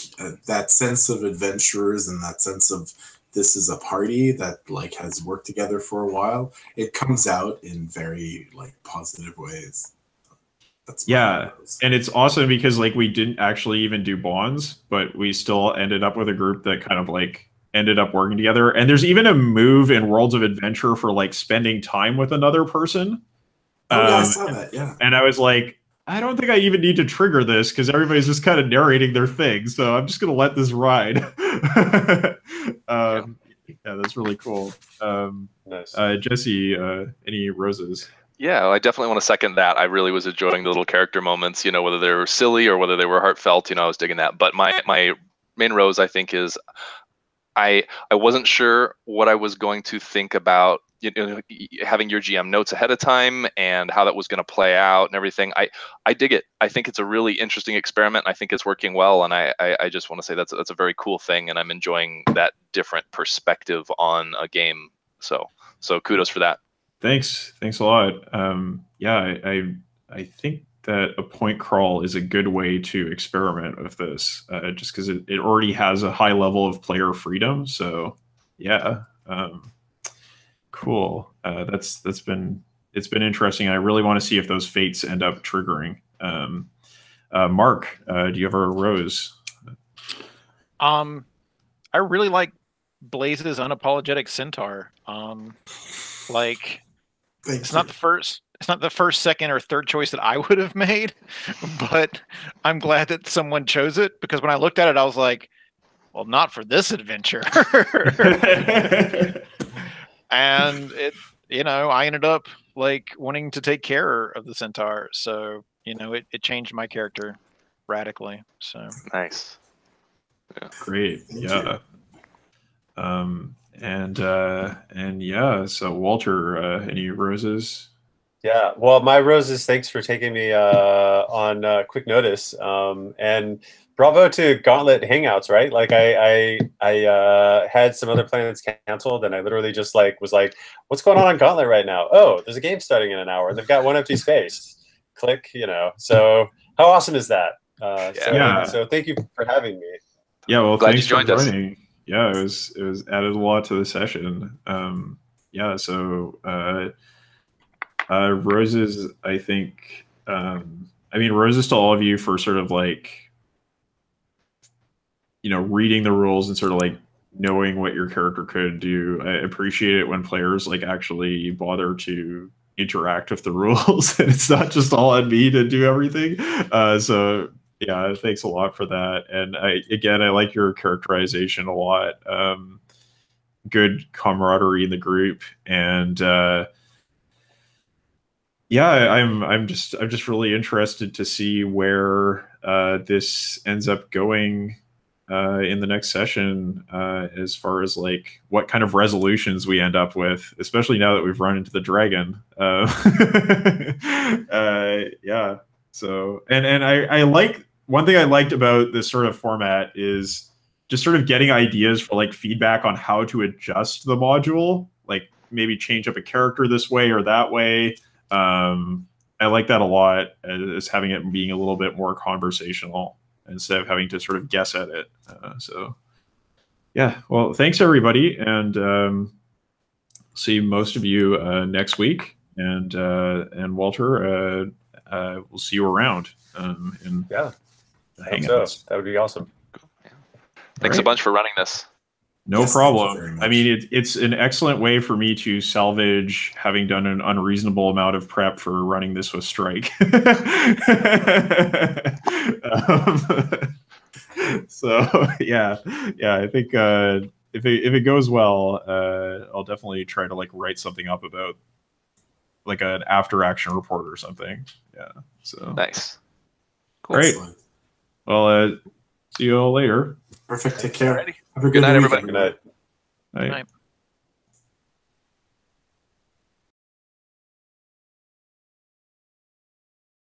that sense of adventurers and that sense of this is a party that like has worked together for a while. It comes out in very like positive ways. That's and it's awesome because like we didn't actually even do bonds, but we still ended up with a group that kind of like ended up working together. And there's even a move in Worlds of Adventure for like spending time with another person. I saw that. Yeah, and I was like, I don't think I even need to trigger this because everybody's just kind of narrating their thing. So I'm just gonna let this ride. That's really cool. Nice. Jesse, any roses? Yeah, I definitely want to second that. I really was enjoying the little character moments, whether they were silly or whether they were heartfelt, I was digging that. But my main rose, I think, is I wasn't sure what I was going to think about, having your GM notes ahead of time and how that was going to play out and everything. I dig it. I think it's a really interesting experiment. I think it's working well. And I just want to say that's a very cool thing. And I'm enjoying that different perspective on a game. So kudos for that. Thanks a lot. I think that a point crawl is a good way to experiment with this, just because it already has a high level of player freedom. So cool. It's been interesting. I really want to see if those fates end up triggering. Mark, do you have a rose? I really like Blaze's unapologetic centaur. It's not the first the first, second, or third choice that I would have made, but I'm glad that someone chose it, because when I looked at it, I was like, well, not for this adventure. And I ended up like wanting to take care of the centaur, so it changed my character radically. So Nice. Yeah. Great. Yeah. And yeah, so Walter, any roses? Yeah, well, my roses, thanks for taking me on quick notice. And bravo to Gauntlet Hangouts, right? Like I had some other plans canceled, and I literally just was like, what's going on Gauntlet right now? Oh, there's a game starting in an hour, and they've got one empty space. Click, So how awesome is that? So thank you for having me. Yeah, well, Glad thanks you joined for joining. Us. Yeah, it was added a lot to the session. Yeah, so roses, I think. Roses to all of you for sort of reading the rules and sort of knowing what your character could do. I appreciate it when players actually bother to interact with the rules, and it's not just all on me to do everything. So yeah, thanks a lot for that. And I like your characterization a lot. Good camaraderie in the group, and yeah, I'm just really interested to see where this ends up going in the next session, as far as what kind of resolutions we end up with, especially now that we've run into the dragon. Yeah. So and I like, one thing I liked about this sort of format is just sort of getting ideas for feedback on how to adjust the module, maybe change up a character this way or that way. I like that a lot, as having it being a little bit more conversational instead of having to sort of guess at it. So yeah, well, thanks everybody, and see most of you next week. And Walter, we'll see you around in Hangouts. That would be awesome. Cool. Yeah. Thanks a bunch for running this. No problem. I mean, it's an excellent way for me to salvage having done an unreasonable amount of prep for running this with Strike. So yeah, I think if it goes well, I'll definitely try to write something up about an after action report or something. Yeah. So nice. Cool. Great. Well, see you all later. Perfect. Take care. Have a good night, everybody. Good night. Night.